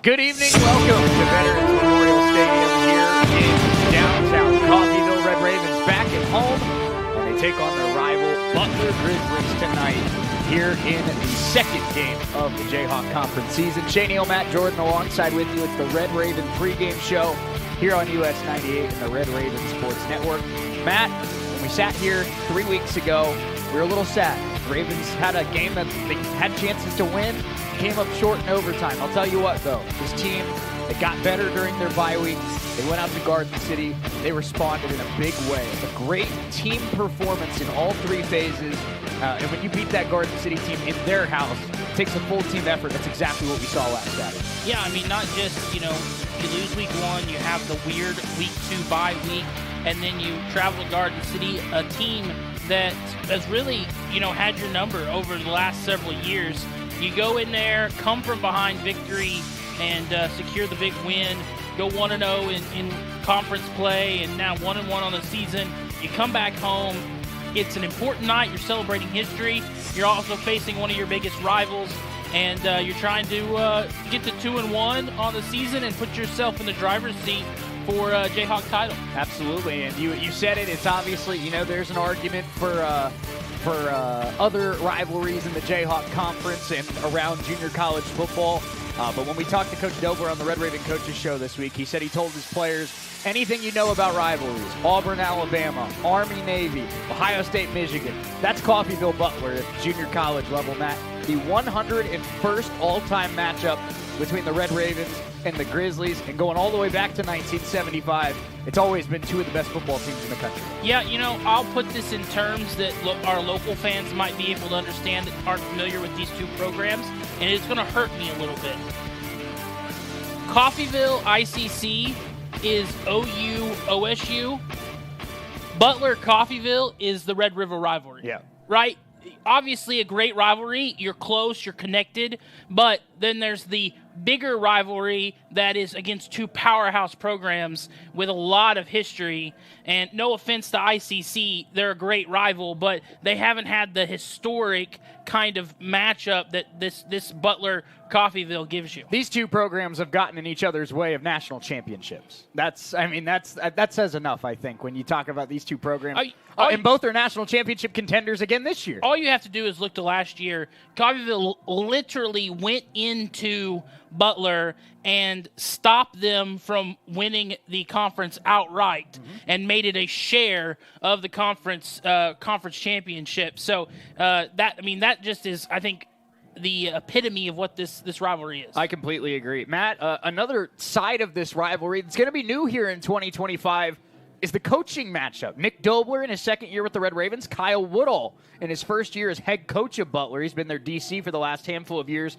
Good evening. Welcome to Veterans Memorial Stadium here in downtown Coffeyville. Red Ravens back at home, and they take on their rival Butler Grizzlies tonight here in the second game of the Jayhawk Conference season. Shane Neal, Matt Jordan alongside with you. It's the Red Raven pregame show here on US 98 and the Red Raven Sports Network. Matt, when we sat here 3 weeks ago, we were a little sad. The Ravens had a game that they had chances to win, came up short in overtime. I'll tell you what, though, this team, they got better during their bye week. They went out to Garden City. They responded in a big way. A great team performance in all three phases. And when you beat that Garden City team in their house, it takes a full team effort. That's exactly what we saw last Saturday. Yeah, I mean, not just, you lose week one, you have the weird week 2 bye week, and then you travel to Garden City, a team that has really, had your number over the last several years. You go in there, come from behind victory, and secure the big win. Go 1-0 in conference play, and now 1-1 on the season. You come back home. It's an important night. You're celebrating history. You're also facing one of your biggest rivals, and you're trying to get to 2-1 on the season and put yourself in the driver's seat for Jayhawk title. Absolutely, and you said it. It's obviously, there's an argument for other rivalries in the Jayhawk Conference and around junior college football. But when we talked to Coach Dobler on the Red Raven Coaches Show this week, he said he told his players, anything you know about rivalries, Auburn, Alabama, Army, Navy, Ohio State, Michigan, that's Coffeyville Butler at junior college level, Matt. The 101st all-time matchup between the Red Ravens and the Grizzlies, and going all the way back to 1975, it's always been two of the best football teams in the country. Yeah, I'll put this in terms that our local fans might be able to understand that aren't familiar with these two programs, and it's going to hurt me a little bit. Coffeyville ICC is OU OSU. Butler Coffeyville is the Red River rivalry. Yeah. Right? Obviously a great rivalry. You're close, you're connected, but then there's the bigger rivalry that is against two powerhouse programs with a lot of history. And no offense to ICC, they're a great rival, but they haven't had the historic kind of matchup that this Butler Coffeyville gives you. These two programs have gotten in each other's way of national championships. That says enough, I think, when you talk about these two programs. And both are national championship contenders again this year. All you have to do is look to last year. Coffeyville literally went into Butler and stopped them from winning the conference outright and made it a share of the conference championship. So that just is, I think, the epitome of what this rivalry is. I completely agree. Matt, another side of this rivalry that's going to be new here in 2025 is the coaching matchup. Nick Dobler in his second year with the Red Ravens, Kyle Woodall in his first year as head coach of Butler. He's been their DC for the last handful of years.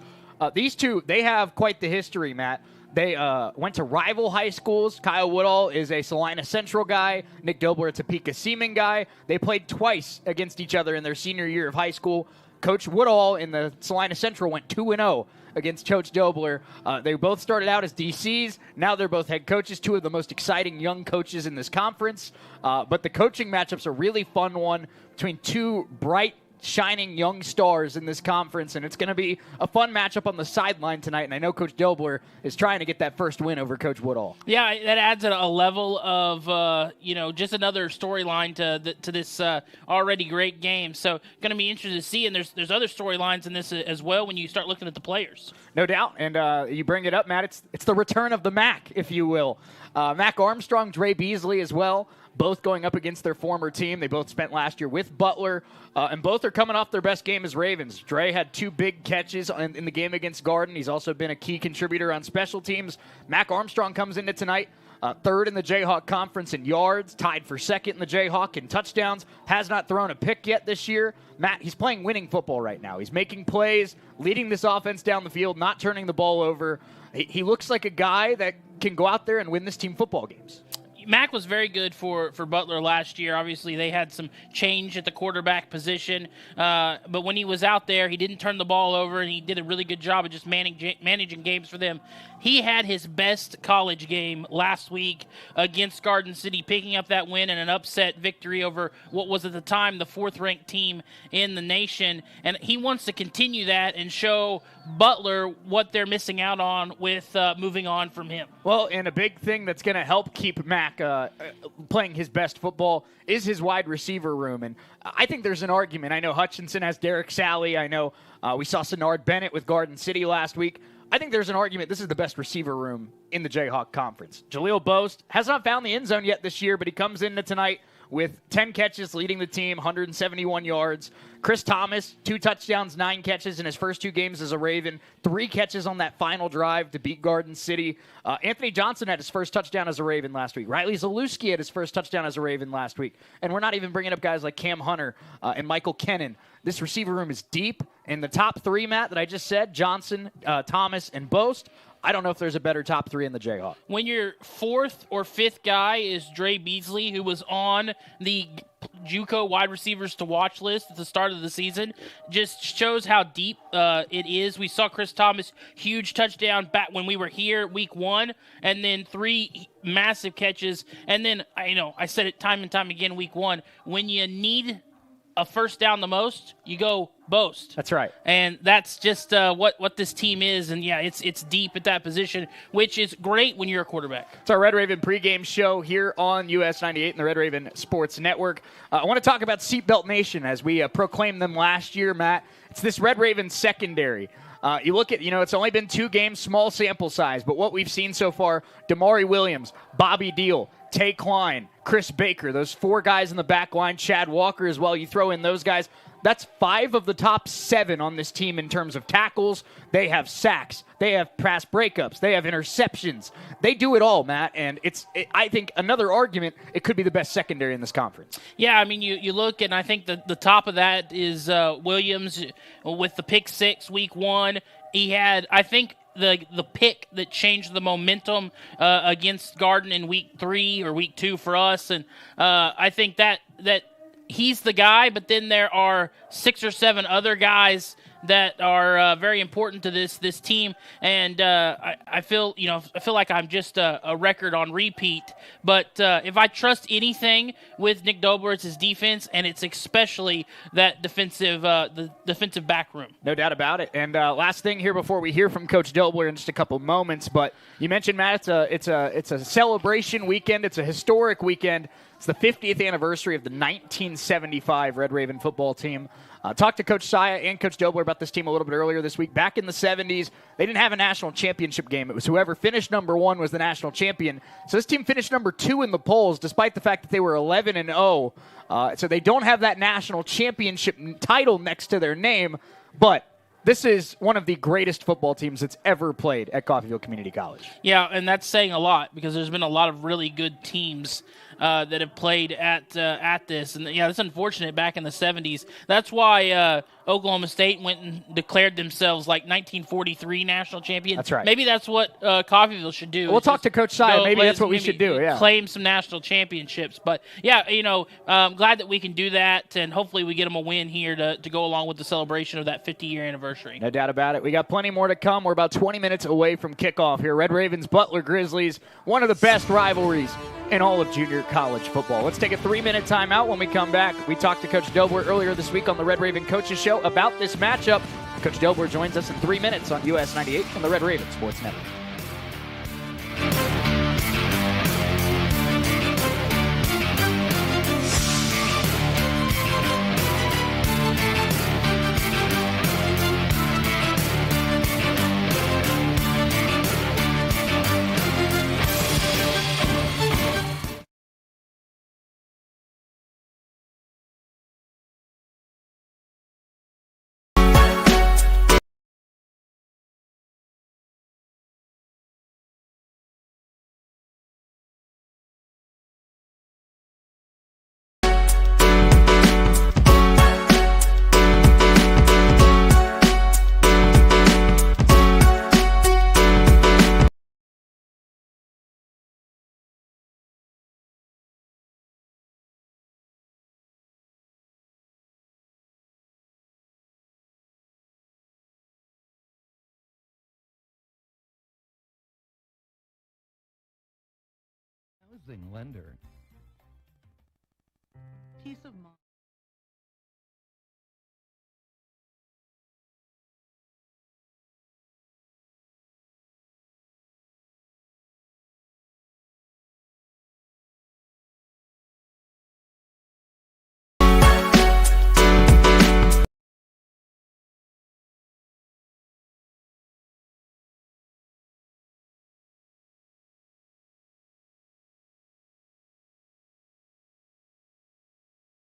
These two, they have quite the history, Matt. They went to rival high schools. Kyle Woodall is a Salina Central guy. Nick Dobler, a Topeka Seaman guy. They played twice against each other in their senior year of high school. Coach Woodall in the Salina Central went 2-0 against Coach Dobler. They both started out as DCs. Now they're both head coaches, two of the most exciting young coaches in this conference. But the coaching matchup's a really fun one between two bright, shining young stars in this conference, and it's going to be a fun matchup on the sideline tonight, and I know Coach Dobler is trying to get that first win over Coach Woodall. Yeah, that adds a level of, just another storyline to this already great game. So going to be interesting to see, and there's other storylines in this as well when you start looking at the players. No doubt, and you bring it up, Matt, it's the return of the Mac, if you will. Mac Armstrong, Dre Beasley as well, both going up against their former team. They both spent last year with Butler, and both are coming off their best game as Ravens. Dre had 2 big catches in the game against Garden. He's also been a key contributor on special teams. Mac Armstrong comes into tonight, third in the Jayhawk Conference in yards, tied for second in the Jayhawk in touchdowns, has not thrown a pick yet this year. Matt, he's playing winning football right now. He's making plays, leading this offense down the field, not turning the ball over. He looks like a guy that can go out there and win this team football games. Mack was very good for Butler last year. Obviously, they had some change at the quarterback position, but when he was out there, he didn't turn the ball over, and he did a really good job of just managing games for them. He had his best college game last week against Garden City, picking up that win and an upset victory over what was at the time the fourth-ranked team in the nation. And he wants to continue that and show Butler what they're missing out on with moving on from him. Well, and a big thing that's going to help keep Mack playing his best football is his wide receiver room. And I think there's an argument. I know Hutchinson has Derek Salley. I know we saw Sennard Bennett with Garden City last week. I think there's an argument this is the best receiver room in the Jayhawk Conference. Jaleel Boast has not found the end zone yet this year, but he comes into tonight with 10 catches, leading the team, 171 yards. Chris Thomas, 2 touchdowns, 9 catches in his first 2 games as a Raven, 3 catches on that final drive to beat Garden City. Anthony Johnson had his first touchdown as a Raven last week. Riley Zalewski had his first touchdown as a Raven last week. And we're not even bringing up guys like Cam Hunter and Michael Kennan. This receiver room is deep. And the top 3, Matt, that I just said, Johnson, Thomas, and Boast, I don't know if there's a better top 3 in the Jayhawk. When your 4th or 5th guy is Dre Beasley, who was on the JUCO wide receivers to watch list at the start of the season, just shows how deep it is. We saw Chris Thomas, huge touchdown back when we were here week 1, and then 3 massive catches. And then, I said it time and time again week 1, when you need a first down the most, you go Boast. That's right. And that's just what this team is. And, yeah, it's deep at that position, which is great when you're a quarterback. It's our Red Raven pregame show here on US 98 and the Red Raven Sports Network. I want to talk about Seatbelt Nation as we proclaimed them last year, Matt. It's this Red Raven secondary. You look at, it's only been 2 games, small sample size, but what we've seen so far, Damari Williams, Bobby Deal, Tay Klein, Chris Baker, those 4 guys in the back line, Chad Walker as well. You throw in those guys. That's 5 of the top 7 on this team in terms of tackles. They have sacks. They have pass breakups. They have interceptions. They do it all, Matt, and I think another argument, it could be the best secondary in this conference. Yeah, I mean, you look, and I think the top of that is Williams with the pick 6 week 1. He had, I think, the pick that changed the momentum against Garden in week 3 or week 2 for us, and I think that he's the guy, but then there are 6 or 7 other guys that are very important to this team, and I feel like I'm just a record on repeat. But if I trust anything with Nick Dobler, it's his defense, and it's especially that the defensive back room. No doubt about it. And last thing here before we hear from Coach Dobler in just a couple moments, but you mentioned, Matt, it's a celebration weekend. It's a historic weekend. It's the 50th anniversary of the 1975 Red Raven football team. Talked to Coach Saya and Coach Dobler about this team a little bit earlier this week. Back in the 70s, they didn't have a national championship game. It was whoever finished number 1 was the national champion. So this team finished number 2 in the polls, despite the fact that they were 11-0. So they don't have that national championship title next to their name, but this is one of the greatest football teams that's ever played at Coffeyville Community College. Yeah, and that's saying a lot because there's been a lot of really good teams that have played at this. And, yeah, that's unfortunate back in the 70s. That's why Oklahoma State went and declared themselves like 1943 national champion. That's right. Maybe that's what Coffeyville should do. We'll talk to Coach Saya. Maybe that's what we should do, yeah. Claim some national championships. But, yeah, I'm glad that we can do that, and hopefully we get them a win here to go along with the celebration of that 50-year anniversary. No doubt about it. We got plenty more to come. We're about 20 minutes away from kickoff here. Red Ravens, Butler Grizzlies, one of the best rivalries in all of junior college football. Let's take a 3-minute timeout. When we come back, we talked to Coach Dobler earlier this week on the Red Raven Coaches Show about this matchup. Coach Dobler joins us in 3 minutes on US 98 from the Red Raven Sports Network. Housing lender. Peace of mind.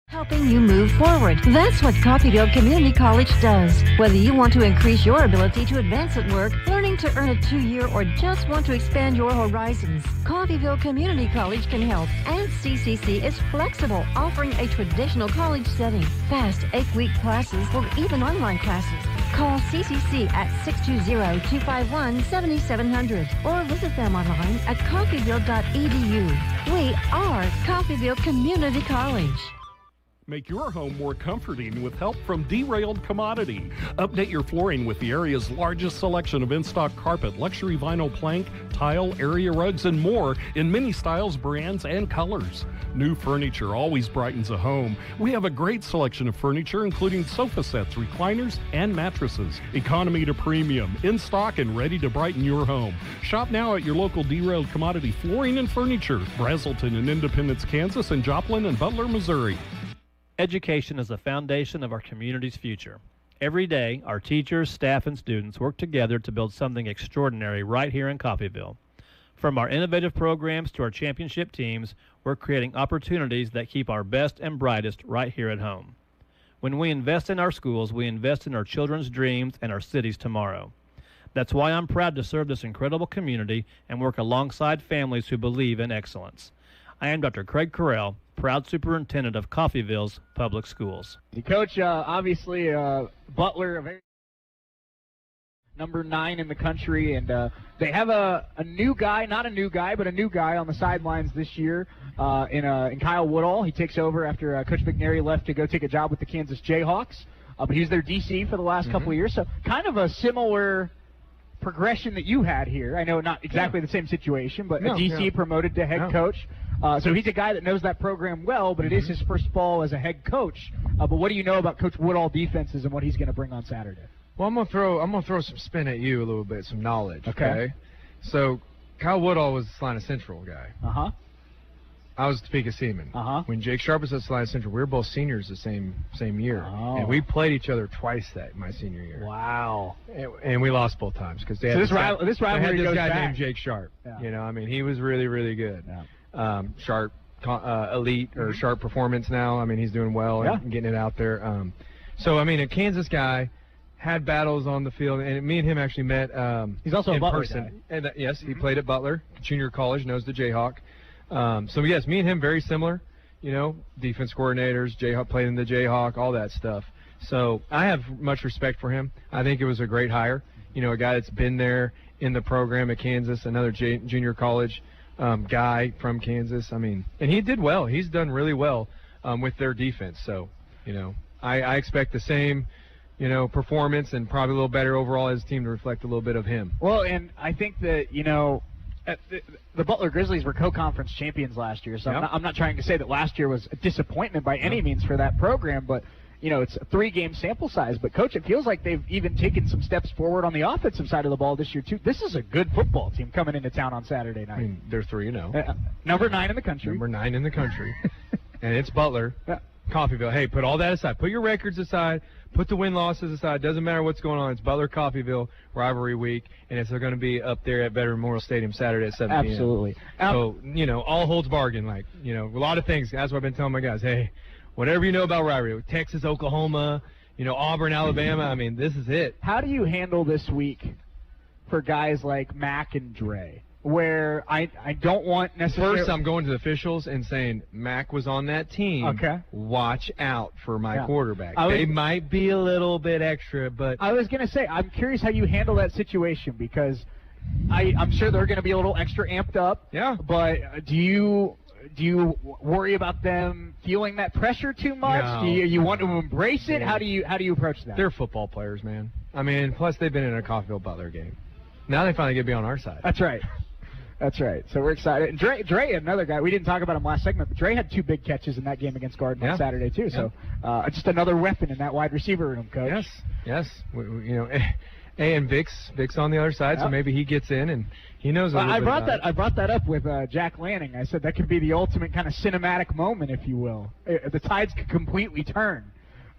Helping you move forward. That's what Coffeyville Community College does. Whether you want to increase your ability to advance at work, learning to earn a 2-year, or just want to expand your horizons, Coffeyville Community College can help. And CCC is flexible, offering a traditional college setting, fast 8-week classes, or even online classes. Call CCC at 620-251-7700 or visit them online at coffeyville.edu. We are Coffeyville Community College. Make your home more comforting with help from Derailed Commodity. Update your flooring with the area's largest selection of in-stock carpet, luxury vinyl plank, tile, area rugs, and more in many styles, brands, and colors. New furniture always brightens a home. We have a great selection of furniture, including sofa sets, recliners, and mattresses. Economy to premium, in stock and ready to brighten your home. Shop now at your local Derailed Commodity Flooring and Furniture, Brazelton in Independence, Kansas, and Joplin and Butler, Missouri. Education is the foundation of our community's future. Every day, our teachers, staff, and students work together to build something extraordinary right here in Coffeyville. From our innovative programs to our championship teams, we're creating opportunities that keep our best and brightest right here at home. When we invest in our schools, we invest in our children's dreams and our city's tomorrow. That's why I'm proud to serve this incredible community and work alongside families who believe in excellence. I am Dr. Craig Carell, proud superintendent of Coffeyville's Public Schools. Coach, obviously, Butler, number 9 in the country, and they have a new guy, not a new guy, but a new guy on the sidelines this year in Kyle Woodall. He takes over after Coach McNary left to go take a job with the Kansas Jayhawks, but he was their DC for the last couple of years, so kind of a similar progression that you had here. I know not exactly the same situation, but a DC promoted to head coach. So he's a guy that knows that program well, but it is his first fall as a head coach. But what do you know about Coach Woodall defenses and what he's going to bring on Saturday? Well, I'm gonna throw some spin at you a little bit, some knowledge. Okay. So Kyle Woodall was the Salina Central guy. I was Topeka Seaman. When Jake Sharp was at Salina Central, we were both seniors the same year, and we played each other twice my senior year. Wow. And we lost both times because they had this rivalry goes guy named Jake Sharp. Yeah. You know, I mean, he was really, really good. Yeah. Sharp elite or Sharp performance now. I mean, he's doing well and getting it out there. So I mean, a Kansas guy had battles on the field, and me and him actually met. He's also in a Butler person. And yes, he played at Butler Junior College, knows the Jayhawk. So yes, me and him very similar. You know, defense coordinators, Jayhawk played in the Jayhawk, all that stuff. So I have much respect for him. I think it was a great hire. You know, a guy that's been there in the program at Kansas, another junior college guy from Kansas. I mean, and he did well. He's done really well with their defense. So, you know, I expect the same, you know, performance and probably a little better overall as a team to reflect a little bit of him. Well, and I think that, you know, the Butler Grizzlies were co-conference champions last year. So I'm not trying to say that last year was a disappointment by any means for that program, but you know, it's a 3-game sample size. But, Coach, it feels like they've even taken some steps forward on the offensive side of the ball this year, too. This is a good football team coming into town on Saturday night. I mean, they're 3-0. Number 9 in the country. Number 9 in the country. And it's Butler. Coffeyville. Hey, put all that aside. Put your records aside. Put the win-losses aside. Doesn't matter what's going on. It's Butler-Coffeyville rivalry week, and it's going to be up there at Veteran Memorial Stadium Saturday at 7 p.m. Absolutely. So, you know, all holds bargain. Like, you know, a lot of things. That's what I've been telling my guys. Hey, whatever you know about rivalry, Texas, Oklahoma, you know, Auburn, Alabama, I mean, this is it. How do you handle this week for guys like Mac and Dre, where I don't want necessarily... First, I'm going to the officials and saying, Mac was on that team. Okay. Watch out for my quarterback. They might be a little bit extra, but... I was going to say, I'm curious how you handle that situation, because I'm sure they're going to be a little extra amped up. Yeah. But do you worry about them feeling that pressure too much? No. Do you want to embrace it? How do you approach that? They're football players, man. I mean, plus they've been in a Coffeyville Butler game. Now they finally get to be on our side. That's right. That's right. So we're excited. And Dre, another guy, we didn't talk about him last segment, but Dre had 2 big catches in that game against Garden on Saturday, too. Yeah. So just another weapon in that wide receiver room, Coach. Yes. And Vic's on the other side, so maybe he gets in and he knows a little bit about it. I brought that up with Jack Lanning. I said that could be the ultimate kind of cinematic moment, if you will. The tides could completely turn.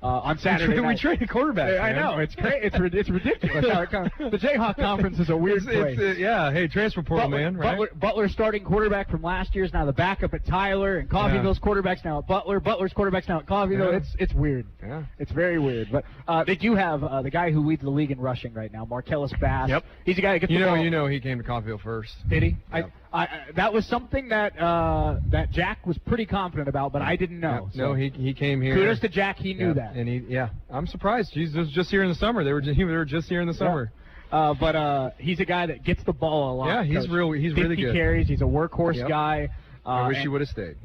On Saturday night. We trade a quarterback. I know. It's great. It's ridiculous how it comes. The Jayhawk Conference is a weird place. Hey, transfer portal man, right? Butler's starting quarterback from last year is now the backup at Tyler, and Coffeyville's quarterback's now at Butler. Butler's quarterback's now at Coffeyville. Yeah. It's weird. Yeah. It's very weird. But they do have the guy who leads the league in rushing right now, Martellus Bass. Yep. He's a guy that gets the ball. He came to Coffeyville first. Did he? Yep. That was something that Jack was pretty confident about, but I didn't know. Yeah. No, he came here. Kudos to Jack. He knew that. And I'm surprised. He was just here in the summer. They were just here in the summer. But he's a guy that gets the ball a lot. Yeah, he's really good. Carries. He's a workhorse guy. I wish he would have stayed.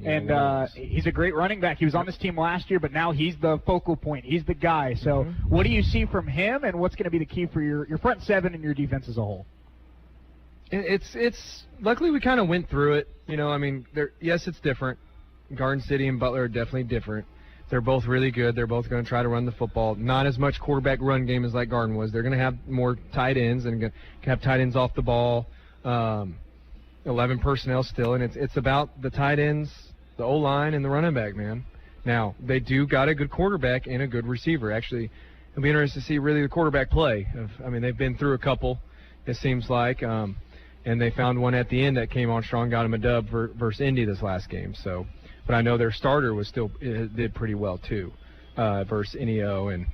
He's a great running back. He was on this team last year, but now he's the focal point. He's the guy. So what do you see from him, and what's going to be the key for your front seven and your defense as a whole? It's luckily we kind of went through it. It's different. Garden City and Butler are definitely different. They're both really good. They're both going to try to run the football. Not as much quarterback run game as like Garden was. They're going to have more tight ends and have tight ends off the ball. 11 personnel still, and it's about the tight ends, the O-line, and the running back, man. Now, they do got a good quarterback and a good receiver. Actually, it'll be interesting to see really the quarterback play. They've been through a couple, it seems like, and they found one at the end that came on strong, got him a dub versus Indy this last game. So, but I know their starter did pretty well too versus NEO, and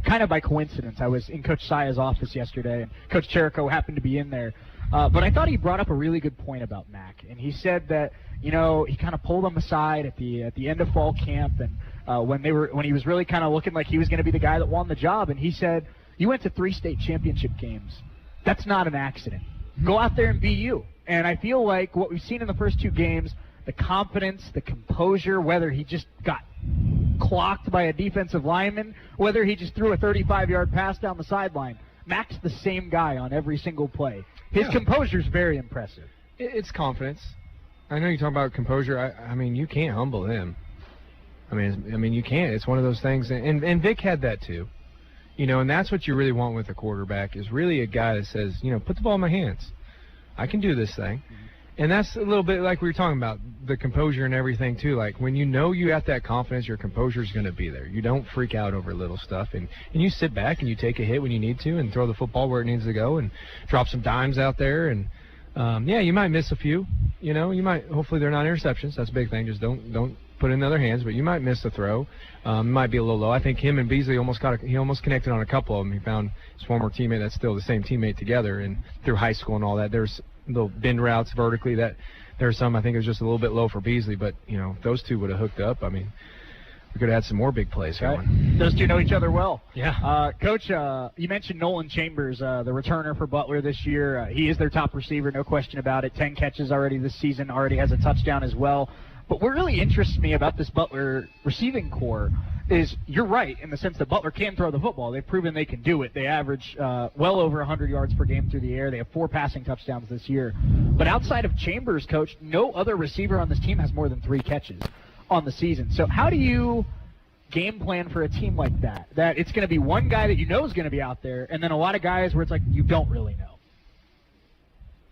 kind of by coincidence, I was in Coach Saya's office yesterday, and Coach Cherico happened to be in there. But I thought he brought up a really good point about Mac, and he said that he kind of pulled him aside at the end of fall camp, and when he was really kind of looking like he was going to be the guy that won the job, and he said, "You went to 3 state championship games. That's not an accident. Go out there and be you." And I feel like what we've seen in the first 2 games, the confidence, the composure, whether he just got clocked by a defensive lineman, whether he just threw a 35-yard pass down the sideline, Mac's the same guy on every single play. His composure is very impressive. It's confidence. I know you talk about composure. You can't humble him. You can't. It's one of those things. And Vic had that too. And that's what you really want with a quarterback is really a guy that says, put the ball in my hands. I can do this thing. Mm-hmm. And that's a little bit like we were talking about, the composure and everything too. Like when you have that confidence, your composure is going to be there. You don't freak out over little stuff, and you sit back and you take a hit when you need to and throw the football where it needs to go and drop some dimes out there. And you might miss a few. You might. Hopefully they're not interceptions. That's a big thing. Just don't put it in other hands. But you might miss a throw. It might be a little low. I think him and Beasley almost connected on a couple of them. He found his former teammate that's still the same teammate together, and through high school and all that. There's little bend routes vertically that there's some. I think it was just a little bit low for Beasley, but if those two would have hooked up, we could have had some more big plays going. Those two know each other well. Yeah. Coach, you mentioned Nolan Chambers, the returner for Butler this year. He is their top receiver, no question about it. 10 catches already this season, already has a touchdown as well. But what really interests me about this Butler receiving core is you're right in the sense that Butler can throw the football. They've proven they can do it. They average well over 100 yards per game through the air. They have 4 passing touchdowns this year. But outside of Chambers, Coach, no other receiver on this team has more than 3 catches on the season. So how do you game plan for a team like that? That it's going to be one guy that you know is going to be out there, and then a lot of guys where it's like you don't really know.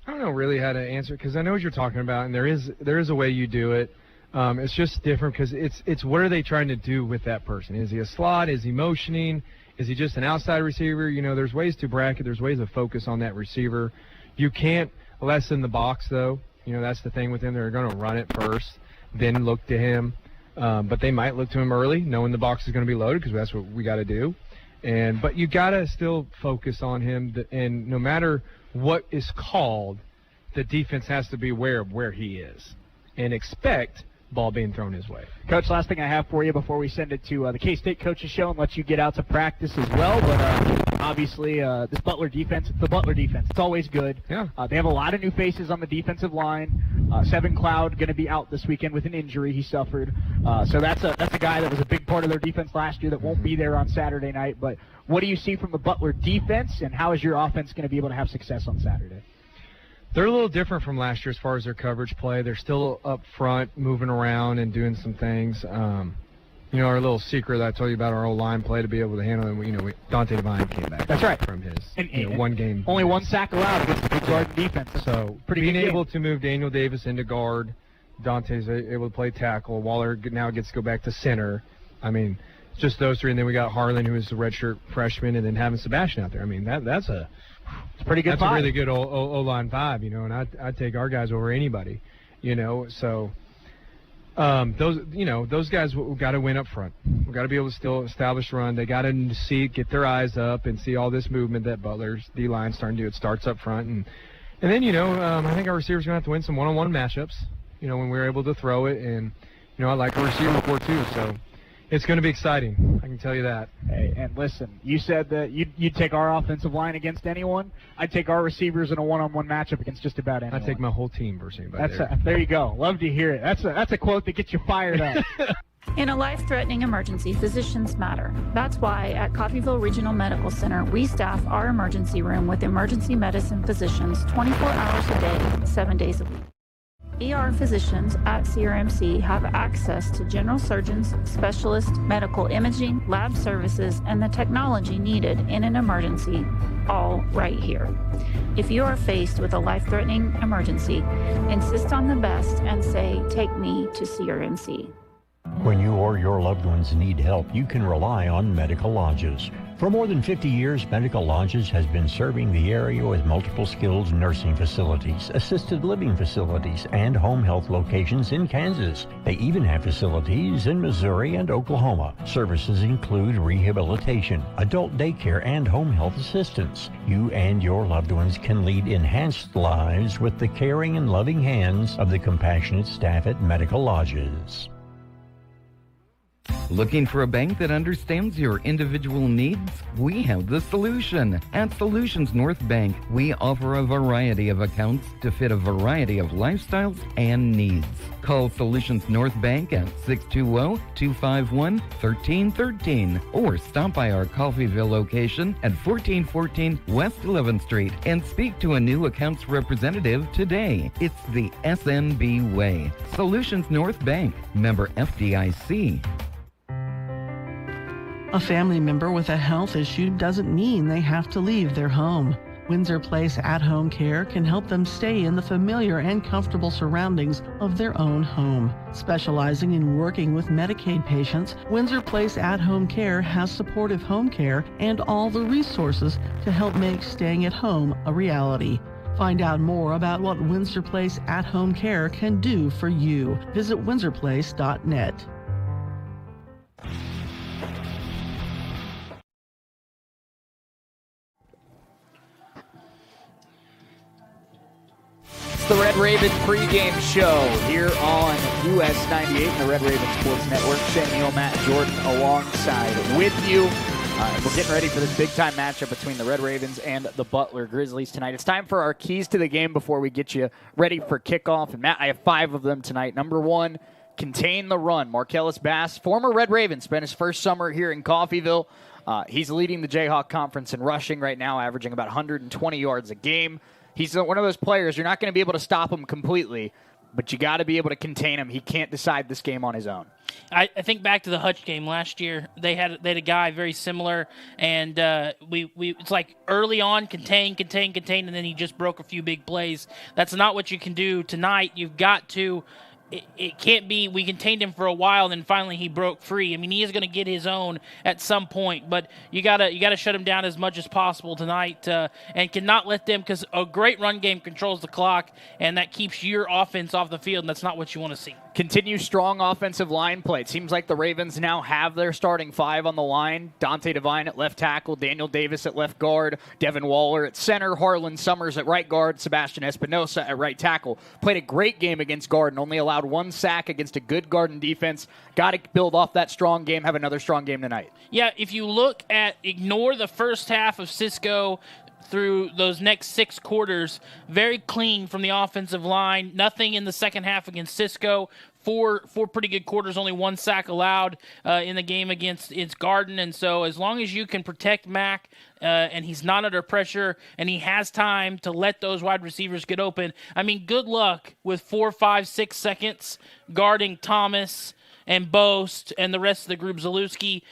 I don't know really how to answer it because I know what you're talking about, and there is a way you do it. It's just different because it's what are they trying to do with that person? Is he a slot? Is he motioning? Is he just an outside receiver? There's ways to bracket. There's ways to focus on that receiver. You can't lessen the box, though. That's the thing with him. They're going to run it first, then look to him. But they might look to him early, knowing the box is going to be loaded because that's what we got to do. But you got to still focus on him. And no matter what is called, the defense has to be aware of where he is and expect ball being thrown his way. Coach, last thing I have for you before we send it to the K-State Coaches Show and let you get out to practice as well. But obviously, this Butler defense, it's the Butler defense. It's always good. Yeah. They have a lot of new faces on the defensive line. Seven Cloud going to be out this weekend with an injury he suffered. So that's a guy that was a big part of their defense last year that won't be there on Saturday night. But what do you see from the Butler defense, and how is your offense going to be able to have success on Saturday? They're a little different from last year as far as their coverage play. They're still up front, moving around and doing some things. Our little secret that I told you about our old line play to be able to handle it. Dante Devine came back. That's right. From his one game. Only one sack allowed against the good guard defense. So being able to move Daniel Davis into guard, Dante's able to play tackle. Waller now gets to go back to center. I mean, just those three, and then we got Harlan, who is the redshirt freshman, and then having Sebastian out there. I mean, that's a pretty good. That's a really good O-line 5, and I'd take our guys over anybody, So those guys got to win up front. We got to be able to still establish run. They got to get their eyes up and see all this movement that Butler's D-line starting to do. It starts up front, and then I think our receivers are gonna have to win some one-on-one matchups. When we're able to throw it, and I like our receiver core too. So. It's going to be exciting, I can tell you that. Hey, and listen, you said that you'd take our offensive line against anyone. I'd take our receivers in a one-on-one matchup against just about anyone. I'd take my whole team versus anybody. There you go. Love to hear it. That's a quote that gets you fired up. In a life-threatening emergency, physicians matter. That's why at Coffeyville Regional Medical Center, we staff our emergency room with emergency medicine physicians 24 hours a day, 7 days a week. ER physicians at CRMC have access to general surgeons, specialists, medical imaging, lab services, and the technology needed in an emergency, all right here. If you are faced with a life-threatening emergency, insist on the best and say, "Take me to CRMC." When you or your loved ones need help, you can rely on Medical Lodges. For more than 50 years, Medical Lodges has been serving the area with multiple skilled nursing facilities, assisted living facilities, and home health locations in Kansas. They even have facilities in Missouri and Oklahoma. Services include rehabilitation, adult daycare, and home health assistance. You and your loved ones can lead enhanced lives with the caring and loving hands of the compassionate staff at Medical Lodges. Looking for a bank that understands your individual needs? We have the solution. At Solutions North Bank, we offer a variety of accounts to fit a variety of lifestyles and needs. Call Solutions North Bank at 620-251-1313 or stop by our Coffeyville location at 1414 West 11th Street and speak to a new accounts representative today. It's the SNB way. Solutions North Bank, member FDIC. A family member with a health issue doesn't mean they have to leave their home. Windsor Place At-Home Care can help them stay in the familiar and comfortable surroundings of their own home. Specializing in working with Medicaid patients, Windsor Place At-Home Care has supportive home care and all the resources to help make staying at home a reality. Find out more about what Windsor Place At-Home Care can do for you. Visit windsorplace.net. The Red Raven pregame show here on US 98 and the Red Raven Sports Network. Shane Neal, Matt Jordan alongside with you. We're getting ready for this big-time matchup between the Red Ravens and the Butler Grizzlies tonight. It's time for our keys to the game before we get you ready for kickoff. And, Matt, I have 5 of them tonight. Number 1, contain the run. Markellus Bass, former Red Raven, spent his first summer here in Coffeyville. He's leading the Jayhawk Conference in rushing right now, averaging about 120 yards a game. He's one of those players, you're not going to be able to stop him completely, but you got to be able to contain him. He can't decide this game on his own. I think back to the Hutch game last year. They had a guy very similar, and it's like early on, contain, and then he just broke a few big plays. That's not what you can do tonight. You've got to. It can't be we contained him for a while, then finally he broke free. I mean, he is going to get his own at some point, but you gotta shut him down as much as possible tonight, and cannot let them, because a great run game controls the clock, and that keeps your offense off the field, and that's not what you want to see. Continue strong offensive line play. It seems like the Ravens now have their starting 5 on the line. Dante Devine at left tackle, Daniel Davis at left guard, Devin Waller at center, Harlan Summers at right guard, Sebastian Espinosa at right tackle. Played a great game against Garden, only allowed 1 sack against a good Garden defense. Got to build off that strong game, have another strong game tonight. Yeah, if you look at, ignore the first half of Cisco through those next 6 quarters, very clean from the offensive line. Nothing in the second half against Cisco. four pretty good quarters, only 1 sack allowed in the game against Garden. And so as long as you can protect Mac and he's not under pressure and he has time to let those wide receivers get open, I mean, good luck with 4, 5, 6 seconds guarding Thomas and Boast and the rest of the group, Zalewski,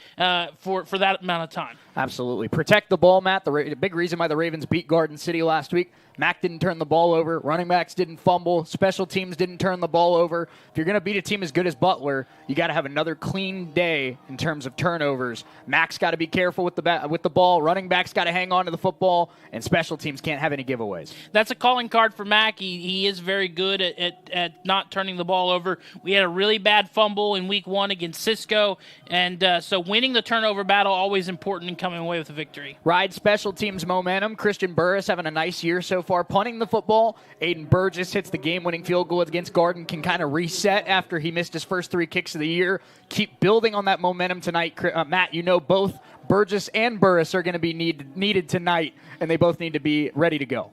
for that amount of time. Absolutely. Protect the ball, Matt. The big reason why the Ravens beat Garden City last week, Mac didn't turn the ball over. Running backs didn't fumble. Special teams didn't turn the ball over. If you're going to beat a team as good as Butler, you got to have another clean day in terms of turnovers. Mac's got to be careful with the ball. Running backs got to hang on to the football, and special teams can't have any giveaways. That's a calling card for Mac. He is very good at not turning the ball over. We had a really bad fumble in week 1 against Cisco, and so winning the turnover battle always important in coming away with a victory. Ride special teams momentum. Christian Burris having a nice year so far punting the football. Aiden Burgess hits the game-winning field goal against Garden, can kind of reset after he missed his first 3 kicks of the year. Keep building on that momentum tonight. Matt, you know both Burgess and Burris are going to be needed tonight, and they both need to be ready to go.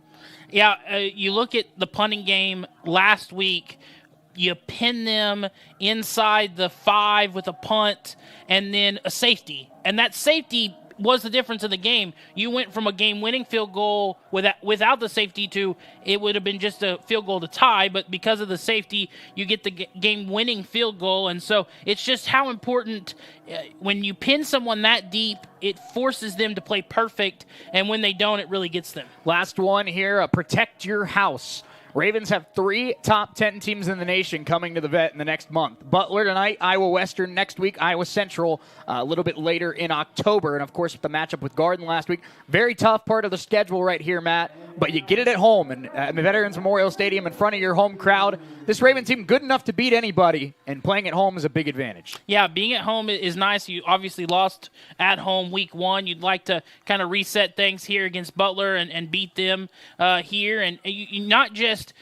Yeah, you look at the punting game last week, you pin them inside the 5 with a punt and then a safety. And that safety was the difference in the game. You went from a game-winning field goal without the safety to it would have been just a field goal to tie, but because of the safety, you get the game-winning field goal. And so it's just how important when you pin someone that deep, it forces them to play perfect, and when they don't, it really gets them. Last one here, protect your house. Ravens have 3 top 10 teams in the nation coming to the Vet in the next month. Butler tonight, Iowa Western next week, Iowa Central a little bit later in October. And, of course, with the matchup with Garden last week, very tough part of the schedule right here, Matt. But you get it at home and at the Veterans Memorial Stadium in front of your home crowd. This Ravens team good enough to beat anybody, and playing at home is a big advantage. Yeah, being at home is nice. You obviously lost at home week 1. You'd like to kind of reset things here against Butler and beat them here. And you not just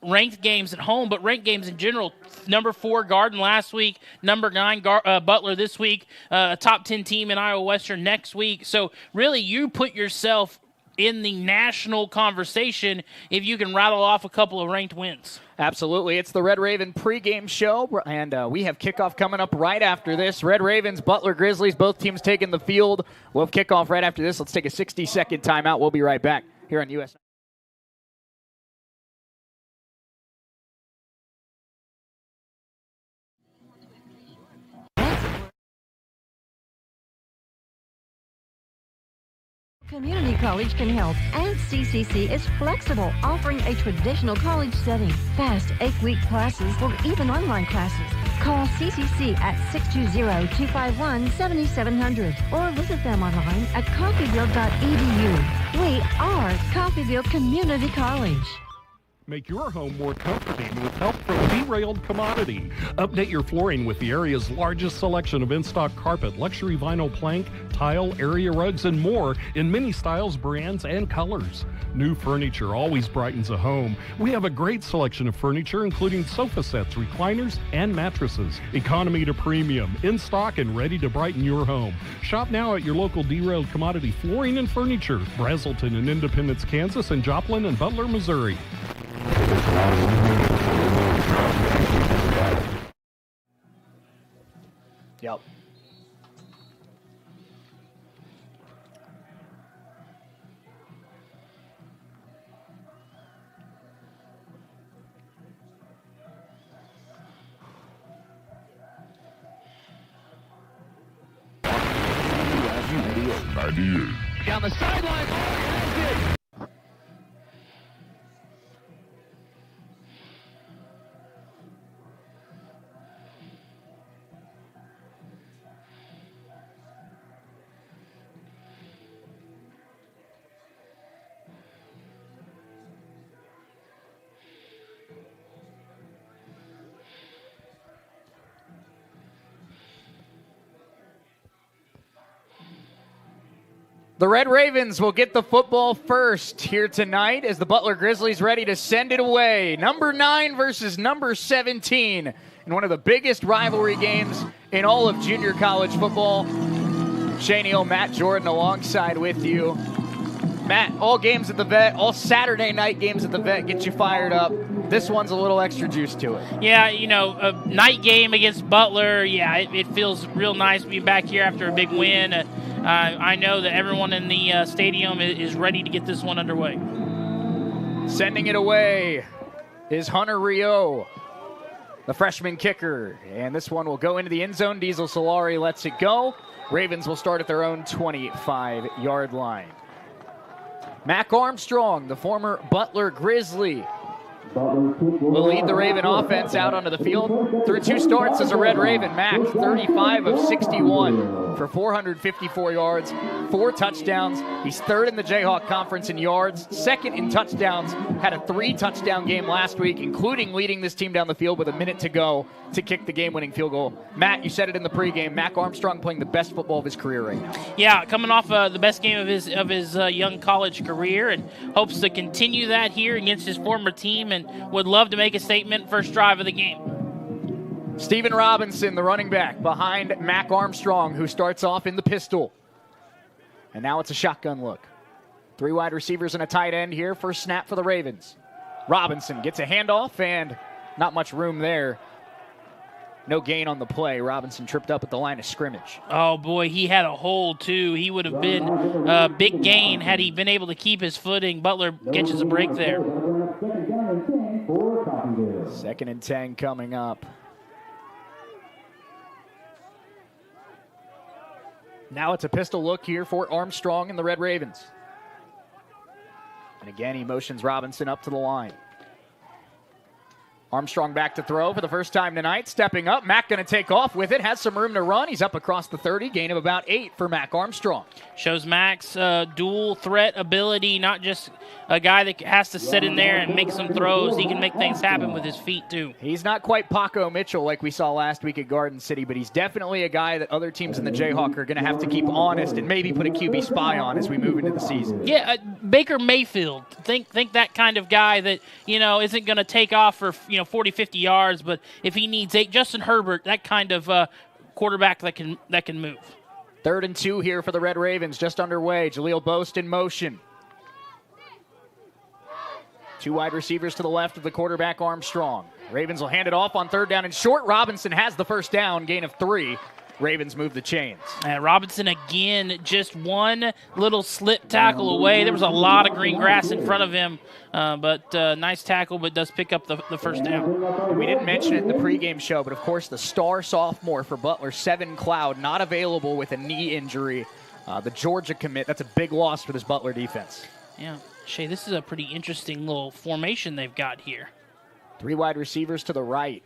ranked games at home, but ranked games in general. Number 4 Garden last week, number 9 Butler this week, a top 10 team in Iowa Western next week. So really you put yourself in the national conversation if you can rattle off a couple of ranked wins. Absolutely. It's the Red Raven pregame show, and we have kickoff coming up right after this. Red Ravens, Butler Grizzlies, both teams taking the field. We'll have kickoff right after this. Let's take a 60-second timeout. We'll be right back here on USN. Community college can help, and CCC is flexible, offering a traditional college setting, fast 8-week classes, or even online classes. Call CCC at 620-251-7700 or visit them online at coffeyville.edu. We are Coffeyville Community College. Make your home more comforting with help from Derailed Commodity. Update your flooring with the area's largest selection of in-stock carpet, luxury vinyl plank, tile, area rugs, and more in many styles, brands, and colors. New furniture always brightens a home. We have a great selection of furniture, including sofa sets, recliners, and mattresses. Economy to premium, in stock and ready to brighten your home. Shop now at your local Derailed Commodity Flooring and Furniture, Brazelton in Independence, Kansas, and Joplin and Butler, Missouri. Yep. Down the sideline. The Red Ravens will get the football first here tonight as the Butler Grizzlies ready to send it away. Number 9 versus number 17 in one of the biggest rivalry games in all of junior college football. Shane Neal, Matt Jordan alongside with you. Matt, all games at the Vet, all Saturday night games at the Vet get you fired up. This one's a little extra juice to it. Yeah, a night game against Butler, it feels real nice being back here after a big win. I know that everyone in the stadium is ready to get this one underway. Sending it away is Hunter Rio, the freshman kicker. And this one will go into the end zone. Diesel Solari lets it go. Ravens will start at their own 25-yard line. Mac Armstrong, the former Butler Grizzly, will lead the Raven offense out onto the field. Through 2 starts as a Red Raven, Mac 35 of 61 for 454 yards, 4 touchdowns. He's 3rd in the Jayhawk Conference in yards, 2nd in touchdowns. Had a 3-touchdown game last week, including leading this team down the field with a minute to go to kick the game-winning field goal. Matt, you said it in the pregame. Mac Armstrong playing the best football of his career right now. Yeah, coming off the best game of his young college career, and hopes to continue that here against his former team, and would love to make a statement first drive of the game. Steven Robinson, the running back, behind Mac Armstrong, who starts off in the pistol. And now it's a shotgun look. 3 wide receivers and a tight end here. First snap for the Ravens. Robinson gets a handoff, and not much room there. No gain on the play. Robinson tripped up at the line of scrimmage. Oh, boy, he had a hole, too. He would have been a big gain had he been able to keep his footing. Butler catches a break there. 2nd and 10 coming up. Now it's a pistol look here for Armstrong and the Red Ravens. And again, he motions Robinson up to the line. Armstrong back to throw for the first time tonight, stepping up. Mac going to take off with it, has some room to run. He's up across the 30, gain of about 8 for Mac Armstrong. Shows Mac's dual threat ability, not just a guy that has to sit in there and make some throws. He can make things happen with his feet, too. He's not quite Paco Mitchell like we saw last week at Garden City, but he's definitely a guy that other teams in the Jayhawk are going to have to keep honest and maybe put a QB spy on as we move into the season. Yeah, Baker Mayfield. Think that kind of guy that, isn't going to take off for, 40, 50 yards, but if he needs 8, Justin Herbert, that kind of quarterback that can move. 3rd and 2 here for the Red Ravens, just underway. Jaleel Boast in motion. 2 wide receivers to the left of the quarterback, Armstrong. Ravens will hand it off on 3rd down and short. Robinson has the first down, gain of 3. Ravens move the chains. And Robinson again, just one little slip tackle away. There was a lot of green grass in front of him, but nice tackle, but does pick up the first down. We didn't mention it in the pregame show, but of course the star sophomore for Butler, Seven Cloud, not available with a knee injury. The Georgia commit, that's a big loss for this Butler defense. Yeah, Shay, this is a pretty interesting little formation they've got here. 3 wide receivers to the right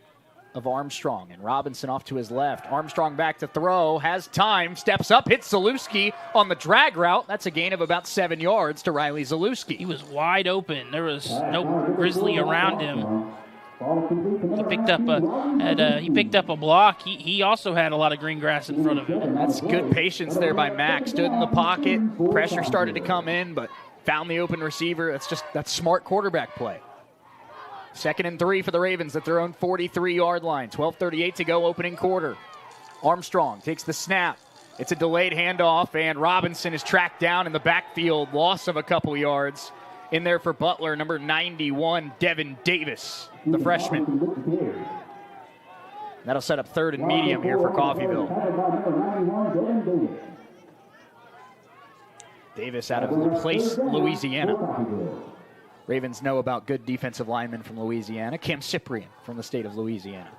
of Armstrong, and Robinson off to his left. Armstrong back to throw, has time, steps up, hits Zalewski on the drag route. That's a gain of about 7 yards to Riley Zalewski. He was wide open. There was no Grizzly around him. He picked up a block. He also had a lot of green grass in front of him. That's good patience there by Mac. Stood in the pocket. Pressure started to come in, but found the open receiver. That's smart quarterback play. 2nd and 3 for the Ravens at their own 43-yard line. 12:38 to go, opening quarter. Armstrong takes the snap. It's a delayed handoff, and Robinson is tracked down in the backfield. Loss of a couple yards. In there for Butler, number 91, Devin Davis, the freshman. That'll set up 3rd and medium here for Coffeyville. Davis out of LaPlace, Louisiana. Ravens know about good defensive linemen from Louisiana. Cam Cyprian from the state of Louisiana.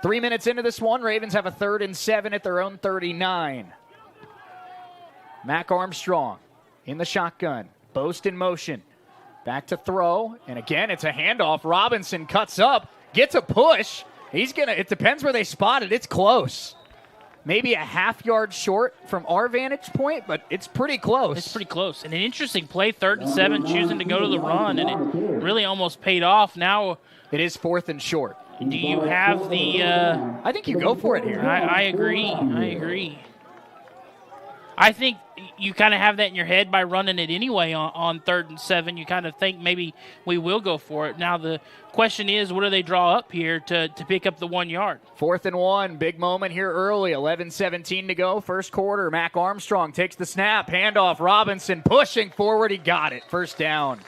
3 minutes into this one, Ravens have a 3rd and 7 at their own 39. Mac Armstrong in the shotgun. Boast in motion. Back to throw. And again, it's a handoff. Robinson cuts up, gets a push. It depends where they spot it. It's close. Maybe a half-yard short from our vantage point, but it's pretty close. It's pretty close. And an interesting play, 3rd and 7, choosing to go to the run, and it really almost paid off. Now it is 4th and short. Do you have the... I think you go for it here. I agree. I think you kind of have that in your head by running it anyway on 3rd and 7. You kind of think maybe we will go for it. Now the question is, what do they draw up here to pick up the 1 yard? 4th and 1, big moment here early. 11:17 to go, first quarter. Mac Armstrong takes the snap, handoff. Robinson pushing forward. He got it. First down.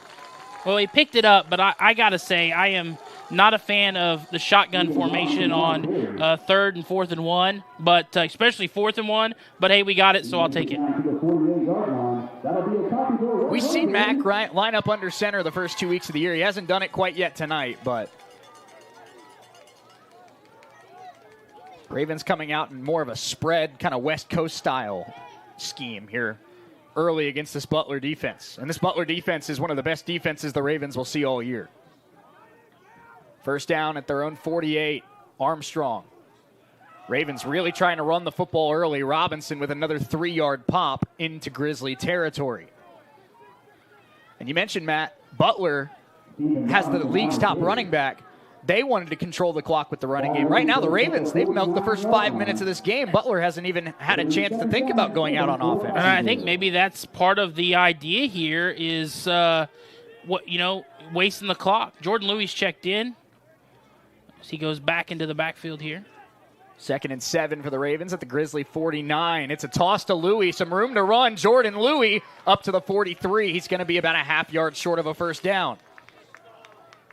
Well, he picked it up, but I got to say, I am not a fan of the shotgun formation on 3rd and 4th and 1, but especially 4th and 1. But, hey, we got it, so I'll take it. We've seen Mac line up under center the first 2 weeks of the year. He hasn't done it quite yet tonight, but Ravens coming out in more of a spread, kind of West Coast style scheme here early against this Butler defense. And this Butler defense is one of the best defenses the Ravens will see all year. First down at their own 48, Armstrong. Ravens really trying to run the football early. Robinson with another 3-yard pop into Grizzly territory. And you mentioned, Matt, Butler has the league's top running back. They wanted to control the clock with the running game. Right now, the Ravens, they've milked the first 5 minutes of this game. Butler hasn't even had a chance to think about going out on offense. And I think maybe that's part of the idea here is, wasting the clock. Jordan Lewis checked in. So he goes back into the backfield here. 2nd and 7 for the Ravens at the Grizzly 49. It's a toss to Louis. Some room to run. Jordan Louis up to the 43. He's going to be about a half yard short of a first down.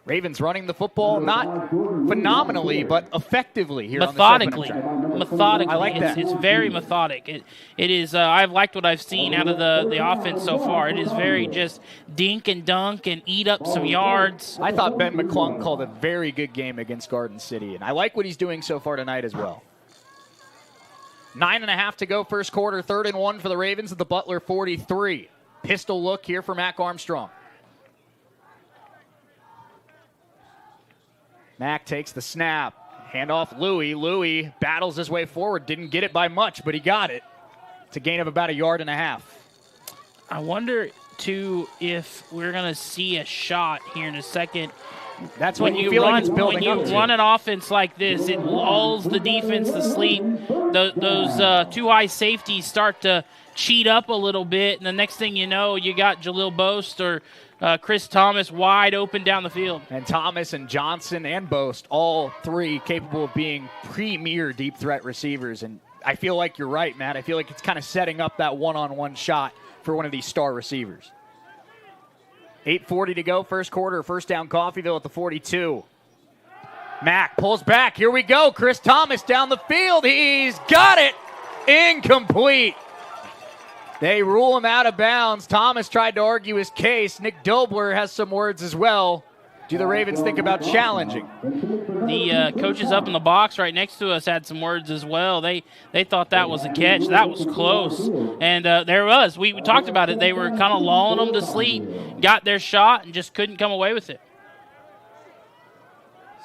Ravens running the football not phenomenally, but effectively here methodically. Methodically. I like that. It's very methodic. It is. I've liked what I've seen out of the offense so far. It is very just dink and dunk and eat up some yards. I thought Ben McClung called a very good game against Garden City, and I like what he's doing so far tonight as well. 9.5 to go first quarter, 3rd and 1 for the Ravens at the Butler 43. Pistol look here for Mac Armstrong. Mac takes the snap. Handoff Louis. Louis battles his way forward. Didn't get it by much, but he got it. It's a gain of about 1.5 yards. I wonder, too, if we're going to see a shot here in a second. That's when you feel like it's building up. When you run an offense like this, it lulls the defense to sleep. Those two high safeties start to cheat up a little bit, and the next thing you know, you got Jalil Boast or Chris Thomas wide open down the field. And Thomas and Johnson and Boast, all three capable of being premier deep threat receivers. And I feel like you're right, Matt. I feel like it's kind of setting up that one-on-one shot for one of these star receivers. 8:40 to go, first quarter, first down Coffeyville at the 42. Mack pulls back. Here we go. Chris Thomas down the field. He's got it. Incomplete. They rule him out of bounds. Thomas tried to argue his case. Nick Dobler has some words as well. Do the Ravens think about challenging? The coaches up in the box right next to us had some words as well. They thought that was a catch. That was close. And there it was. We talked about it. They were kind of lulling them to sleep, got their shot, and just couldn't come away with it.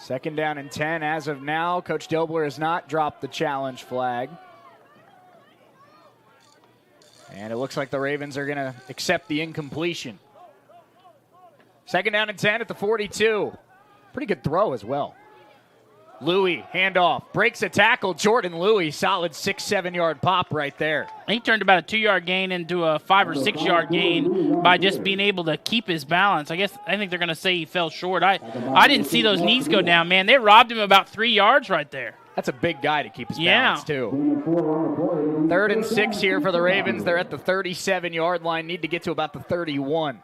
2nd down and 10 as of now. Coach Dobler has not dropped the challenge flag. And it looks like the Ravens are going to accept the incompletion. 2nd down and 10 at the 42. Pretty good throw as well. Louis, handoff, breaks a tackle. Jordan Louis, solid 6-7 yard pop right there. He turned about a 2-yard gain into a 5 or 6 yard gain by just being able to keep his balance. I think they're going to say he fell short. I didn't see those knees go down, man. They robbed him about 3 yards right there. That's a big guy to keep his balance, too. 3rd and 6 here for the Ravens. They're at the 37-yard line. Need to get to about the 31.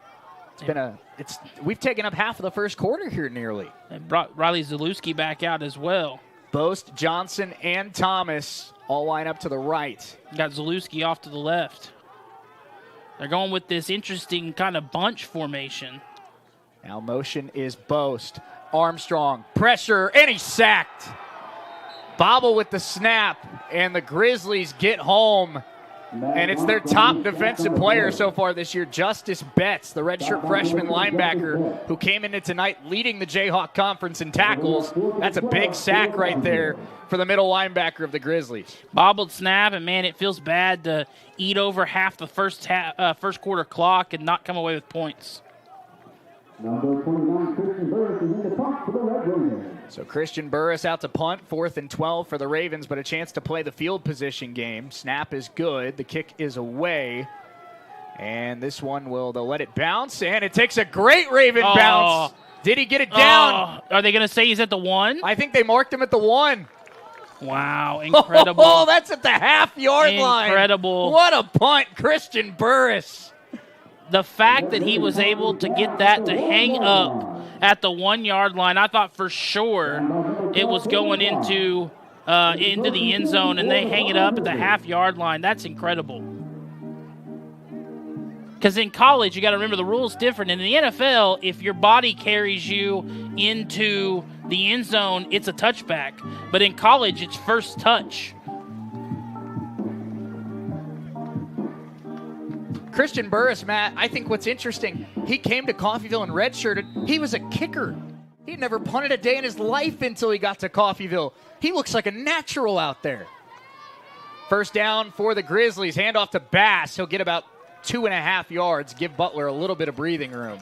We've taken up half of the first quarter here nearly. And brought Riley Zalewski back out as well. Boast, Johnson, and Thomas all line up to the right. Got Zalewski off to the left. They're going with this interesting kind of bunch formation. Now motion is Boast. Armstrong, pressure, and he's sacked. Bobble with the snap, and the Grizzlies get home. And it's their top defensive player so far this year, Justice Betts, the redshirt freshman linebacker who came into tonight leading the Jayhawk Conference in tackles. That's a big sack right there for the middle linebacker of the Grizzlies. Bobbled snap, and, man, it feels bad to eat over half the first quarter clock and not come away with points. Number 29, Christian Burris is in the top for the Red Raiders. So Christian Burris out to punt, 4th and 12 for the Ravens, but a chance to play the field position game. Snap is good. The kick is away. And this one they'll let it bounce, and it takes a great Raven bounce. Did he get it down? Are they going to say he's at the 1? I think they marked him at the 1. Wow, incredible. Oh, that's at the half-yard line. Incredible. What a punt, Christian Burris. The fact that he was able to get that to hang up at the 1-yard line, I thought for sure it was going into the end zone, and they hang it up at the half-yard line. That's incredible. Because in college, you got to remember the rule's different. In the NFL, if your body carries you into the end zone, it's a touchback. But in college, it's first touch. Christian Burris, Matt, I think what's interesting, he came to Coffeyville and redshirted. He was a kicker. He'd never punted a day in his life until he got to Coffeyville. He looks like a natural out there. First down for the Grizzlies. Handoff to Bass. He'll get about 2.5 yards, give Butler a little bit of breathing room.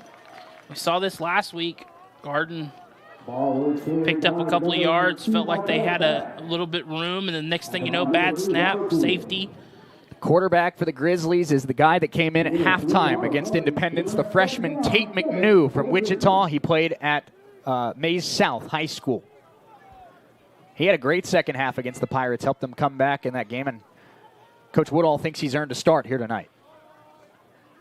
We saw this last week. Garden picked up a couple of yards, felt like they had a little bit room, and the next thing you know, bad snap, safety. Quarterback for the Grizzlies is the guy that came in at halftime against Independence, the freshman Tate McNew from Wichita. He played at Mays South High School. He had a great second half against the Pirates, helped them come back in that game, and Coach Woodall thinks he's earned a start here tonight.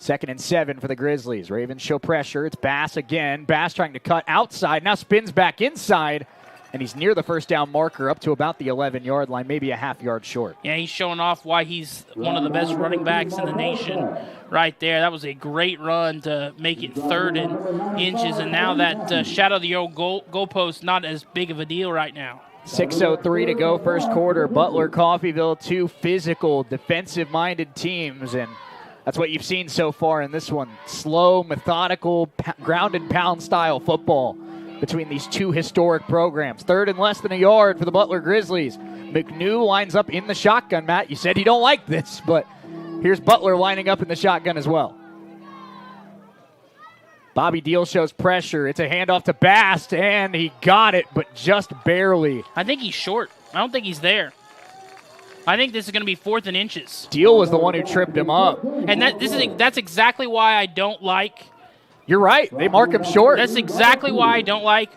2nd and 7 for the Grizzlies. Ravens show pressure. It's Bass again. Bass trying to cut outside. Now spins back inside, and he's near the first down marker, up to about the 11-yard line, maybe a half-yard short. Yeah, he's showing off why he's one of the best running backs in the nation right there. That was a great run to make it 3rd and inches, and now that shadow of the old goalpost, not as big of a deal right now. 6:03 to go first quarter. Butler, Coffeyville, two physical, defensive-minded teams, and that's what you've seen so far in this one. Slow, methodical, ground-and-pound style football between these two historic programs. 3rd and less than a yard for the Butler Grizzlies. McNew lines up in the shotgun, Matt. You said you don't like this, but here's Butler lining up in the shotgun as well. Bobby Deal shows pressure. It's a handoff to Bast, and he got it, but just barely. I think he's short. I don't think he's there. I think this is going to be 4th and inches. Deal was the one who tripped him up. And that's exactly why I don't like. You're right. They mark him short. That's exactly why I don't like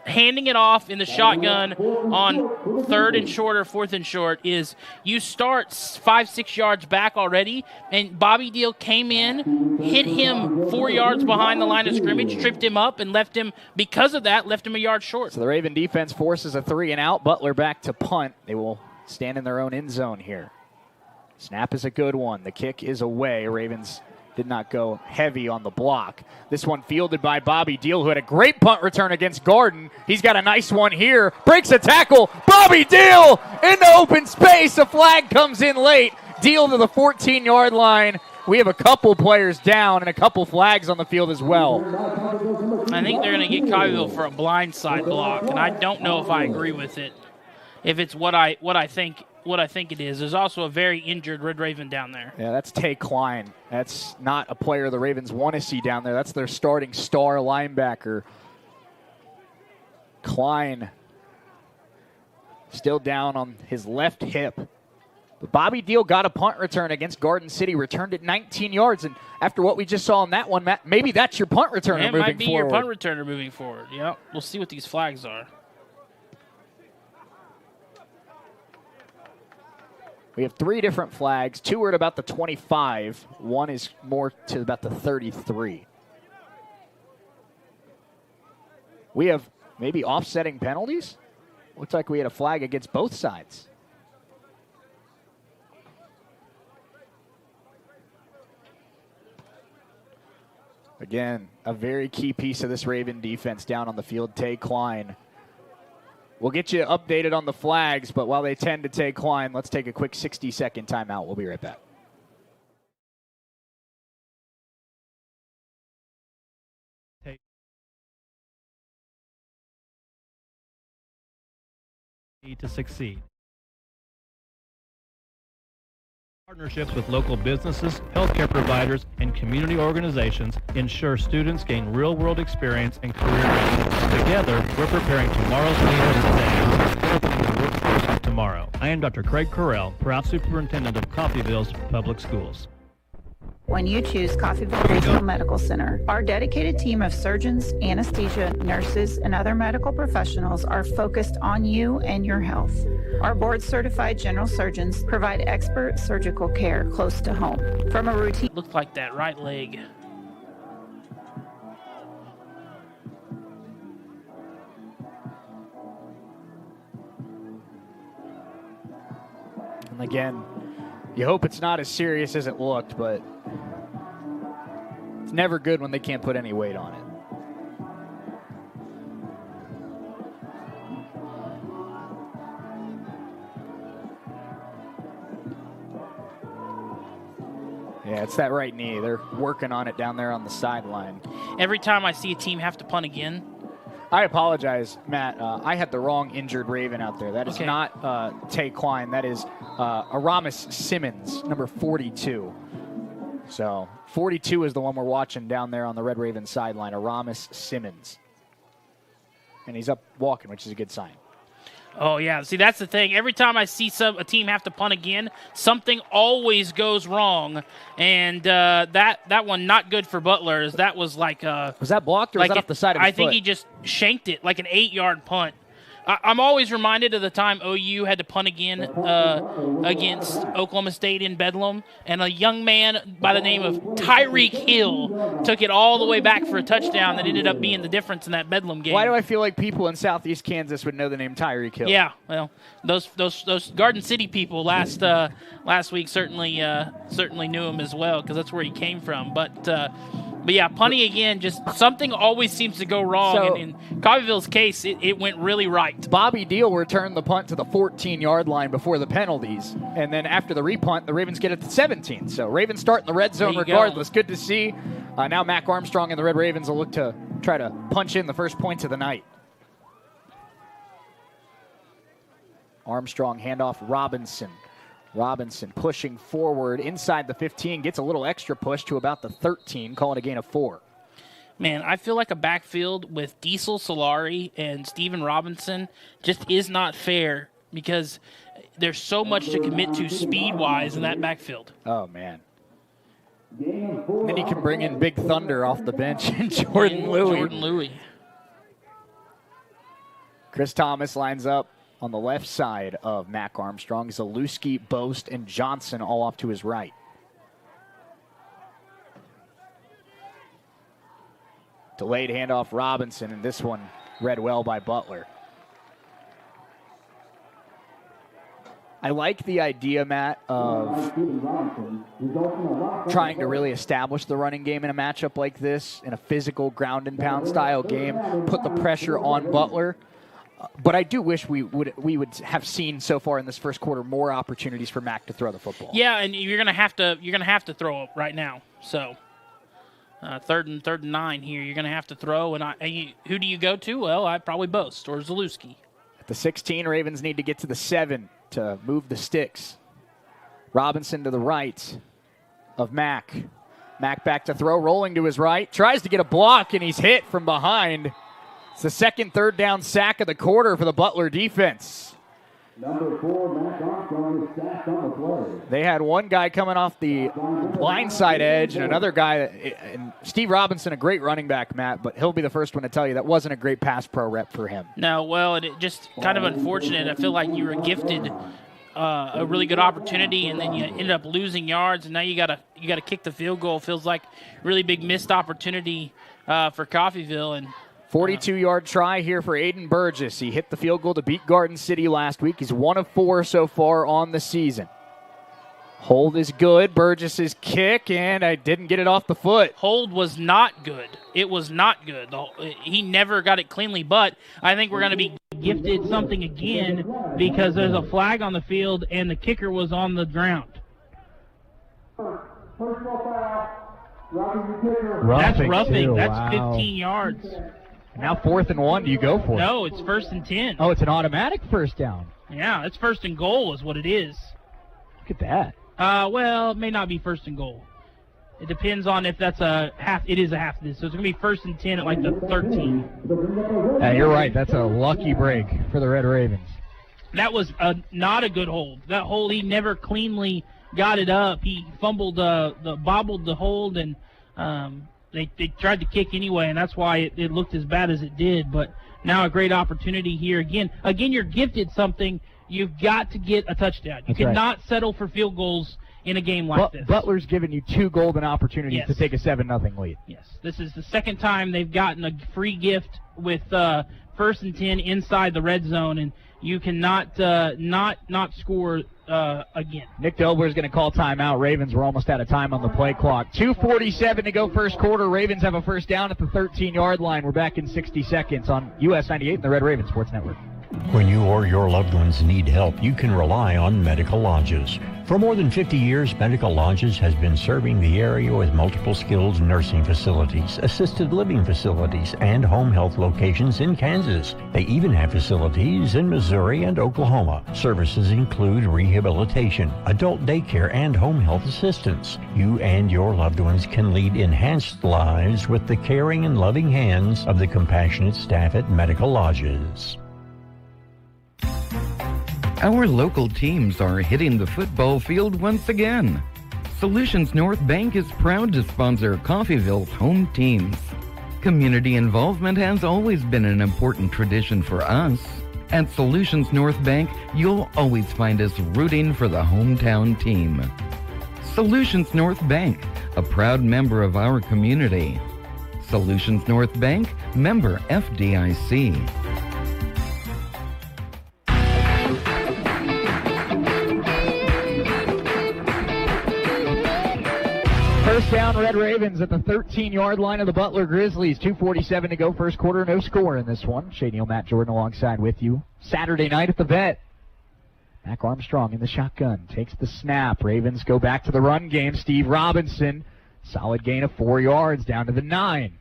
handing it off in the shotgun on 3rd and short or 4th and short. Is you start 5-6 yards back already, and Bobby Deal came in, hit him 4 yards behind the line of scrimmage, tripped him up, and left him a yard short. So the Raven defense forces a 3-and-out. Butler back to punt. They will stand in their own end zone here. Snap is a good one. The kick is away. Ravens did not go heavy on the block. This one fielded by Bobby Deal, who had a great punt return against Garden. He's got a nice one here. Breaks a tackle. Bobby Deal into open space. A flag comes in late. Deal to the 14-yard line. We have a couple players down and a couple flags on the field as well. I think they're going to get Coffeyville for a blindside block, and I don't know if I agree with it. If it's what I think it is. There's also a very injured Red Raven down there. Yeah, that's Tay Klein. That's not a player the Ravens want to see down there. That's their starting star linebacker. Klein still down on his left hip. But Bobby Deal got a punt return against Garden City, returned it 19 yards. And after what we just saw in that one, Matt, maybe that's your punt returner moving forward. It might be your punt returner moving forward. Yeah, we'll see what these flags are. We have 3 different flags. 2 are at about the 25. 1 is more to about the 33. We have maybe offsetting penalties. Looks like we had a flag against both sides. Again, a very key piece of this Raven defense down on the field, Tay Klein. We'll get you updated on the flags, but while they tend to take Klein, let's take a quick 60-second timeout. We'll be right back. To succeed. Partnerships with local businesses, healthcare providers, and community organizations ensure students gain real-world experience and career readiness. Together, we're preparing tomorrow's leaders today, opening the workforce of tomorrow. I am Dr. Craig Correll, proud superintendent of Coffeyville's Public Schools. When you choose Coffeyville Regional Medical Center, our dedicated team of surgeons, anesthesia, nurses, and other medical professionals are focused on you and your health. Our board-certified general surgeons provide expert surgical care close to home. From a routine... Looked like that right leg. And again, you hope it's not as serious as it looked, but it's never good when they can't put any weight on it. Yeah, it's that right knee. They're working on it down there on the sideline. Every time I see a team have to punt again. I apologize, Matt. I had the wrong injured Raven out there. That is not Tay Klein. That is Aramis Simmons, number 42. So 42 is the one we're watching down there on the Red Raven sideline, Aramis Simmons. And he's up walking, which is a good sign. Oh, yeah. See, that's the thing. Every time I see a team have to punt again, something always goes wrong. And that one not good for Butler. That was like was that blocked or was that off the side of his foot? I think he just shanked it like an 8-yard punt. I'm always reminded of the time OU had to punt again against Oklahoma State in Bedlam, and a young man by the name of Tyreek Hill took it all the way back for a touchdown that ended up being the difference in that Bedlam game. Why do I feel like people in Southeast Kansas would know the name Tyreek Hill? Yeah, well, those Garden City people last week certainly knew him as well because that's where he came from. But yeah, punting again, just something always seems to go wrong. So, and in Coffeyville's case, it went really right. Bobby Deal returned the punt to the 14-yard line before the penalties. And then after the repunt, the Ravens get it to 17. So Ravens start in the red zone regardless. Good to see. Now Mac Armstrong and the Red Ravens will look to try to punch in the first points of the night. Armstrong handoff Robinson. Robinson pushing forward inside the 15, gets a little extra push to about the 13, calling a gain of 4. Man, I feel like a backfield with Diesel Solari and Steven Robinson just is not fair because there's so much to commit to speed-wise in that backfield. Oh, man. Then you can bring in Big Thunder off the bench and Jordan Louie. Chris Thomas lines up on the left side of Mac Armstrong. Zalewski, Boast, and Johnson all off to his right. Delayed handoff Robinson, and this one read well by Butler. I like the idea, Matt, of trying to really establish the running game in a matchup like this, in a physical ground and pound style game, put the pressure on Butler. But I do wish we would have seen so far in this first quarter more opportunities for Mac to throw the football. Yeah, and you're gonna have to throw it right now. So third and 9 here, you're gonna have to throw. And who do you go to? Well, I probably Boast or Zalewski. At the 16, Ravens need to get to the 7 to move the sticks. Robinson to the right of Mac. Mac back to throw, rolling to his right, tries to get a block, and he's hit from behind. It's the second third down sack of the quarter for the Butler defense. Number 4, Mac Armstrong, is sacked on the play. They had one guy coming off the blindside edge and another guy, and Steve Robinson, a great running back, Matt, but he'll be the first one to tell you that wasn't a great pass pro rep for him. No, well, it just kind of unfortunate. I feel like you were gifted a really good opportunity, and then you ended up losing yards, and now you gotta kick the field goal. Feels like really big missed opportunity for Coffeyville. And 42-yard try here for Aiden Burgess. He hit the field goal to beat Garden City last week. He's 1 of 4 so far on the season. Hold is good. Burgess's kick, and I didn't get it off the foot. Hold was not good. It was not good. He never got it cleanly, but I think we're going to be gifted something again because there's a flag on the field and the kicker was on the ground. That's roughing. Too. That's Wow. 15 yards. Now 4th and 1. Do you go for it? No, it's 1st and 10. Oh, it's an automatic first down. Yeah, it's 1st and goal is what it is. Look at that. Well, it may not be first and goal. It depends on if that's a half. It is a half this, so it's going to be 1st and 10 at like the 13. Yeah, you're right. That's a lucky break for the Red Ravens. That was not a good hold. That hold, he never cleanly got it up. He fumbled, bobbled the hold, and they tried to kick anyway, and that's why it looked as bad as it did. But now a great opportunity here again. Again, you're gifted something. You've got to get a touchdown. You cannot settle for field goals in a game like this. Butler's given you 2 golden opportunities to take a 7-0 lead. Yes, this is the second time they've gotten a free gift with 1st and 10 inside the red zone, and you cannot not score again. Nick Dobler's going to call timeout. Ravens were almost out of time on the play clock. 2:47 to go first quarter. Ravens have a first down at the 13-yard line. We're back in 60 seconds on US 98 and the Red Raven Sports Network. When you or your loved ones need help, you can rely on Medical Lodges. For more than 50 years, Medical Lodges has been serving the area with multiple skilled nursing facilities, assisted living facilities, and home health locations in Kansas. They even have facilities in Missouri and Oklahoma. Services include rehabilitation, adult daycare, and home health assistance. You and your loved ones can lead enhanced lives with the caring and loving hands of the compassionate staff at Medical Lodges. Our local teams are hitting the football field once again. Solutions North Bank is proud to sponsor Coffeyville's home teams. Community involvement has always been an important tradition for us. At Solutions North Bank, you'll always find us rooting for the hometown team. Solutions North Bank, a proud member of our community. Solutions North Bank, member FDIC. First down, Red Ravens at the 13-yard line of the Butler Grizzlies. 2:47 to go first quarter. No score in this one. Shady Neal, Matt Jordan alongside with you. Saturday night at the Vet. Mac Armstrong in the shotgun. Takes the snap. Ravens go back to the run game. Steve Robinson. Solid gain of 4 yards down to the 9.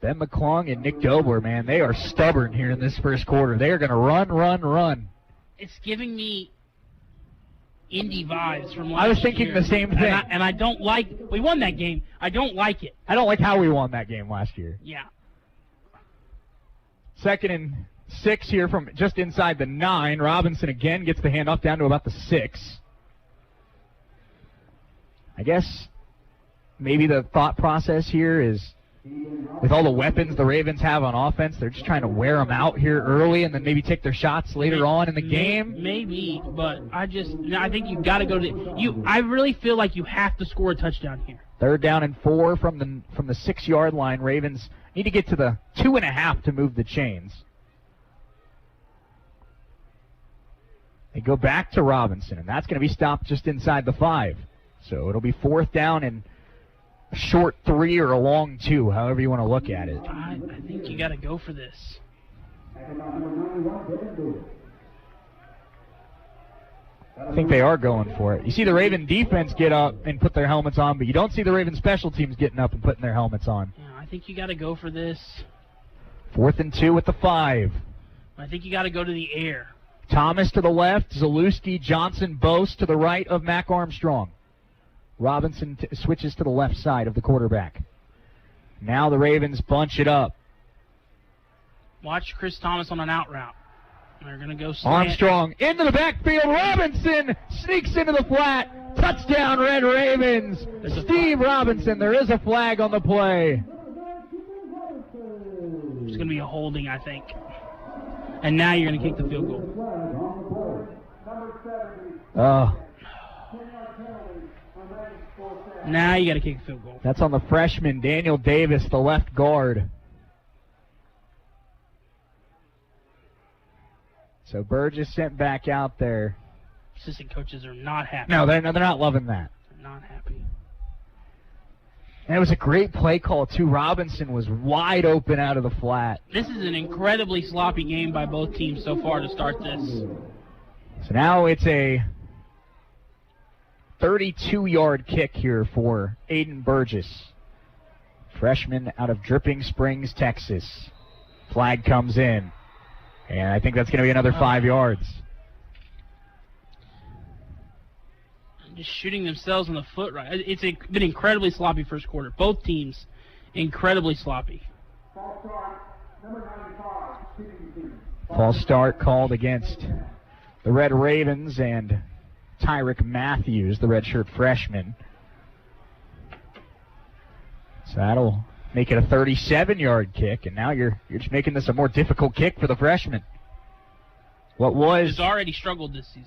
Ben McClung and Nick Dobler, man, they are stubborn here in this first quarter. They are going to run. It's giving me Indy vibes from last year. I was thinking the same thing. And I don't like, we won that game. I don't like it. I don't like how we won that game last year. Yeah. 2nd and 6 here from just inside the 9. Robinson again gets the handoff down to about the 6. I guess maybe the thought process here is with all the weapons the Ravens have on offense, they're just trying to wear them out here early and then maybe take their shots later on in the game. Maybe, but I think you've got to go to I really feel like you have to score a touchdown here. 3rd down and 4 from the 6-yard line. Ravens need to get to the 2.5 to move the chains. They go back to Robinson, and that's going to be stopped just inside the 5. So it'll be 4th down and a short 3 or a long 2, however you want to look at it. I think you got to go for this. I think they are going for it. You see the Raven defense get up and put their helmets on, but you don't see the Raven special teams getting up and putting their helmets on. Yeah, I think you got to go for this. 4th and 2 with the 5. I think you got to go to the air. Thomas to the left, Zalewski, Johnson, Bose to the right of Mac Armstrong. Robinson switches to the left side of the quarterback. Now the Ravens bunch it up. Watch Chris Thomas on an out route. They're going to go slant. Armstrong into the backfield. Robinson sneaks into the flat. Touchdown, Red Ravens. Steve Robinson. There is a flag on the play. It's going to be a holding, I think. And now you're going to kick the field goal. Now you got to kick a field goal. That's on the freshman, Daniel Davis, the left guard. So Burgess sent back out there. Assistant coaches are not happy. No, they're not loving that. They're not happy. And it was a great play call, too. Robinson was wide open out of the flat. This is an incredibly sloppy game by both teams so far to start this. So now it's a 32-yard kick here for Aiden Burgess, freshman out of Dripping Springs, Texas. Flag comes in, and I think that's going to be another 5 yards. just shooting themselves in the foot. Right, it's been incredibly sloppy first quarter. Both teams, incredibly sloppy. False start called against the Red Ravens and Tyrick Matthews, the redshirt freshman. So that'll make it a 37-yard kick, and now you're just making this a more difficult kick for the freshman. What was He's already struggled this season.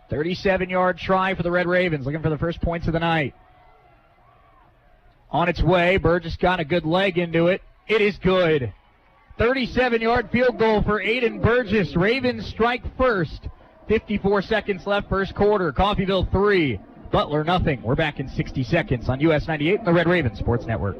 37-yard try for the Red Ravens, looking for the first points of the night. On its way, Burgess got a good leg into it. It is good. 37-yard field goal for Aiden Burgess. Ravens strike first. 54 seconds left, first quarter. Coffeyville 3, Butler nothing. We're back in 60 seconds on US 98 and the Red Ravens Sports Network.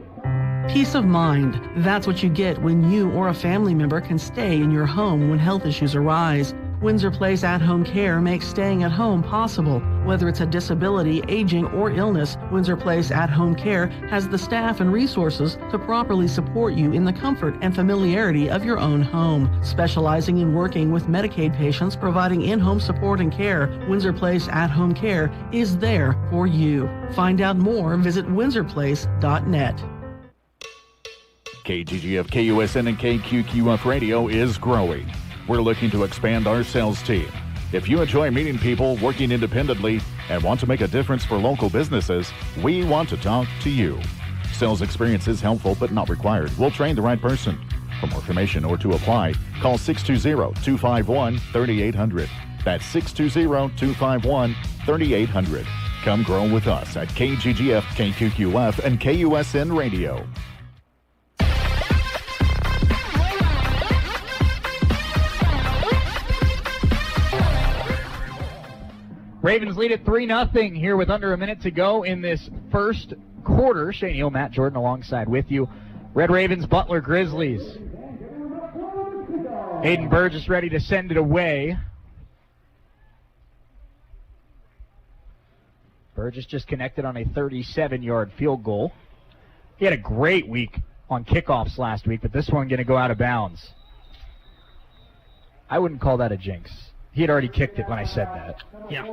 Peace of mind. That's what you get when you or a family member can stay in your home when health issues arise. Windsor Place At-Home Care makes staying at home possible. Whether it's a disability, aging, or illness, Windsor Place At-Home Care has the staff and resources to properly support you in the comfort and familiarity of your own home. Specializing in working with Medicaid patients, providing in-home support and care, Windsor Place At-Home Care is there for you. Find out more, visit windsorplace.net. KGGF, KUSN, and KQQF Radio is growing. We're looking to expand our sales team. If you enjoy meeting people, working independently, and want to make a difference for local businesses, we want to talk to you. Sales experience is helpful but not required. We'll train the right person. For more information or to apply, call 620-251-3800. That's 620-251-3800. Come grow with us at KGGF, KQQF, and KUSN Radio. Ravens lead at 3-0 here with under a minute to go in this first quarter. Shane Hill, Matt Jordan alongside with you. Red Ravens, Butler Grizzlies. Aiden Burgess ready to send it away. Burgess just connected on a 37-yard field goal. He had a great week on kickoffs last week, but this one going to go out of bounds. I wouldn't call that a jinx. He had already kicked it when I said that. Yeah.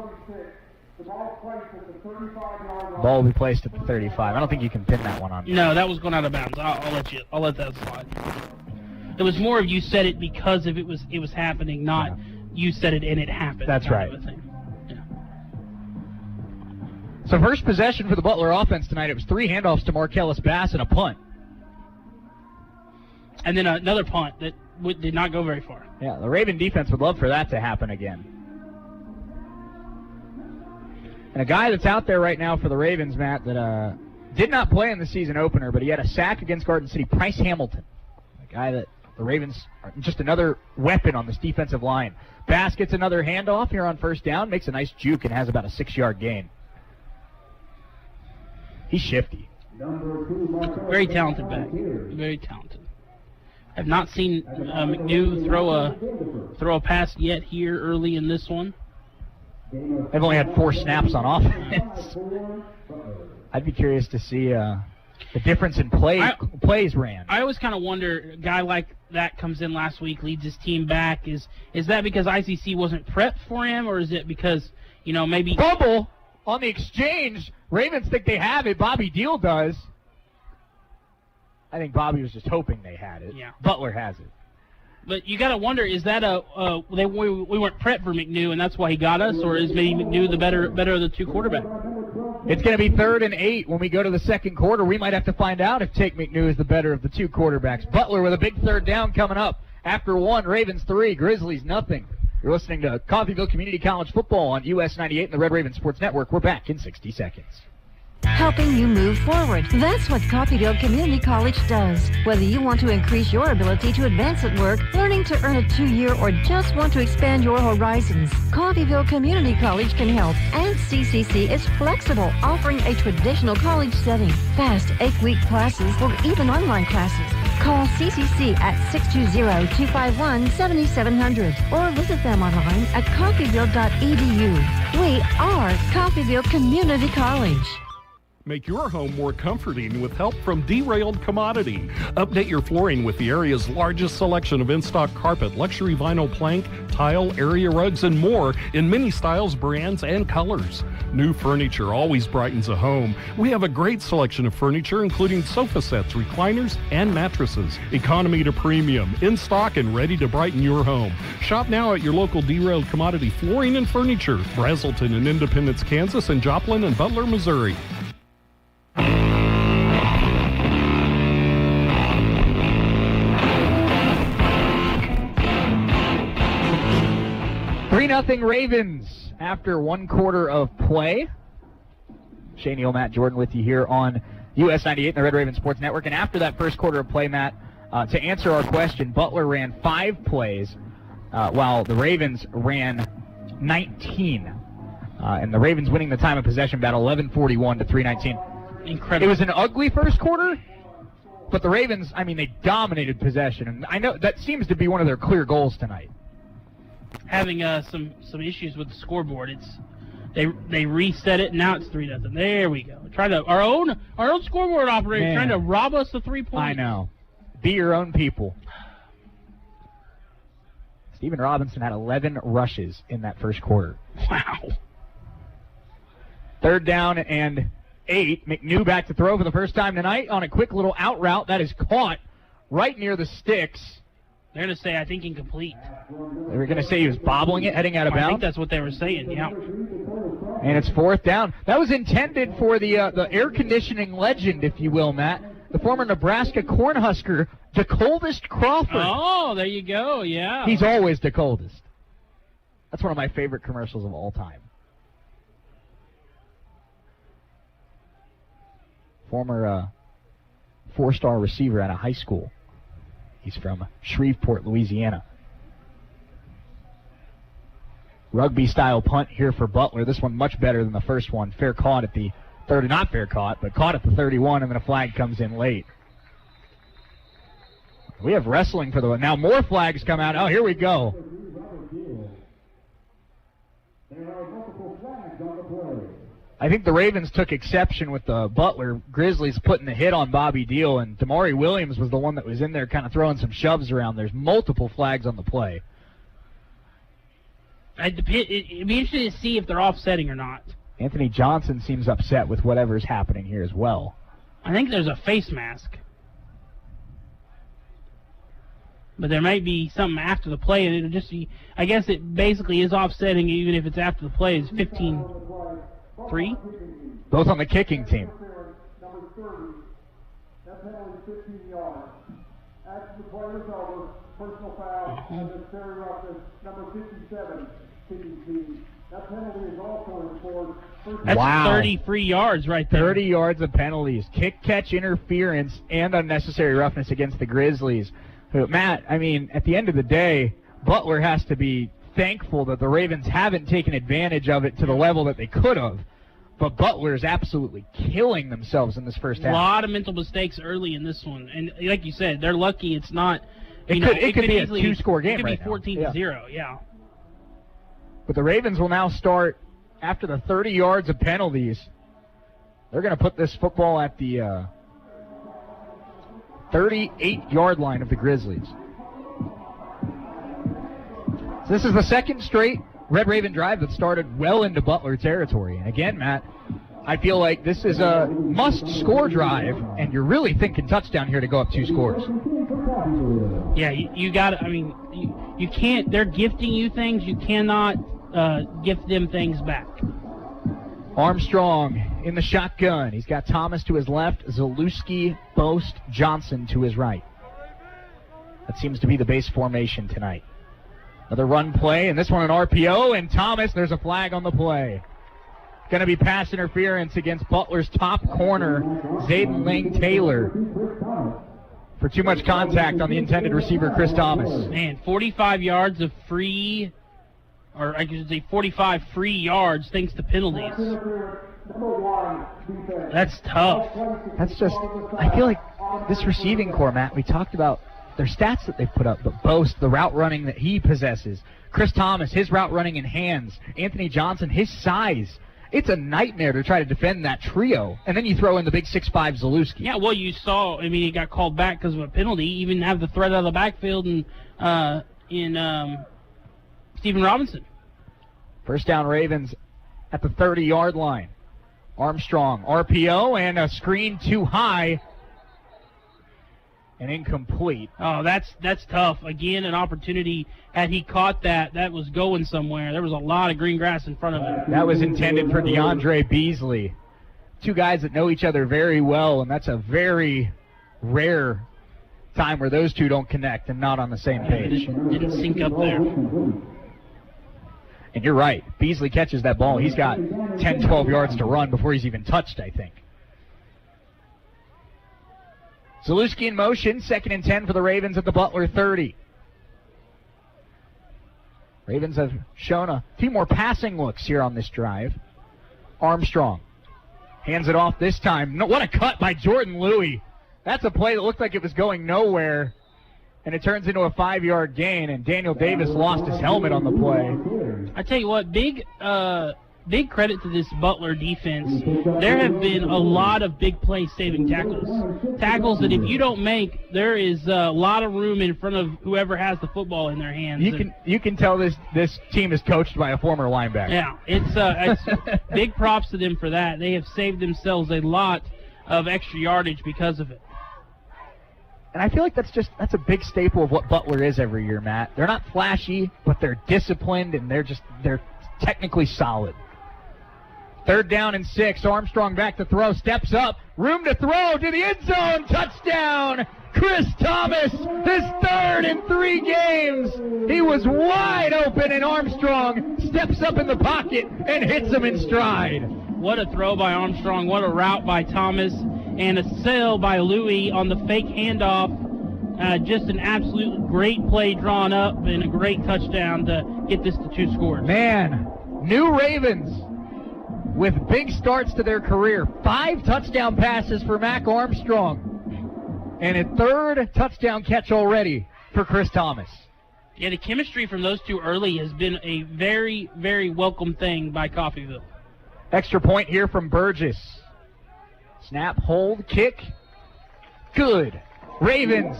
Ball will be placed at the 35. I don't think you can pin that one on. No, that was going out of bounds. I'll let that slide. It was more of you said it because of it was happening, not you said it and it happened. That's right. So first possession for the Butler offense tonight, it was 3 handoffs to Marcellus Bass and a punt. And then another punt that did not go very far. Yeah, the Raven defense would love for that to happen again. And a guy that's out there right now for the Ravens, Matt, that did not play in the season opener, but he had a sack against Garden City, Price Hamilton. A guy that the Ravens are just another weapon on this defensive line. Bass gets another handoff here on first down, makes a nice juke, and has about a 6-yard gain. He's shifty. Very talented back. Very talented. I've not seen McNew throw a pass yet here early in this one. They've only had 4 snaps on offense. I'd be curious to see the difference in plays ran. I always kind of wonder, a guy like that comes in last week, leads his team back. Is that because ICC wasn't prepped for him, or is it because, maybe... Fumble on the exchange. Ravens think they have it. Bobby Deal does. I think Bobby was just hoping they had it. Yeah. Butler has it. But you got to wonder, is that we weren't prepped for McNew and that's why he got us, or is maybe McNew the better of the 2 quarterbacks? It's going to be 3rd and 8 when we go to the second quarter. We might have to find out if Tate McNew is the better of the 2 quarterbacks. Butler with a big 3rd down coming up. After 1, Ravens 3, Grizzlies nothing. You're listening to Coffeyville Community College Football on US 98 and the Red Raven Sports Network. We're back in 60 seconds. Helping you move forward. That's what Coffeyville Community College does. Whether you want to increase your ability to advance at work, learning to earn a 2-year, or just want to expand your horizons, Coffeyville Community College can help. And CCC is flexible, offering a traditional college setting, fast 8-week classes, or even online classes. Call CCC at 620-251-7700 or visit them online at coffeyville.edu. We are Coffeyville Community College. Make your home more comforting with help from Derailed Commodity. Update your flooring with the area's largest selection of in-stock carpet, luxury vinyl plank, tile, area rugs, and more in many styles, brands, and colors. New furniture always brightens a home. We have a great selection of furniture, including sofa sets, recliners, and mattresses. Economy to premium, in stock and ready to brighten your home. Shop now at your local Derailed Commodity Flooring and Furniture, Brazelton in Independence, Kansas, and Joplin and Butler, Missouri. 3-0 Ravens after 1 quarter of play. Shane Neal, Matt Jordan with you here on US 98 and the Red Raven Sports Network. And after that first quarter of play, Matt, to answer our question, Butler ran 5 plays while the Ravens ran 19. And the Ravens winning the time of possession about 11:41 to 3:19. Incredible. It was an ugly first quarter, but the Ravens, I mean, they dominated possession. And I know that seems to be one of their clear goals tonight. Having some issues with the scoreboard. They reset it, and now it's 3-0. There we go. Our own scoreboard operator trying to rob us of 3 points. I know. Be your own people. Steven Robinson had 11 rushes in that first quarter. Wow. 3rd down and 8. McNew back to throw for the first time tonight on a quick little out route that is caught right near the sticks. They're going to say, I think, incomplete. They were going to say he was bobbling it, heading out of bounds. I think that's what they were saying, yeah. And it's 4th down. That was intended for the air conditioning legend, if you will, Matt. The former Nebraska Cornhusker, the coldest Crawford. Oh, there you go, yeah. He's always the coldest. That's one of my favorite commercials of all time. Former 4-star receiver out of high school. He's from Shreveport, Louisiana. Rugby-style punt here for Butler. This one much better than the first one. Fair caught at the 30, not fair caught, but caught at the 31, and then a flag comes in late. We have wrestling for the one. Now more flags come out. Oh, here we go. I think the Ravens took exception with the Butler Grizzlies putting the hit on Bobby Deal, and Damari Williams was the one that was in there kind of throwing some shoves around. There's multiple flags on the play. It'd be interesting to see if they're offsetting or not. Anthony Johnson seems upset with whatever's happening here as well. I think there's a face mask. But there might be something after the play, and it'll just be, I guess it basically is offsetting even if it's after the play. It's 15-3. Both on the kicking team. Number 30. That penalty is 15 yards. After the play is over, personal foul, and it's Terry Ruffin, number 57, kicking team. That penalty is also enforced. That's 30 free yards right there. 30 yards of penalties. Kick, catch, interference, and unnecessary roughness against the Grizzlies. Matt, I mean, at the end of the day, Butler has to be thankful that the Ravens haven't taken advantage of it to the level that they could have. But Butler is absolutely killing themselves in this first half. A lot of mental mistakes early in this one. And like you said, they're lucky it's not. It could be a 2-score game right now. It could be 14-0, yeah. But the Ravens will now start after the 30 yards of penalties. They're going to put this football at the 38-yard line of the Grizzlies. So this is the second straight Red Raven drive that started well into Butler territory. And again, Matt, I feel like this is a must-score drive, and you're really thinking touchdown here to go up 2 scores. Yeah, you got to, I mean, you can't, they're gifting you things, you cannot gift them things back. Armstrong in the shotgun. He's got Thomas to his left, Zalewski, Boast, Johnson to his right. That seems to be the base formation tonight. Another run play, and this one an RPO, and Thomas, there's a flag on the play. Going to be pass interference against Butler's top corner, Zayden Lang-Taylor, for too much contact on the intended receiver, Chris Thomas. Man, 45 yards of free, or I should say 45 free yards thanks to penalties. That's tough. That's just, I feel like this receiving core, Matt, we talked about their stats that they've put up, but Boast, the route running that he possesses. Chris Thomas, his route running in hands. Anthony Johnson, his size it's a nightmare to try to defend that trio. And then you throw in the big 6'5" Zalewski. Yeah, well, you saw, I mean, he got called back because of a penalty. Even have the threat out of the backfield in Stephen Robinson. First down, Ravens at the 30-yard line. Armstrong, RPO, and a screen too high and incomplete. Oh, that's tough. Again, an opportunity. Had he caught that was going somewhere. There was a lot of green grass in front of him. That was intended for DeAndre Beasley. Two guys that know each other very well, and that's a very rare time where those two don't connect and not on the same page. Didn't sync up there. And you're right. Beasley catches that ball. He's got 10, 12 yards to run before he's even touched, I think. Zalewski in motion, 2nd and 10 for the Ravens at the Butler 30. Ravens have shown a few more passing looks here on this drive. Armstrong hands it off this time. No, what a cut by Jordan Louis. That's a play that looked like it was going nowhere, and it turns into a 5-yard gain, and Daniel Davis lost his helmet on the play. I tell you what, big credit to this Butler defense. There have been a lot of big play-saving tackles. Tackles that if you don't make, there is a lot of room in front of whoever has the football in their hands. You can tell this team is coached by a former linebacker. Yeah, it's big props to them for that. They have saved themselves a lot of extra yardage because of it. And I feel like that's a big staple of what Butler is every year, Matt. They're not flashy, but they're disciplined and they're technically solid. 3rd down and 6. Armstrong back to throw. Steps up. Room to throw to the end zone. Touchdown. Chris Thomas. His 3rd in 3 games. He was wide open, and Armstrong steps up in the pocket and hits him in stride. What a throw by Armstrong. What a route by Thomas. And a sail by Louis on the fake handoff. Just an absolute great play drawn up and a great touchdown to get this to 2 scores. Man, new Ravens with big starts to their career. 5 touchdown passes for Mac Armstrong. And a 3rd touchdown catch already for Chris Thomas. Yeah, the chemistry from those two early has been a very, very welcome thing by Coffeyville. Extra point here from Burgess. Snap, hold, kick. Good. Ravens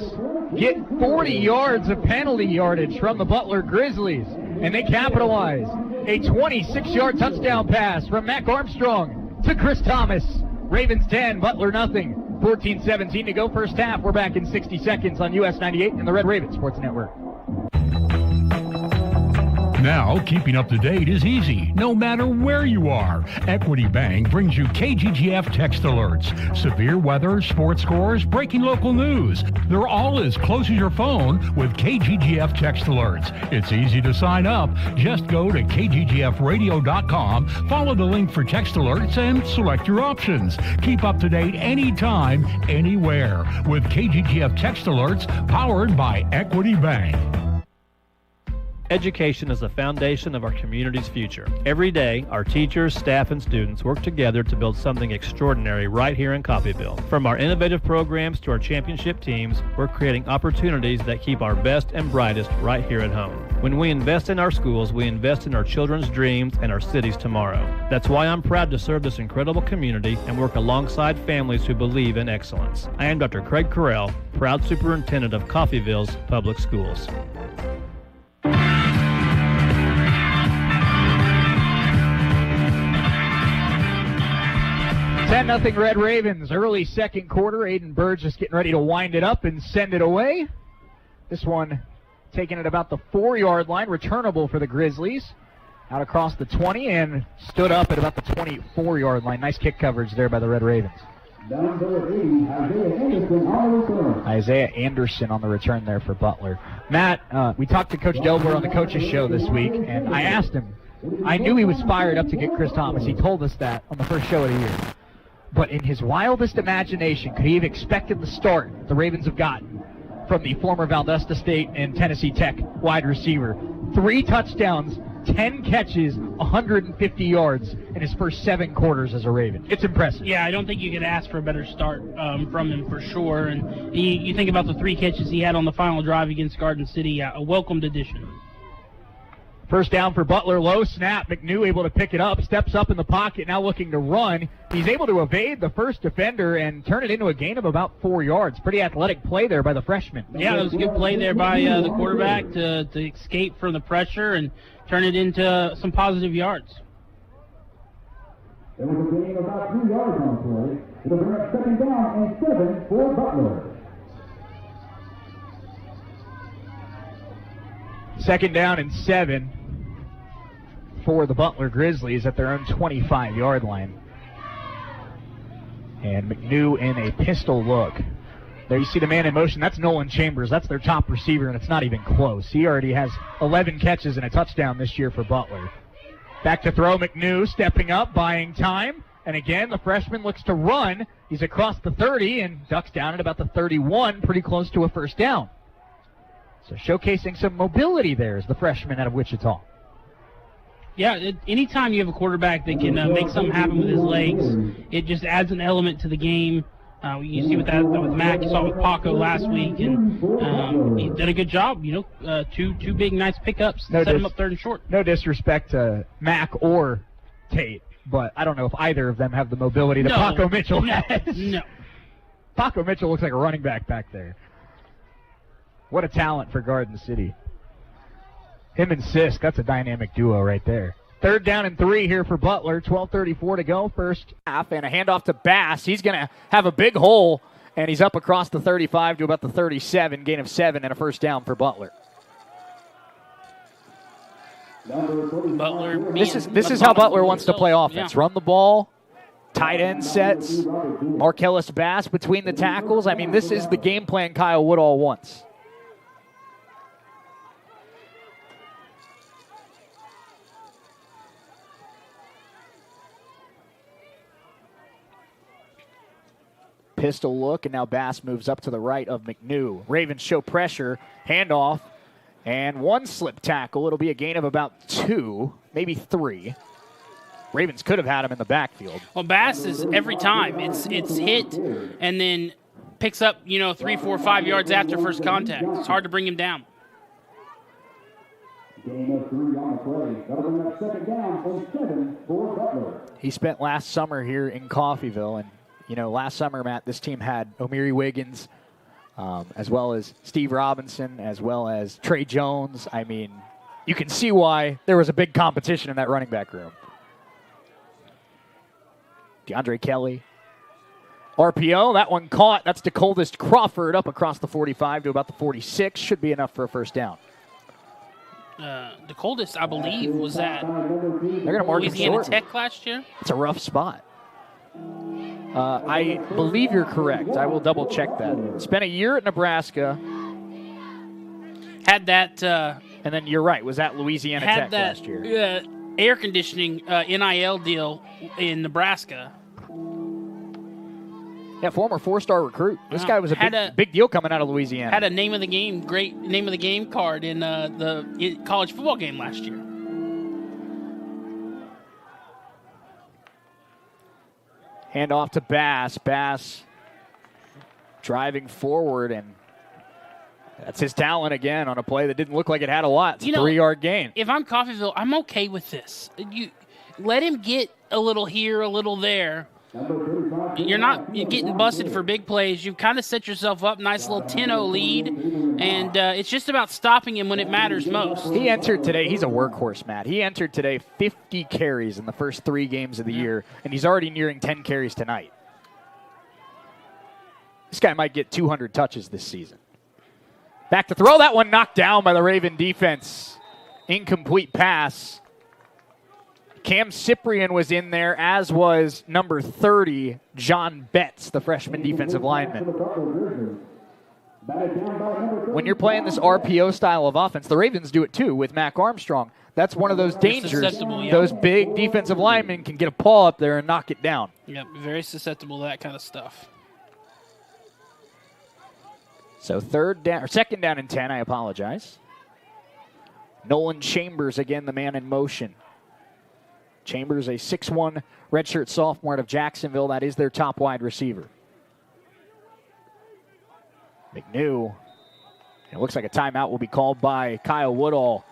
get 40 yards of penalty yardage from the Butler Grizzlies, and they capitalize. A 26-yard touchdown pass from Mac Armstrong to Chris Thomas. Ravens 10, Butler nothing. 14-17 to go first half. We're back in 60 seconds on US 98 and the Red Raven Sports Network. Now, keeping up to date is easy, no matter where you are. Equity Bank brings you KGGF text alerts, severe weather, sports scores, breaking local news. They're all as close as your phone with KGGF text alerts. It's easy to sign up. Just go to kggfradio.com, follow the link for text alerts, and select your options. Keep up to date anytime, anywhere with KGGF text alerts powered by Equity Bank. Education is the foundation of our community's future. Every day, our teachers, staff, and students work together to build something extraordinary right here in Coffeyville. From our innovative programs to our championship teams, we're creating opportunities that keep our best and brightest right here at home. When we invest in our schools, we invest in our children's dreams and our city's tomorrow. That's why I'm proud to serve this incredible community and work alongside families who believe in excellence. I am Dr. Craig Carell, proud superintendent of Coffeyville's Public Schools. 10-0 Red Ravens. Early second quarter. Aiden Burgess getting ready to wind it up and send it away. This one taken at about the 4-yard line. Returnable for the Grizzlies. Out across the 20 and stood up at about the 24-yard line. Nice kick coverage there by the Red Ravens. Isaiah Anderson on the return there for Butler. Matt, we talked to Coach Delbert on the coaches show this week, and I asked him. I knew he was fired up to get Chris Thomas. He told us that on the first show of the year. But in his wildest imagination, could he have expected the start the Ravens have gotten from the former Valdosta State and Tennessee Tech wide receiver? 3 touchdowns, 10 catches, 150 yards in his first 7 quarters as a Raven. It's impressive. Yeah, I don't think you could ask for a better start from him for sure. And you think about the 3 catches he had on the final drive against Garden City, a welcomed addition. First down for Butler, low snap. McNew able to pick it up, steps up in the pocket, now looking to run. He's able to evade the first defender and turn it into a gain of about 4 yards. Pretty athletic play there by the freshman. Yeah, it was a good play there by the quarterback to escape from the pressure and turn it into some positive yards. There was a gain of about 2 yards on the play. It'll bring up 2nd down and 7 for Butler. 2nd down and 7 for the Butler Grizzlies at their own 25-yard line. And McNew in a pistol look. There you see the man in motion. That's Nolan Chambers. That's their top receiver, and it's not even close. He already has 11 catches and a touchdown this year for Butler. Back to throw, McNew stepping up, buying time. And again, the freshman looks to run. He's across the 30 and ducks down at about the 31, pretty close to a first down. So showcasing some mobility there is the freshman out of Wichita. Yeah, anytime you have a quarterback that can make something happen with his legs, it just adds an element to the game. You see with Mac, you saw with Paco last week, and he did a good job. Two big, nice pickups, set him up 3rd and short. No disrespect to Mac or Tate, but I don't know if either of them have the mobility that Paco Mitchell has. No. Paco Mitchell looks like a running back there. What a talent for Garden City. Him and Sisk, that's a dynamic duo right there. 3rd down and 3 here for Butler. 12:34 to go. First half, and a handoff to Bass. He's going to have a big hole, and he's up across the 35 to about the 37. Gain of 7 and a first down for Butler. Butler. This is how Butler wants to play offense. Yeah. Run the ball, tight end sets, Markellis Bass between the tackles. I mean, this is the game plan Kyle Woodall wants. Pistol look, and now Bass moves up to the right of McNew. Ravens show pressure, handoff, and 1 slip tackle. It'll be a gain of about 2, maybe 3. Ravens could have had him in the backfield. Well, Bass is every time it's hit and then picks up 3, 4, 5 yards after first contact. It's hard to bring him down. Gain of 3 on the play. That'll bring up 2nd down and 7 for Butler. He spent last summer here in Coffeyville, and last summer, Matt, this team had O'Meary Wiggins, as well as Steve Robinson, as well as Trey Jones. I mean, you can see why there was a big competition in that running back room. DeAndre Kelly. RPO, that one caught. That's DeColdest Crawford up across the 45 to about the 46. Should be enough for a first down. DeColdest, I believe, was at Louisiana Tech last year. It's a rough spot. I believe you're correct. I will double check that. Spent a year at Nebraska. Had that. And then you're right. Was at Louisiana Tech last year. Air conditioning NIL deal in Nebraska. Yeah, former 4-star recruit. This guy was a big deal coming out of Louisiana. Had a great name of the game card in the college football game last year. Hand off to Bass. Bass driving forward, and that's his talent again on a play that didn't look like it had a lot. It's a 3-yard gain. If I'm Coffeyville, I'm okay with this. You let him get a little here, a little there. You're not getting busted for big plays. You've kind of set yourself up, nice little 10-0 lead, and it's just about stopping him when it matters most. He entered today. He's a workhorse, Matt. He entered today 50 carries in the first 3 games of the year, and he's already nearing 10 carries tonight. This guy might get 200 touches this season. Back to throw. That one knocked down by the Raven defense. Incomplete pass. Cam Cyprian was in there, as was number 30, John Betts, the freshman defensive lineman. When you're playing this RPO style of offense, the Ravens do it too with Mac Armstrong. That's one of those dangers. Yeah. Those big defensive linemen can get a paw up there and knock it down. Yep, very susceptible to that kind of stuff. So 2nd down and 10, I apologize. Nolan Chambers, again, the man in motion. Chambers, a 6'1", redshirt sophomore out of Jacksonville. That is their top wide receiver. McNew. It looks like a timeout will be called by Kyle Woodall.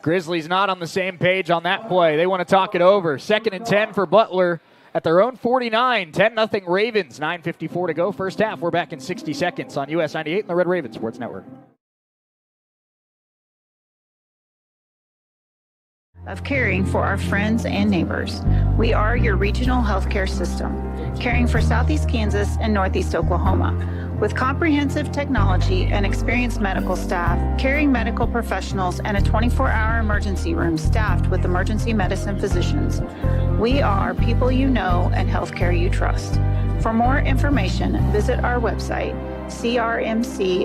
Grizzlies not on the same page on that play. They want to talk it over. 2nd and 10 for Butler at their own 49. 10-0 Ravens. 9:54 to go. First half. We're back in 60 seconds on US 98 and the Red Raven Sports Network. Of caring for our friends and neighbors. We are your regional healthcare system, caring for Southeast Kansas and Northeast Oklahoma. With comprehensive technology and experienced medical staff, caring medical professionals, and a 24-hour emergency room staffed with emergency medicine physicians, we are people you know and healthcare you trust. For more information, visit our website, crmcinc.org.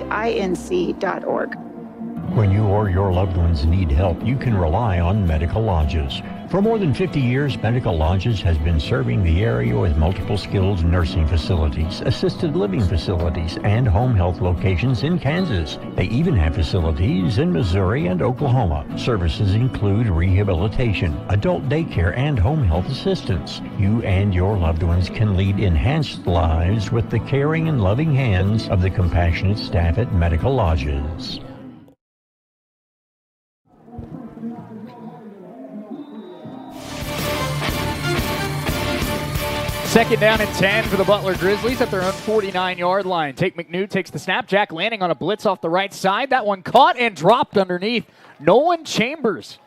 When you or your loved ones need help, you can rely on Medical Lodges. For more than 50 years, Medical Lodges has been serving the area with multiple skilled nursing facilities, assisted living facilities, and home health locations in Kansas. They even have facilities in Missouri and Oklahoma. Services include rehabilitation, adult daycare, and home health assistance. You and your loved ones can lead enhanced lives with the caring and loving hands of the compassionate staff at Medical Lodges. Second down and 10 for the Butler Grizzlies at their own 49-yard line. Tate McNew takes the snap. Jack landing on a blitz off the right side. That one caught and dropped underneath. Nolan Chambers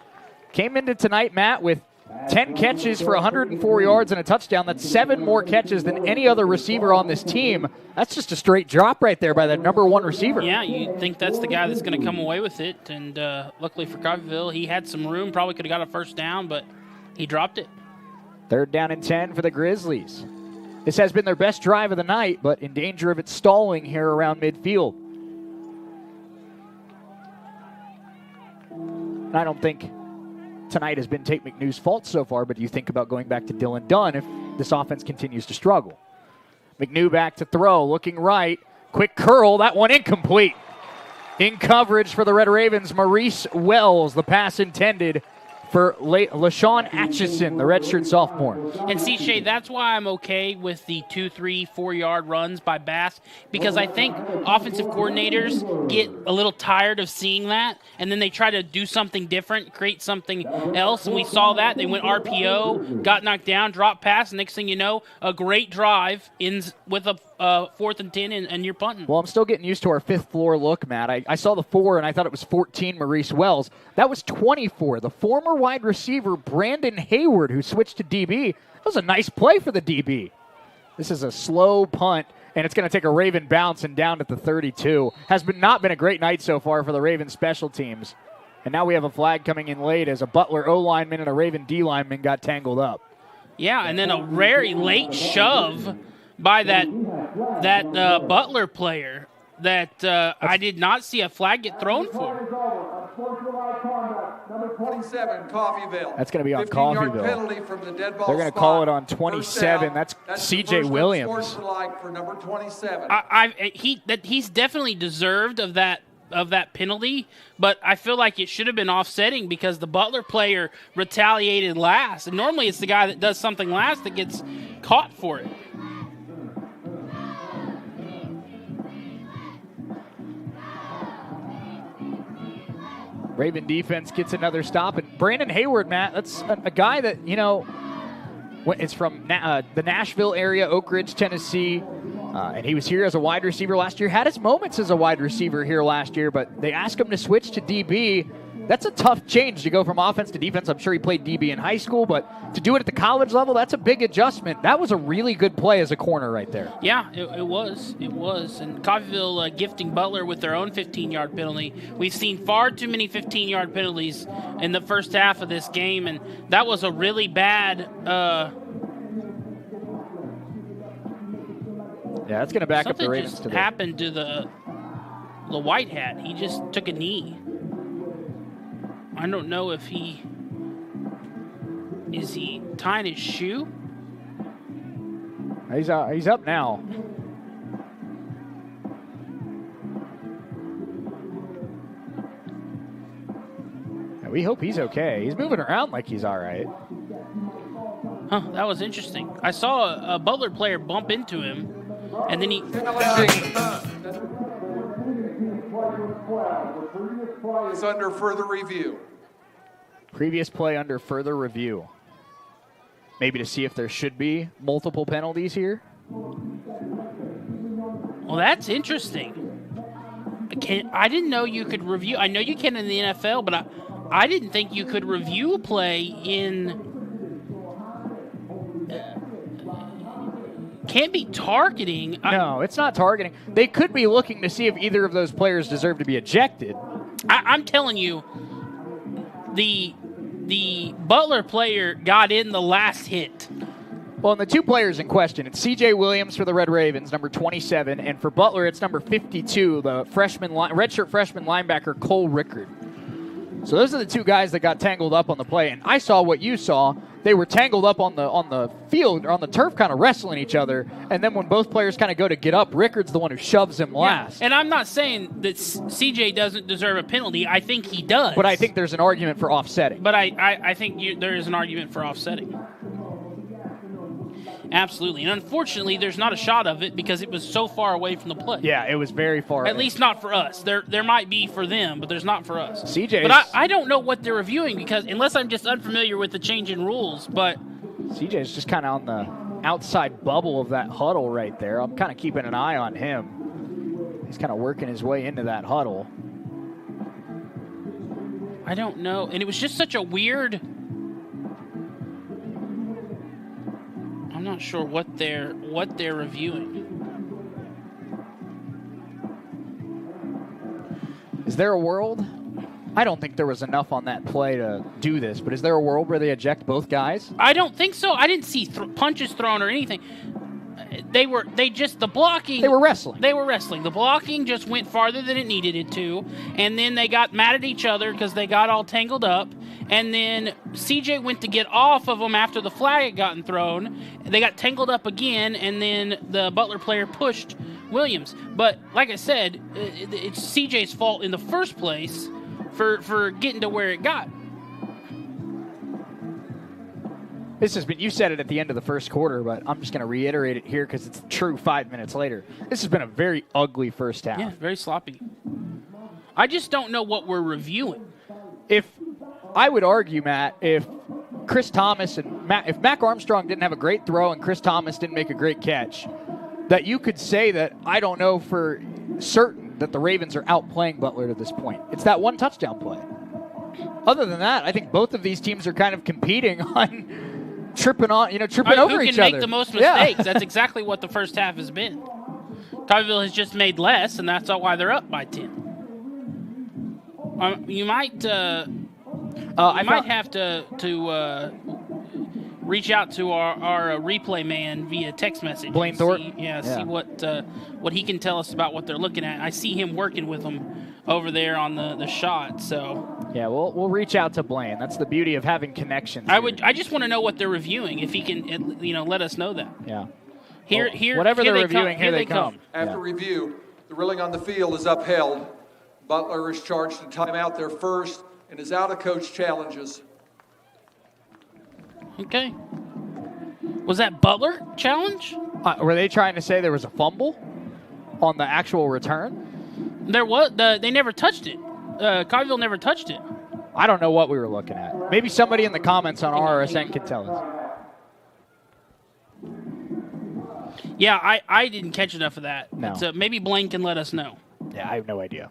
came into tonight, Matt, with 10 catches for 104 yards and a touchdown. That's 7 more catches than any other receiver on this team. That's just a straight drop right there by the number 1 receiver. Yeah, you'd think that's the guy that's going to come away with it. And luckily for Coffeyville, he had some room. Probably could have got a first down, but he dropped it. 3rd down and 10 for the Grizzlies. This has been their best drive of the night, but in danger of it stalling here around midfield. I don't think tonight has been Tate McNew's fault so far, but you think about going back to Dylan Dunn if this offense continues to struggle. McNew back to throw, looking right. Quick curl, that one incomplete. In coverage for the Red Ravens, Maurice Wells, the pass intended for LaShawn Atchison, the redshirt sophomore. And C-Shay, that's why I'm okay with the 2, 3, 4-yard runs by Bass, because I think offensive coordinators get a little tired of seeing that, and then they try to do something different, create something else, and we saw that. They went RPO, got knocked down, dropped pass, and next thing you know, a great drive ends with a 4th and 10, and you're punting. Well, I'm still getting used to our 5th floor look, Matt. I saw the 4, and I thought it was 14, Maurice Wells. That was 24. The former wide receiver, Brandon Hayward, who switched to DB. That was a nice play for the DB. This is a slow punt, and it's going to take a Raven bounce and down at the 32. Not been a great night so far for the Raven special teams. And now we have a flag coming in late as a Butler O-lineman and a Raven D-lineman got tangled up. Yeah, and then a very late shove by that Butler player that I did not see a flag get thrown for. Number 27, Coffeyville. That's going to be on Coffeyville. Penalty from the dead ball. They're going to call it on 27. That's CJ Williams. For number 27. He's definitely deserved of that penalty, but I feel like it should have been offsetting because the Butler player retaliated last. And normally it's the guy that does something last that gets caught for it. Raven defense gets another stop. And Brandon Hayward, Matt, that's a guy that, is from the Nashville area, Oak Ridge, Tennessee. And he was here as a wide receiver last year. Had his moments as a wide receiver here last year, but they asked him to switch to DB. That's a tough change to go from offense to defense. I'm sure he played DB in high school, but to do it at the college level, that's a big adjustment. That was a really good play as a corner right there. Yeah, it was. It was. And Coffeyville gifting Butler with their own 15-yard penalty. We've seen far too many 15-yard penalties in the first half of this game, and that was a really bad yeah, that's going to back up the Ravens. Something just happened to the white hat. He just took a knee. I don't know if is he tying his shoe? He's up now. Yeah, we hope he's okay. He's moving around like he's all right. Huh, that was interesting. I saw a Butler player bump into him, and then he... It's under further review. Previous play under further review. Maybe to see if there should be multiple penalties here. Well, that's interesting. I didn't know you could review. I know you can in the NFL, but I didn't think you could review a play in. Can't be targeting. No, it's not targeting. They could be looking to see if either of those players deserve to be ejected. I'm telling you, the Butler player got in the last hit. Well, and the two players in question, it's C.J. Williams for the Red Ravens, number 27, and for Butler, it's number 52, the redshirt freshman linebacker Cole Rickard. So those are the two guys that got tangled up on the play, and I saw what you saw. They were tangled up on the field or on the turf, kind of wrestling each other, and then when both players kind of go to get up, Rickard's the one who shoves him last. And I'm not saying that C.J. doesn't deserve a penalty. I think he does. But I think there's an argument for offsetting. But I think there is an argument for offsetting. Absolutely. And unfortunately, there's not a shot of it because it was so far away from the play. Yeah, it was very far At away. least not for us. There might be for them, but there's not for us. CJ. But I don't know what they're reviewing because unless I'm just unfamiliar with the change in rules, but CJ's just kind of on the outside bubble of that huddle right there. I'm kind of keeping an eye on him. He's kind of working his way into that huddle. I don't know. And it was just such a weird... I'm not sure what they're reviewing. Is there a world? I don't think there was enough on that play to do this, but is there a world where they eject both guys? I don't think so. I didn't see punches thrown or anything. The blocking. They were wrestling. The blocking just went farther than it needed it to, and then they got mad at each other because they got all tangled up. And then CJ went to get off of them after the flag had gotten thrown. They got tangled up again, and then the Butler player pushed Williams. But like I said, it's CJ's fault in the first place for getting to where it got. This has been, you said it at the end of the first quarter, but I'm just going to reiterate it here because it's true 5 minutes later. This has been a very ugly first half. Yeah, very sloppy. I just don't know what we're reviewing. If I would argue, Matt, if Chris Thomas and if Mac Armstrong didn't have a great throw and Chris Thomas didn't make a great catch, that you could say that I don't know for certain that the Ravens are outplaying Butler to this point. It's that one touchdown play. Other than that, I think both of these teams are kind of competing on tripping over each other. Who can make the most mistakes? That's exactly what the first half has been. Coffeyville has just made less, and that's why they're up by 10. You might have to reach out to our replay man via text message. Blaine Thornton. See what he can tell us about what they're looking at. I see him working with them over there on the shot. So yeah, we'll reach out to Blaine. That's the beauty of having connections. I just want to know what they're reviewing. If he can, let us know that. Yeah. Whatever they're reviewing, here they come. After review, the ruling on the field is upheld. Butler is charged to time out their first and is out of coach challenges. Okay. Was that Butler challenge? Were they trying to say there was a fumble on the actual return? There was. They never touched it. Coffeyville never touched it. I don't know what we were looking at. Maybe somebody in the comments on RSN can tell us. Yeah, I didn't catch enough of that. No. Maybe Blaine can let us know. Yeah, I have no idea.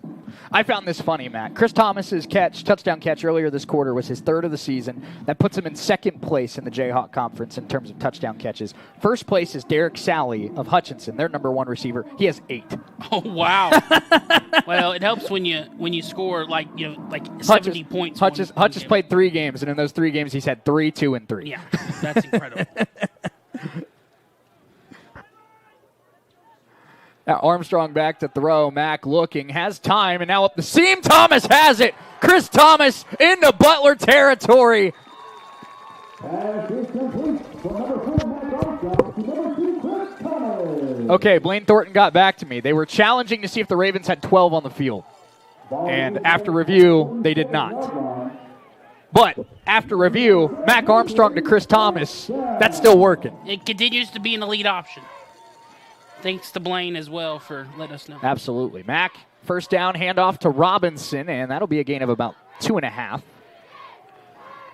I found this funny, Matt. Chris Thomas's touchdown catch earlier this quarter was his third of the season. That puts him in second place in the Jayhawk Conference in terms of touchdown catches. First place is Derek Sally of Hutchinson, their number one receiver. He has 8. Oh wow! Well, it helps when you score like 70 points. Hutch has played 3 games, and in those 3 games, he's had 3, 2, and 3. Yeah, that's incredible. Now Armstrong back to throw. Mack looking, has time, and now up the seam. Thomas has it. Chris Thomas into Butler territory. Okay, Blaine Thornton got back to me. They were challenging to see if the Ravens had 12 on the field. And after review, they did not. But after review, Mac Armstrong to Chris Thomas, that's still working. It continues to be an elite option. Thanks to Blaine as well for letting us know. Absolutely. Mack, first down, handoff to Robinson, and that'll be a gain of about 2.5.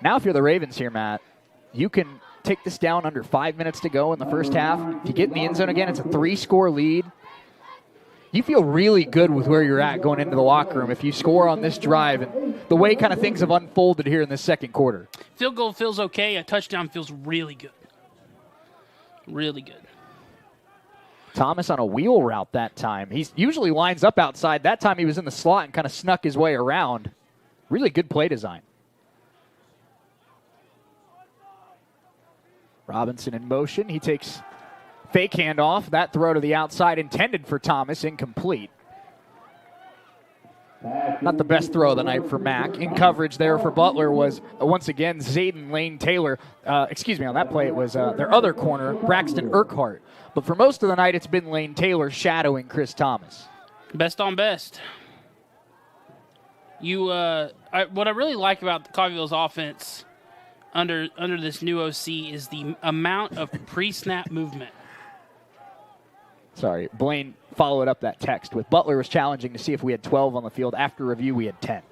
Now if you're the Ravens here, Matt, you can take this down under 5 minutes to go in the first half. If you get in the end zone again, it's a 3-score lead. You feel really good with where you're at going into the locker room if you score on this drive and the way kind of things have unfolded here in the second quarter. Field goal feels okay. A touchdown feels really good. Really good. Thomas on a wheel route that time. He usually lines up outside. That time he was in the slot and kind of snuck his way around. Really good play design. Robinson in motion. He takes fake handoff. That throw to the outside intended for Thomas, incomplete. Not the best throw of the night for Mack. In coverage there for Butler was, once again, Zayden Lane Taylor. On that play it was their other corner, Braxton Urquhart. But for most of the night, it's been Lane Taylor shadowing Chris Thomas. Best on best. What I really like about Coffeyville's offense under this new OC is the amount of pre-snap movement. Sorry, Blaine followed up that text with Butler was challenging to see if we had 12 on the field. After review, we had 10.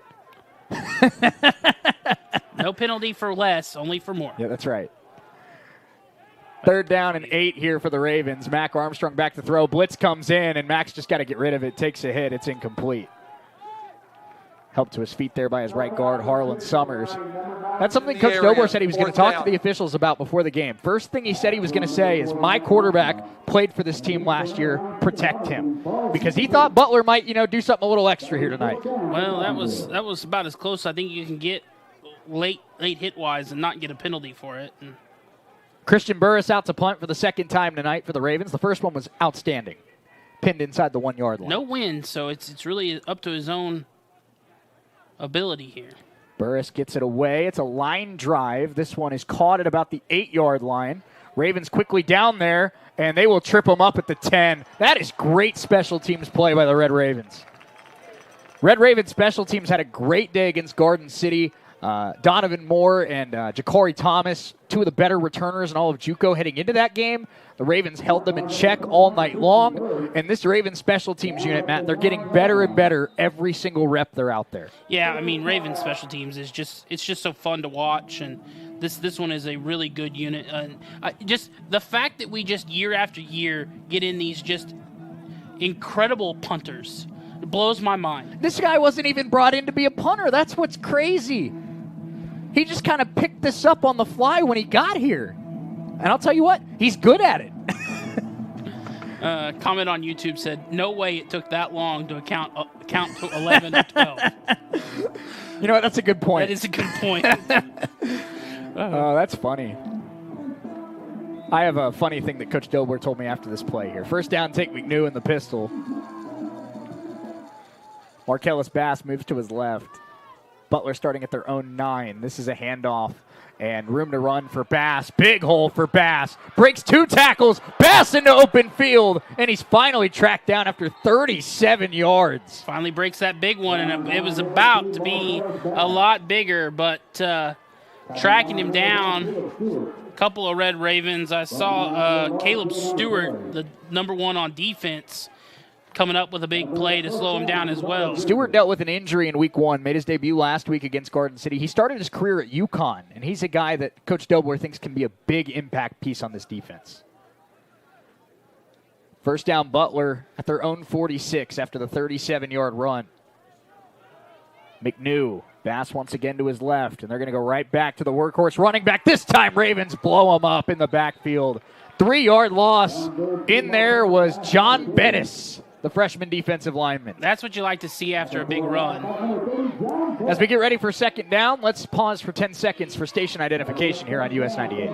No penalty for less, only for more. Yeah, that's right. 3rd down and 8 here for the Ravens. Mac Armstrong back to throw. Blitz comes in, and Mac's just got to get rid of it. Takes a hit. It's incomplete. Helped to his feet there by his right guard, Harlan Summers. That's something Coach Dobler said he was going to talk to the officials about before the game. First thing he said he was going to say is, my quarterback played for this team last year. Protect him. Because he thought Butler might, do something a little extra here tonight. Well, that was about as close I think you can get late hit-wise and not get a penalty for it. Christian Burris out to punt for the second time tonight for the Ravens. The first one was outstanding. Pinned inside the 1-yard line. No win, so it's really up to his own ability here. Burris gets it away. It's a line drive. This one is caught at about the 8-yard line. Ravens quickly down there, and they will trip them up at the 10. That is great special teams play by the Red Ravens. Red Ravens special teams had a great day against Garden City. Donovan Moore and Ja'Cory Thomas, 2 of the better returners in all of JUCO heading into that game. The Ravens held them in check all night long. And this Ravens special teams unit, Matt, they're getting better and better every single rep they're out there. Yeah, I mean, Ravens special teams is just so fun to watch, and this one is a really good unit. And just the fact that we just year after year get in these just incredible punters, it blows my mind. This guy wasn't even brought in to be a punter. That's what's crazy. He just kind of picked this up on the fly when he got here. And I'll tell you what, he's good at it. Comment on YouTube said, no way it took that long to count to 11 or 12. You know what? That's a good point. That is a good point. Oh, that's funny. I have a funny thing that Coach Dobler told me after this play here. First down, take McNew in the pistol. Markellus Bass moves to his left. Butler starting at their own 9. This is a handoff and room to run for Bass. Big hole for Bass. Breaks 2 tackles. Bass into open field, and he's finally tracked down after 37 yards. Finally breaks that big one, and it was about to be a lot bigger, but tracking him down. A couple of Red Ravens. I saw Caleb Stewart, the number 1 on defense, coming up with a big play to slow him down as well. Stewart dealt with an injury in week 1, made his debut last week against Garden City. He started his career at UConn, and he's a guy that Coach Dobler thinks can be a big impact piece on this defense. First down, Butler at their own 46 after the 37-yard run. McNew, Bass once again to his left, and they're going to go right back to the workhorse running back. This time, Ravens blow him up in the backfield. 3-yard loss. In there was John Bettis, the freshman defensive lineman. That's what you like to see after a big run. As we get ready for second down, let's pause for 10 seconds for station identification here on US 98.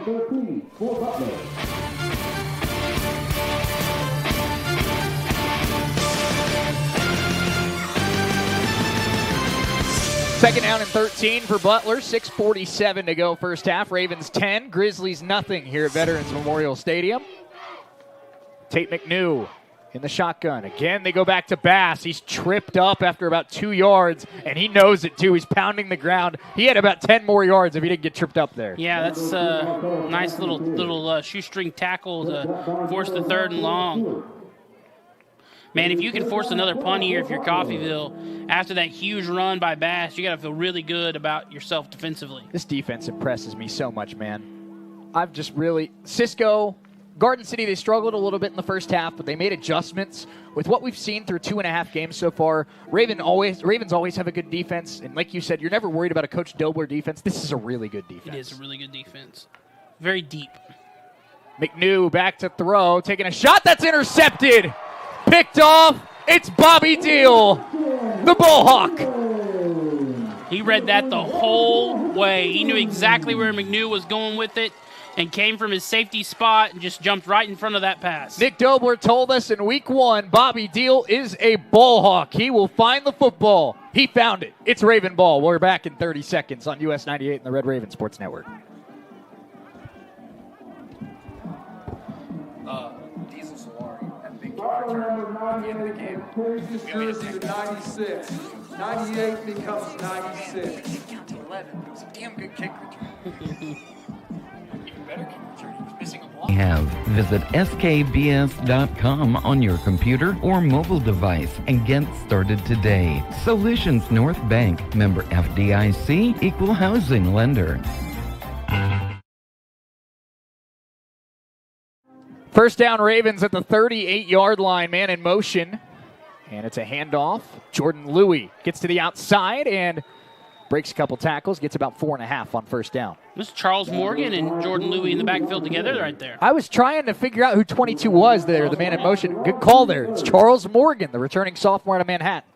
Second down and 13 for Butler. 6:47 to go first half. Ravens 10, Grizzlies nothing here at Veterans Memorial Stadium. Tate McNew in the shotgun. Again, they go back to Bass. He's tripped up after about 2 yards, and he knows it too. He's pounding the ground. He had about 10 more yards if he didn't get tripped up there. Yeah, that's a nice little shoestring tackle to force the 3rd and long. Man, if you can force another punt here if you're Coffeyville, after that huge run by Bass, you got to feel really good about yourself defensively. This defense impresses me so much, man. I've just really – Cisco, Garden City, they struggled a little bit in the first half, but they made adjustments. With what we've seen through 2.5 games so far, Ravens always have a good defense. And like you said, you're never worried about a Coach Dobler defense. This is a really good defense. It is a really good defense. Very deep. McNew back to throw, taking a shot that's intercepted. Picked off. It's Bobby Deal, the Bullhawk. He read that the whole way. He knew exactly where McNew was going with it and came from his safety spot and just jumped right in front of that pass. Nick Dobler told us in week 1, Bobby Deal is a Bullhawk. He will find the football. He found it. It's Raven Ball. We're back in 30 seconds on US 98 and the Red Raven Sports Network. Diesel Solari had a big return at the end of the game. Changes jersey to 96. 98 becomes 96. He count to 11. It was a damn good kick return. Even better kick return. He was missing a block. Visit skbs.com on your computer or mobile device and get started today. Solutions North Bank, member FDIC, equal housing lender. First down, Ravens at the 38-yard line, man in motion. And it's a handoff. Jordan Louie gets to the outside and breaks a couple tackles, gets about 4.5 on first down. This is Charles Morgan and Jordan Louie in the backfield together right there. I was trying to figure out who 22 was there, the man in motion. Good call there. It's Charles Morgan, the returning sophomore out of Manhattan.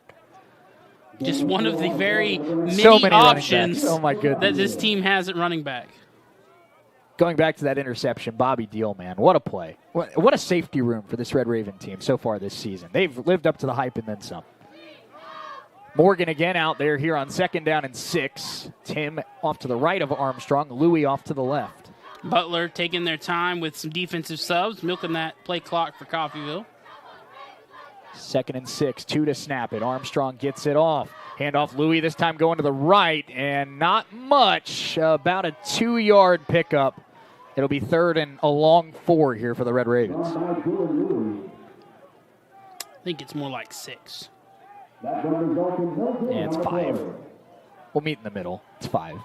Just one of the very many options that this team has at running back. Going back to that interception, Bobby Deal, man, what a play. What a safety room for this Red Raven team so far this season. They've lived up to the hype and then some. Morgan again out there here on 2nd down and 6. Tim off to the right of Armstrong, Louie off to the left. Butler taking their time with some defensive subs, milking that play clock for Coffeyville. 2nd and 6, 2 to snap it. Armstrong gets it off. Handoff Louie, this time going to the right, and not much. About a 2-yard pickup. It'll be 3rd and a long 4 here for the Red Ravens. I think it's more like 6. Yeah, it's 5. We'll meet in the middle. It's 5.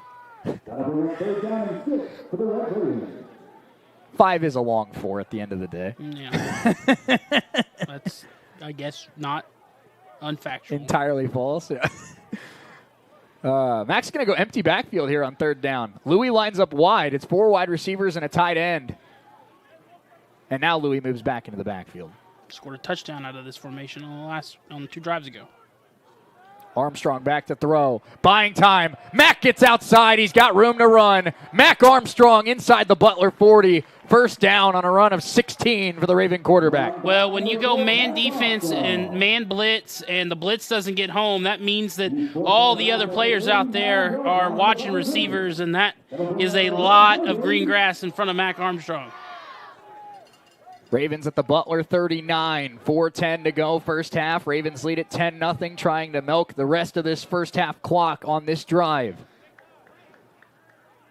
5 is a long 4 at the end of the day. Yeah. That's, I guess, not unfactual. Entirely false. Yeah. Mac's going to go empty backfield here on 3rd down. Louie lines up wide. It's 4 wide receivers and a tight end. And now Louie moves back into the backfield. Scored a touchdown out of this formation on 2 drives ago. Armstrong back to throw. Buying time. Mack gets outside. He's got room to run. Mac Armstrong inside the Butler 40. First down on a run of 16 for the Raven quarterback. Well, when you go man defense and man blitz and the blitz doesn't get home, that means that all the other players out there are watching receivers, and that is a lot of green grass in front of Mac Armstrong. Ravens at the Butler 39, 4:10 to go first half. Ravens lead at 10-0, trying to milk the rest of this first half clock on this drive.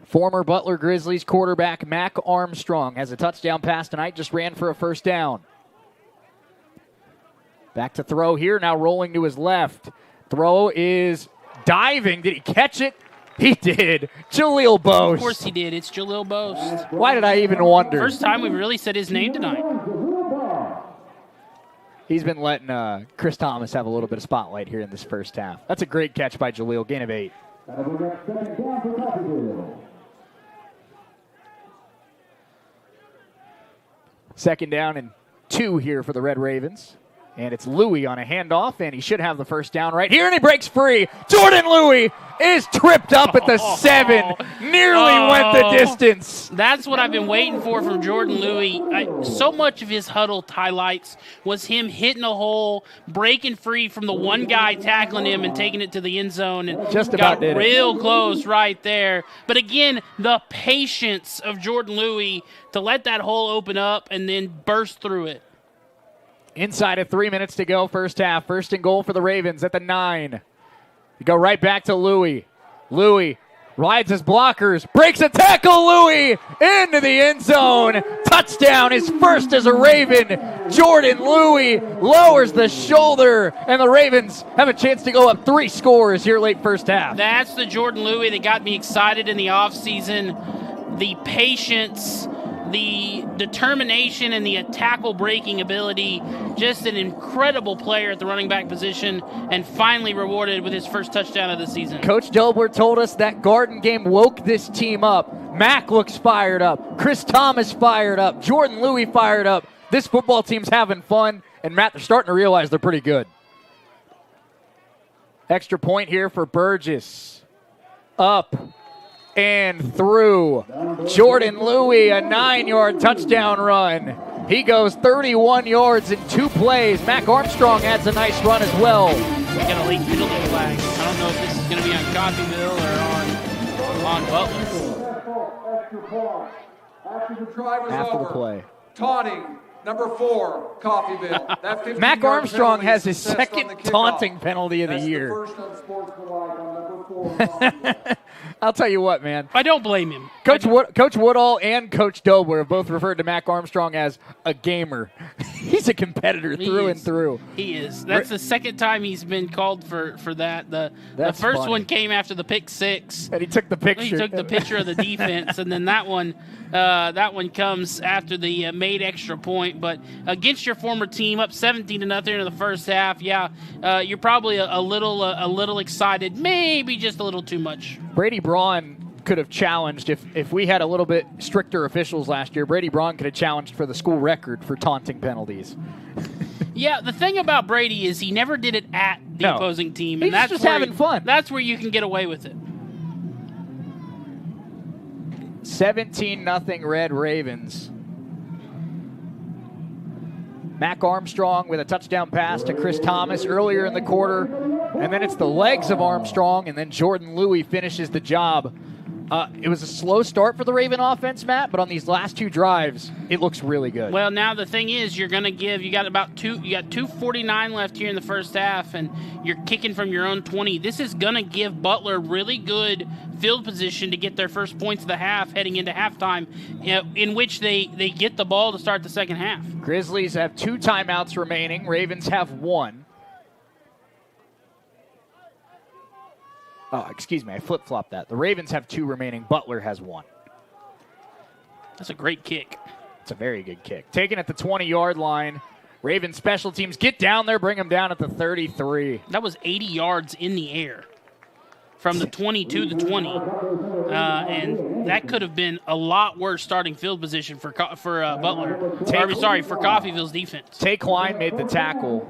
Former Butler Grizzlies quarterback Mac Armstrong has a touchdown pass tonight, just ran for a first down. Back to throw here, now rolling to his left. Throw is diving. Did he catch it? He did. Jaleel Boast. Of course he did. It's Jaleel Boast. Why did I even wonder? First time we've really said his name tonight. He's been letting Chris Thomas have a little bit of spotlight here in this first half. That's a great catch by Jaleel. Gain of 8. Second down and 2 here for the Red Ravens. And it's Louie on a handoff, and he should have the first down right here, and he breaks free. Jordan Louie is tripped up at the 7. Nearly went the distance. That's what I've been waiting for from Jordan Louie. So much of his huddle highlights was him hitting a hole, breaking free from the one guy tackling him and taking it to the end zone. And just about got real close right there. But again, the patience of Jordan Louie to let that hole open up and then burst through it. Inside of 3 minutes to go, first half. First and goal for the Ravens at the 9. You go right back to Louie. Louie Rides his blockers, breaks a tackle, Louis, into the end zone. Touchdown, his first as a Raven. Jordan Louis lowers the shoulder, and the Ravens have a chance to go up 3 scores here late first half. That's the Jordan Louis that got me excited in the offseason. The patience, the determination, and the tackle breaking ability. Just an incredible player at the running back position, and finally rewarded with his first touchdown of the season. Coach Dobler told us that Garden game woke this team up. Mack looks fired up. Chris Thomas fired up. Jordan Louis fired up. This football team's having fun, and Matt, they're starting to realize they're pretty good. Extra point here for Burgess. Up and through. Jordan Louis, a 9-yard touchdown run. He goes 31 yards in 2 plays. Mac Armstrong adds a nice run as well. Got a late penalty flag. I don't know if this is going to be on Coffeyville or on Butler. Extra point. After the drive is After over. the play. Taunting, number 4, Coffeyville. That 15-yard Mac Armstrong penalty has is his assessed on second the kickoff. taunting penalty of the That's year. The first unsportsmanlike on number 4, Coffeyville. I'll tell you what, man. I don't blame him. Coach Woodall and Coach Dobler have both referred to Mac Armstrong as a gamer. He's a competitor through and through. He is. That's the second time he's been called for that. The first funny. one came after the pick 6. And he took the picture. He took the picture of the defense, and then that one comes after the made extra point. But against your former team, up 17-0 in the first half, you're probably a little excited, maybe just a little too much. Brady Braun could have challenged if we had a little bit stricter officials last year. Brady Braun could have challenged for the school record for taunting penalties. Yeah, the thing about Brady is he never did it at the opposing team, and He's that's just where having fun. That's where you can get away with it. 17-0 Red Ravens. Mac Armstrong with a touchdown pass to Chris Thomas earlier in the quarter. And then it's the legs of Armstrong, and then Jordan Louis finishes the job. It was a slow start for the Raven offense, Matt, but on these last 2 drives, it looks really good. Well, now the thing is, you got 2:49 left here in the first half, and you're kicking from your own 20. This is going to give Butler really good field position to get their first points of the half heading into halftime, in which they get the ball to start the second half. Grizzlies have 2 timeouts remaining. Ravens have 1. Oh, excuse me, I flip-flopped that. The Ravens have 2 remaining. Butler has 1. That's a great kick. It's a very good kick. Taken at the 20-yard line. Ravens special teams get down there, bring them down at the 33. That was 80 yards in the air from the 20 to the 20. And that could have been a lot worse starting field position for Butler. For Coffeyville's defense. Taquine made the tackle.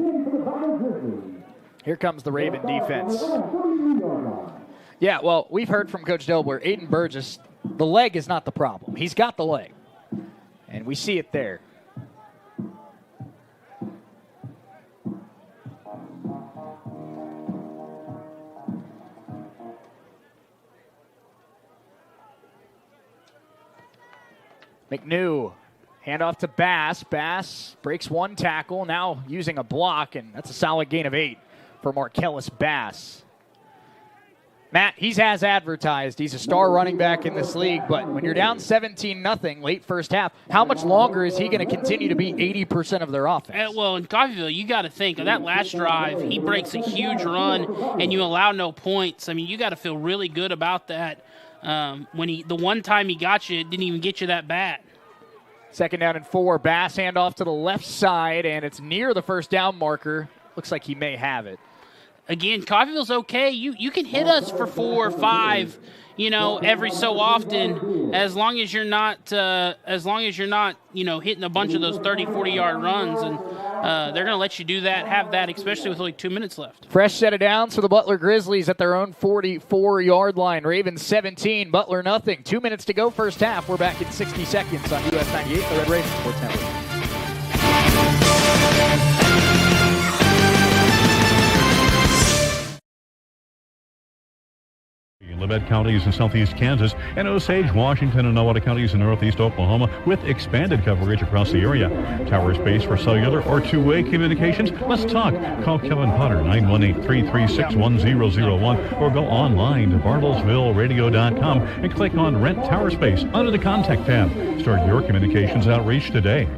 Here comes the Raven defense. Yeah, well, we've heard from Coach Dobler, Aiden Burgess, the leg is not the problem. He's got the leg, and we see it there. McNew, handoff to Bass. Bass breaks 1 tackle, now using a block, and that's a solid gain of 8 for Markellis Bass. Matt, he's as advertised. He's a star running back in this league, but when you're down 17-0 late first half, how much longer is he going to continue to be 80% of their offense? Well, in Coffeyville, you got to think of that last drive. He breaks a huge run, and you allow no points. I mean, you got to feel really good about that. The one time he got you, it didn't even get you that bad. 2nd down and 4. Bass handoff to the left side, and it's near the first down marker. Looks like he may have it. Again, Coffeyville's okay. You can hit us for 4 or 5, every so often, as long as you're not, hitting a bunch of those 30, 40-yard runs, and they're going to let you do that, have that, especially with only 2 minutes left. Fresh set of downs for the Butler Grizzlies at their own 44-yard line. Ravens 17, Butler nothing. 2 minutes to go first half. We're back in 60 seconds on US 98, the Red Ravens Sports Network. Olivet counties in southeast Kansas, and Osage, Washington, and Nowata counties in northeast Oklahoma, with expanded coverage across the area. Tower space for cellular or two-way communications. Let's talk. Call Kevin Potter, 918-336-1001, or go online to bartlesvilleradio.com and click on Rent Tower Space under the Contact tab. Start your communications outreach today.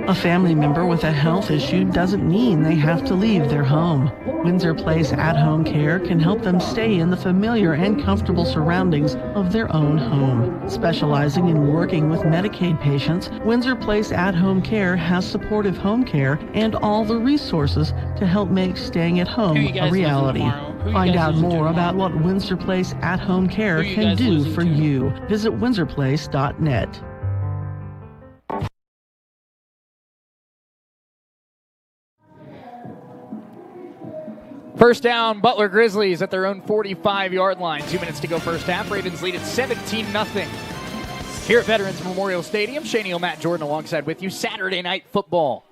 A family member with a health issue doesn't mean they have to leave their home. Windsor Place at-home care can help them stay in the familiar and comfortable surroundings of their own home. Specializing in working with Medicaid patients, Windsor Place at-home care has supportive home care and all the resources to help make staying at home a reality. Find out more about what Windsor Place at-home care can do for you. Visit windsorplace.net. First down, Butler Grizzlies at their own 45-yard line. 2 minutes to go first half. Ravens lead at 17-0. Here at Veterans Memorial Stadium, Shane Neal, Matt Jordan alongside with you. Saturday night football.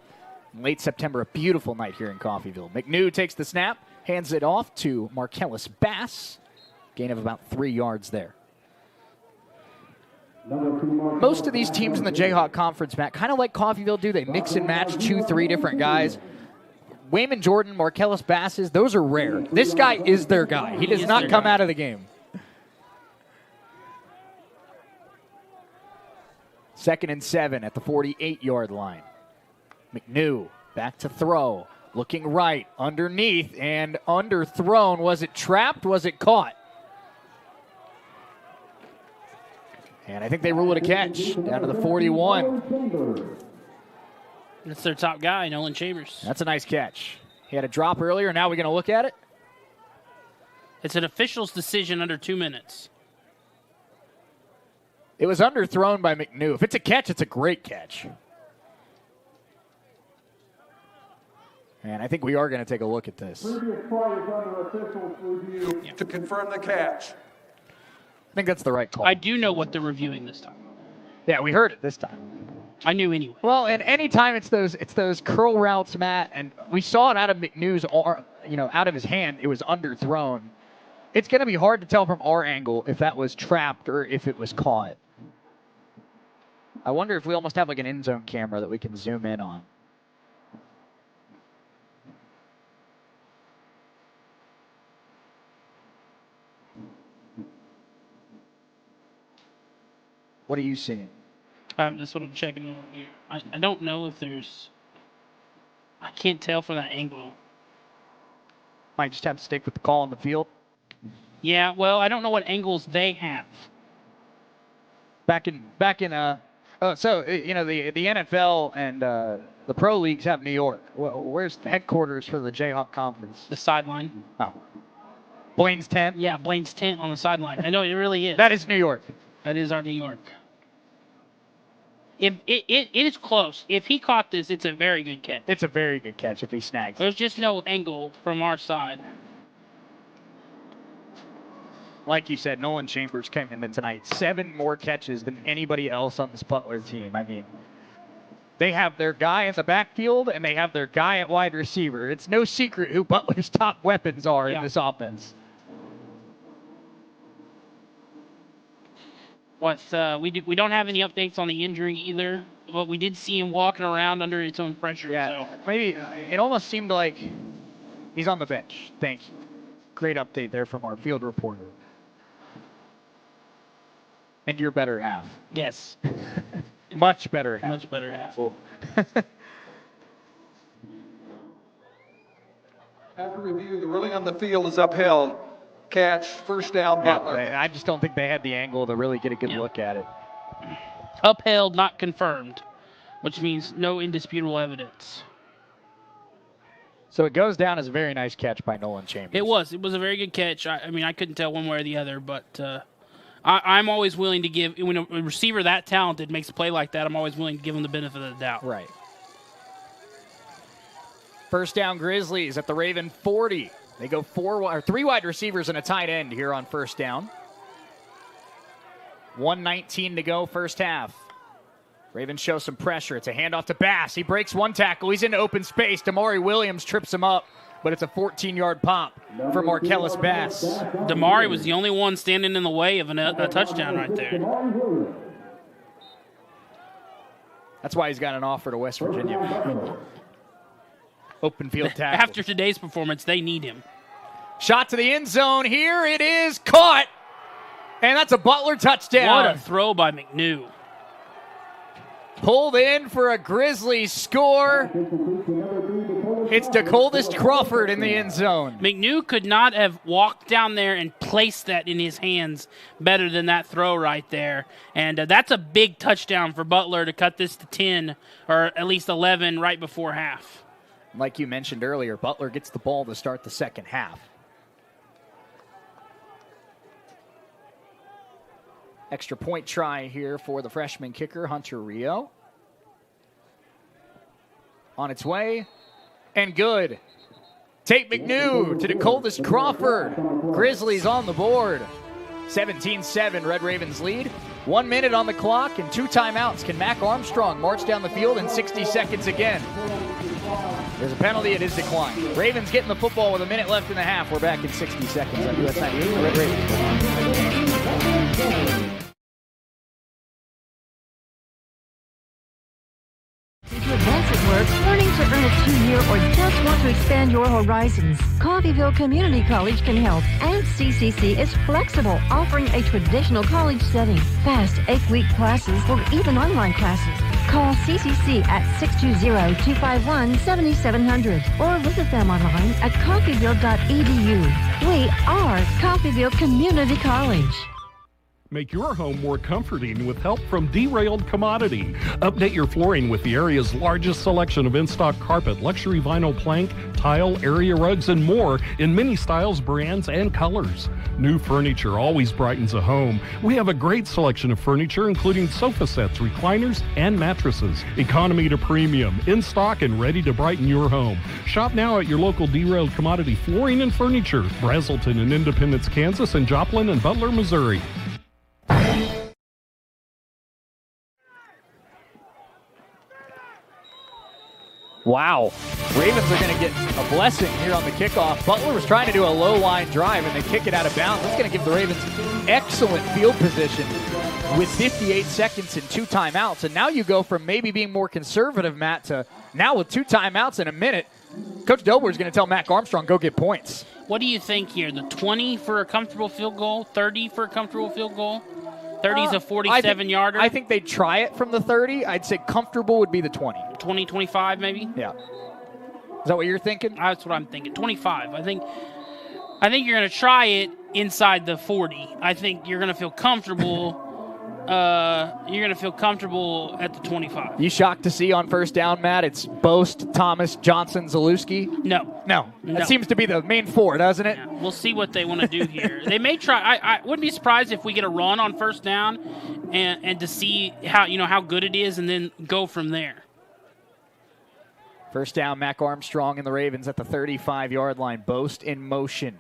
In late September, a beautiful night here in Coffeyville. McNew takes the snap, hands it off to Marcellus Bass. Gain of about 3 yards there. Most of these teams in the Jayhawk Conference, Matt, kind of like Coffeyville do. They mix and match 2-3 different guys. Wayman Jordan, Marcellus Basses, those are rare. This guy is their guy. He does not come out of the game. 2nd and 7 at the 48-yard line. McNew back to throw. Looking right, underneath, and underthrown. Was it trapped? Was it caught? And I think they rule it a catch. Down to the 41. That's their top guy, Nolan Chambers. That's a nice catch. He had a drop earlier. Now we're going to look at it. It's an official's decision under 2 minutes. It was underthrown by McNew. If it's a catch, it's a great catch. And I think we are going to take a look at this. Previous play is under official's review to confirm the catch. I think that's the right call. I do know what they're reviewing this time. Yeah, we heard it this time. I knew anyway. Well, and anytime it's those curl routes, Matt, and we saw it out of McNew's arm, out of his hand, it was underthrown. It's going to be hard to tell from our angle if that was trapped or if it was caught. I wonder if we almost have like an end zone camera that we can zoom in on. What are you seeing? That's what I'm checking over here. I don't know if there's... I can't tell from that angle. Might just have to stick with the call on the field. Yeah, well, I don't know what angles they have. The NFL and the pro leagues have New York. Where's the headquarters for the Jayhawk Conference? The sideline. Oh. Blaine's tent? Yeah, Blaine's tent on the sideline. I know, it really is. That is New York. That is our New York. If it is close. If he caught this, it's a very good catch. It's a very good catch if he snags. There's just no angle from our side. Like you said, Nolan Chambers came in tonight. 7 more catches than anybody else on this Butler team. I mean, they have their guy in the backfield and they have their guy at wide receiver. It's no secret who Butler's top weapons are in this offense. We don't have any updates on the injury either, but we did see him walking around under its own pressure. Yeah, maybe it almost seemed like he's on the bench. Thank you. Great update there from our field reporter. And your better half. Yes. Much better half. Much better half. After review, the ruling on the field is upheld. Catch, first down, Butler. I just don't think they had the angle to really get a good look at it. Upheld, not confirmed, which means no indisputable evidence. So it goes down as a very nice catch by Nolan Chambers. It was a very good catch. I mean, I couldn't tell one way or the other, but I'm always willing to give, when a receiver that talented makes a play like that, I'm always willing to give him the benefit of the doubt. Right. First down, Grizzlies at the Raven 40. They go 3 wide receivers and a tight end here on first down. 1:19 to go first half. Ravens show some pressure. It's a handoff to Bass. He breaks one tackle. He's into open space. Damari Williams trips him up. but it's a 14-yard pop for Marcellus Bass. Damari was the only one standing in the way of a touchdown right there. That's why he's got an offer to West Virginia. Open field tackle. After today's performance, they need him. Shot to the end zone. Here it is, caught. And that's a Butler touchdown. What a throw by McNew. Pulled in for a Grizzlies score. It's DeColdest Crawford in the end zone. McNew could not have walked down there and placed that in his hands better than that throw right there. And that's a big touchdown for Butler to cut this to 10 or at least 11 right before half. Like you mentioned earlier, Butler gets the ball to start the second half. Extra point try here for the freshman kicker, Hunter Rio. On its way, and good. Tate McNew to DeColdest Crawford. Grizzlies on the board. 17-7, Red Ravens lead. 1 minute on the clock and 2 timeouts. Can Mac Armstrong march down the field in 60 seconds again? There's a penalty, it is declined. Ravens getting the football with a minute left in the half. We're back in 60 seconds on US 98, the Red Ravens. To advance at work, learning to earn a 2-year, or just want to expand your horizons, Coffeyville Community College can help. And CCC is flexible, offering a traditional college setting, fast 8-week classes, or even online classes. Call CCC at 620-251-7700 or visit them online at coffeyville.edu. We are Coffeyville Community College. Make your home more comforting with help from Derailed Commodity. Update your flooring with the area's largest selection of in-stock carpet, luxury vinyl plank, tile, area rugs, and more in many styles, brands, and colors. New furniture always brightens a home. We have a great selection of furniture, including sofa sets, recliners, and mattresses. Economy to premium, in stock and ready to brighten your home. Shop now at your local Derailed Commodity Flooring and Furniture, Brazelton in Independence, Kansas, and Joplin and Butler, Missouri. Wow. Ravens are going to get a blessing here on the kickoff. Butler was trying to do a low-line drive, and they kick it out of bounds. That's going to give the Ravens excellent field position with 58 seconds and 2 timeouts. And now you go from maybe being more conservative, Matt, to now with 2 timeouts in a minute. Coach Dobler is going to tell Mac Armstrong, go get points. What do you think here? The 20 for a comfortable field goal? 30 for a comfortable field goal? 30's a 47-yarder? I think they'd try it from the 30. I'd say comfortable would be the 20. 20, 25 maybe? Yeah. Is that what you're thinking? That's what I'm thinking. 25. I think you're going to try it inside the 40. I think you're going to feel comfortable. You're going to feel comfortable at the 25. You shocked to see on first down, Matt, it's Boast, Thomas, Johnson, Zalewski? No. That seems to be the main 4, doesn't it? Yeah. We'll see what they want to do here. They may try. I wouldn't be surprised if we get a run on first down and to see how good it is and then go from there. First down, Mac Armstrong and the Ravens at the 35-yard line. Boast in motion.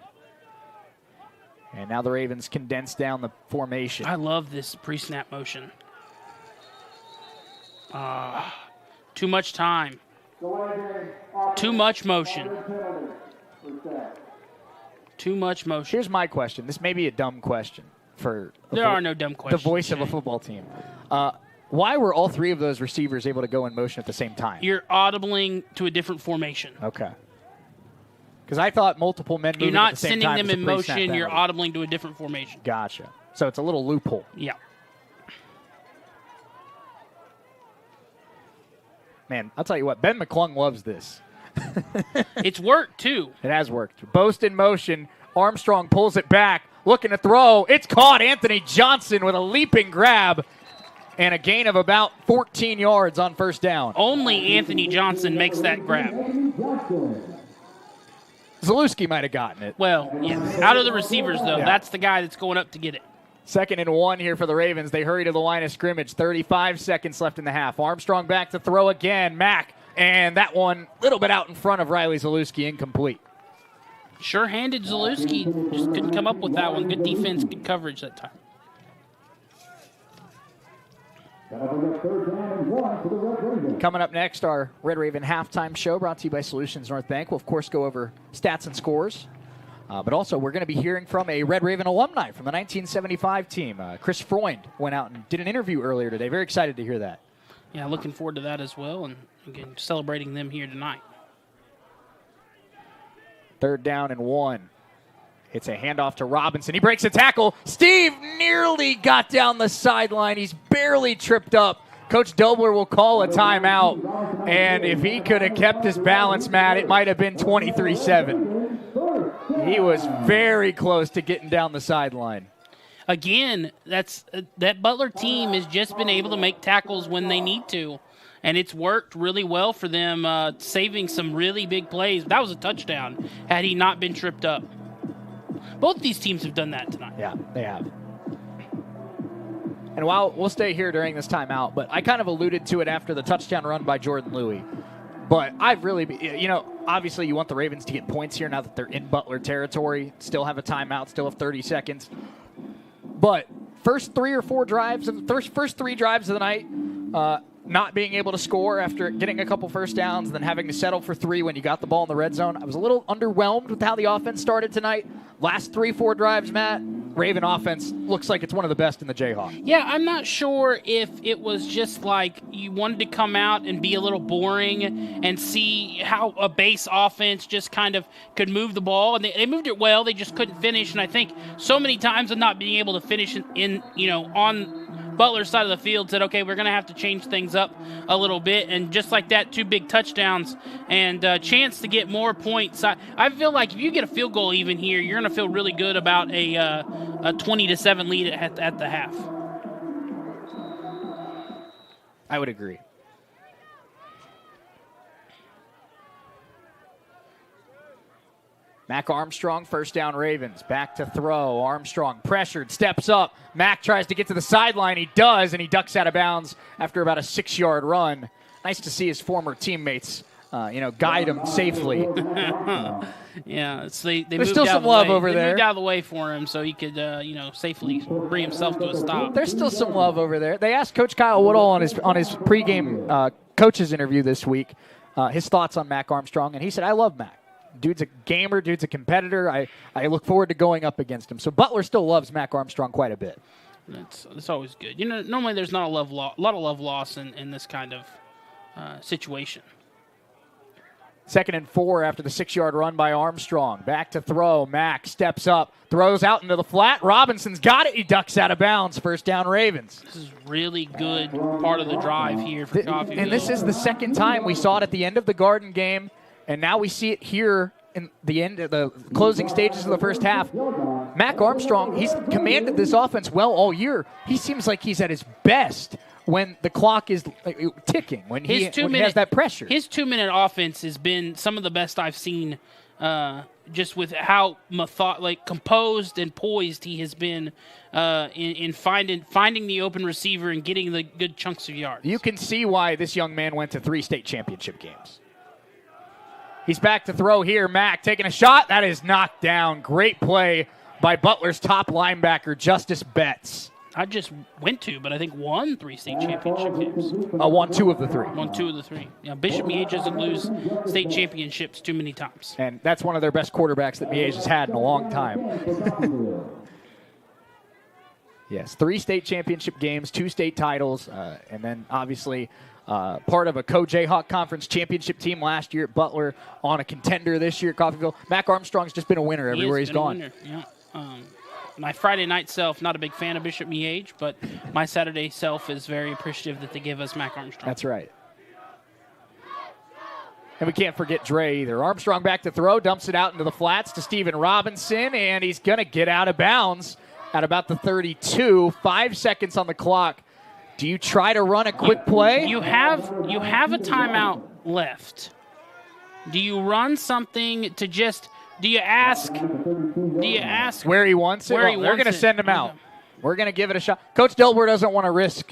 And now the Ravens condense down the formation. I love this pre-snap motion. Too much time. Too much motion. Too much motion. Here's my question. This may be a dumb question for there are no dumb questions. The voice of a football team. Why were all 3 of those receivers able to go in motion at the same time? You're audibling to a different formation. Okay. Because I thought multiple men moving You're not at the same time sending them in motion. penalty. You're audibling to a different formation. Gotcha. So it's a little loophole. Yeah. Man, I'll tell you what. Ben McClung loves this. It's worked, too. It has worked. Boast in motion. Armstrong pulls it back. Looking to throw. It's caught. Anthony Johnson with a leaping grab. And a gain of about 14 yards on first down. Only Anthony Johnson makes that grab. Zalewski might have gotten it. Well, yeah. Out of the receivers, though, that's the guy that's going up to get it. 2nd and 1 here for the Ravens. They hurry to the line of scrimmage. 35 seconds left in the half. Armstrong back to throw again. Mack. And that one a little bit out in front of Riley Zalewski, incomplete. Sure-handed Zalewski. Just couldn't come up with that one. Good defense, good coverage that time. Coming up next, our Red Raven halftime show brought to you by Solutions North Bank. We'll, of course, go over stats and scores. But also, we're going to be hearing from a Red Raven alumni from the 1975 team. Chris Freund went out and did an interview earlier today. Very excited to hear that. Yeah, looking forward to that as well, and again, celebrating them here tonight. 3rd down and 1. It's a handoff to Robinson. He breaks a tackle. Steve nearly got down the sideline. He's barely tripped up. Coach Dobler will call a timeout, and if he could have kept his balance, Matt, it might have been 23-7. He was very close to getting down the sideline. Again, that Butler team has just been able to make tackles when they need to, and it's worked really well for them, saving some really big plays. That was a touchdown had he not been tripped up. Both these teams have done that tonight. Yeah, they have. And while we'll stay here during this timeout, but I kind of alluded to it after the touchdown run by Jordan Louie. But I've really, obviously you want the Ravens to get points here now that they're in Butler territory, still have a timeout, still have 30 seconds. But first 3 drives of the night, not being able to score after getting a couple first downs, and then having to settle for 3 when you got the ball in the red zone. I was a little underwhelmed with how the offense started tonight. Last 3-4 drives, Matt, Raven offense looks like it's one of the best in the Jayhawk. Yeah, I'm not sure if it was just like you wanted to come out and be a little boring and see how a base offense just kind of could move the ball. And they moved it well. They just couldn't finish. And I think so many times of not being able to finish on Butler's side of the field said, okay, we're going to have to change things up a little bit. And just like that, 2 big touchdowns and a chance to get more points. I feel like if you get a field goal even here, you're going to feel really good about a 20-7 lead at the half. I would agree. Mac Armstrong, first down Ravens. Back to throw. Armstrong pressured, steps up. Mac tries to get to the sideline. He does, and he ducks out of bounds after about a 6-yard run. Nice to see his former teammates, guide him safely. Yeah, so they There's still some love over there. They moved out of the way for him so he could, safely bring himself to a stop. There's still some love over there. They asked Coach Kyle Woodall on his pregame coaches interview this week his thoughts on Mac Armstrong, and he said, "I love Mac. Dude's a gamer. Dude's a competitor. I look forward to going up against him." So Butler still loves Mac Armstrong quite a bit. That's always good. Normally there's not a lot of love loss in this kind of situation. 2nd and 4 after the 6-yard run by Armstrong. Back to throw. Mac steps up, throws out into the flat. Robinson's got it. He ducks out of bounds. First down Ravens. This is really good part of the drive here for Coffeyville. And this is the second time we saw it at the end of the Garden game. And now we see it here in the end of the closing stages of the first half. Mac Armstrong, he's commanded this offense well all year. He seems like he's at his best when the clock is ticking, when he has that pressure. His 2-minute offense has been some of the best I've seen, just with how composed and poised he has been in finding the open receiver and getting the good chunks of yards. You can see why this young man went to 3 state championship games. He's back to throw here. Mac taking a shot. That is knocked down. Great play by Butler's top linebacker, Justice Betts. I just went to, but I think won 3 state championship games. Won 2 of the 3. Won 2 of the 3. Yeah, Bishop Miege doesn't lose state championships too many times. And that's one of their best quarterbacks that Miege has had in a long time. Yes, 3 state championship games, 2 state titles, and then obviously part of a Co-Jayhawk Conference championship team last year at Butler, on a contender this year at Coffeyville. Mac Armstrong's just been a winner everywhere he's gone. Yeah. My Friday night self, not a big fan of Bishop Miege, but my Saturday self is very appreciative that they give us Mac Armstrong. That's right. And we can't forget Dre either. Armstrong back to throw, dumps it out into the flats to Steven Robinson, and he's going to get out of bounds at about the 32. 5 seconds on the clock. Do you try to run a quick play? You have a timeout left. Do you run something to just... Do you ask where he wants it? They're going to send him out. We're going to give it a shot. Coach Delbert doesn't want to risk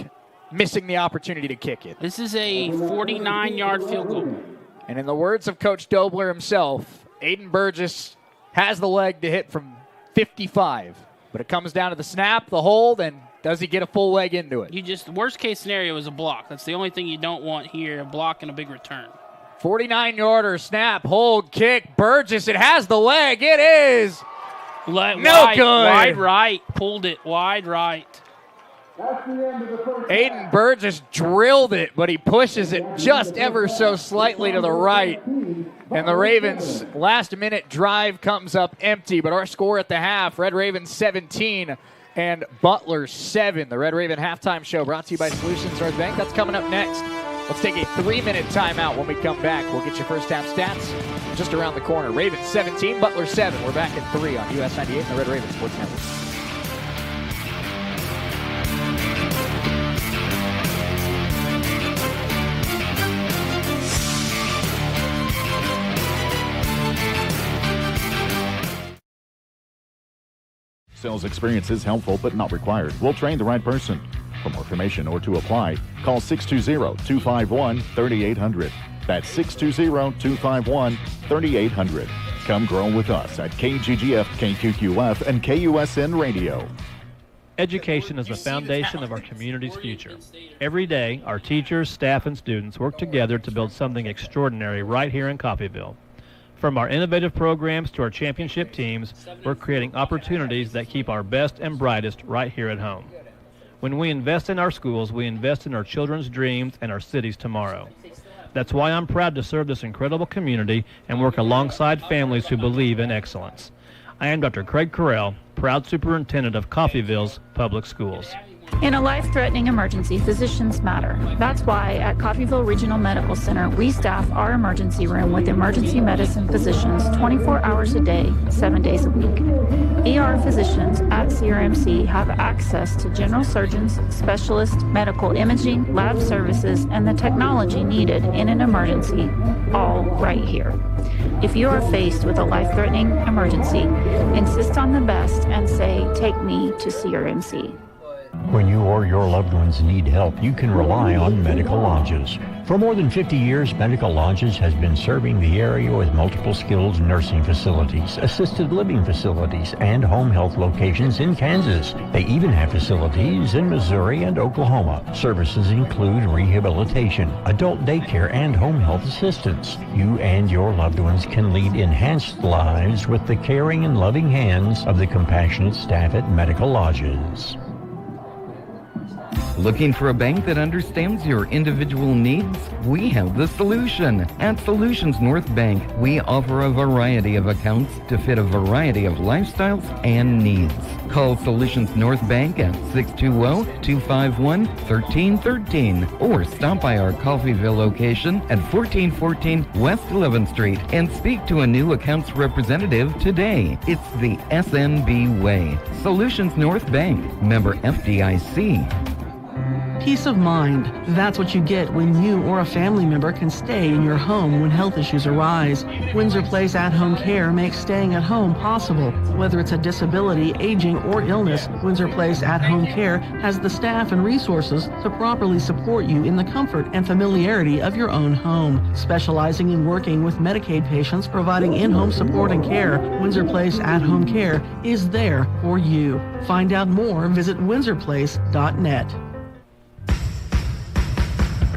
missing the opportunity to kick it. This is a 49-yard field goal. And in the words of Coach Dobler himself, Aiden Burgess has the leg to hit from 55. But it comes down to the snap, the hold, and Does he get a full leg into it? You just, worst case scenario is a block. That's the only thing you don't want here, a block and a big return. 49-yarder, snap, hold, kick, Burgess. It has the leg. It is no wide, good. Wide right, pulled it, wide right. Aiden Burgess drilled it, but he pushes it just ever so slightly to the right. And the Ravens' last-minute drive comes up empty. But our score at the half, Red Ravens 17 and Butler 7. The Red Raven halftime show brought to you by Solutions North Bank. That's coming up next. Let's take a 3-minute timeout. When we come back, we'll get your first half stats just around the corner. Ravens 17, Butler 7. We're back at 3 on US 98 and the Red Raven Sports Network. Sales experience is helpful but not required. We'll train the right person. For more information or to apply, call 620-251-3800. That's 620-251-3800. Come grow with us at KGGF, KQQF, and KUSN Radio. Education is the foundation of our community's future. Every day, our teachers, staff, and students work together to build something extraordinary right here in Coffeyville. From our innovative programs to our championship teams, we're creating opportunities that keep our best and brightest right here at home. When we invest in our schools, we invest in our children's dreams and our city's tomorrow. That's why I'm proud to serve this incredible community and work alongside families who believe in excellence. I am Dr. Craig Carell, proud superintendent of Coffeyville's Public Schools. In a life-threatening emergency, physicians matter. That's why at Coffeyville Regional Medical Center, we staff our emergency room with emergency medicine physicians 24 hours a day, 7 days a week. ER physicians at CRMC have access to general surgeons, specialists, medical imaging, lab services, and the technology needed in an emergency, all right here. If you are faced with a life-threatening emergency, insist on the best and say, "Take me to CRMC." When you or your loved ones need help, you can rely on Medical Lodges. For more than 50 years, Medical Lodges has been serving the area with multiple skilled nursing facilities, assisted living facilities, and home health locations in Kansas. They even have facilities in Missouri and Oklahoma. Services include rehabilitation, adult daycare, and home health assistance. You and your loved ones can lead enhanced lives with the caring and loving hands of the compassionate staff at Medical Lodges. Looking for a bank that understands your individual needs? We have the solution. At Solutions North Bank, we offer a variety of accounts to fit a variety of lifestyles and needs. Call Solutions North Bank at 620-251-1313 or stop by our Coffeyville location at 1414 West 11th Street and speak to a new accounts representative today. It's the SNB way. Solutions North Bank, member FDIC. Peace of mind. That's what you get when you or a family member can stay in your home when health issues arise. Windsor Place at-home care makes staying at home possible. Whether it's a disability, aging, or illness, Windsor Place at-home care has the staff and resources to properly support you in the comfort and familiarity of your own home. Specializing in working with Medicaid patients, providing in-home support and care, Windsor Place at-home care is there for you. Find out more, visit windsorplace.net.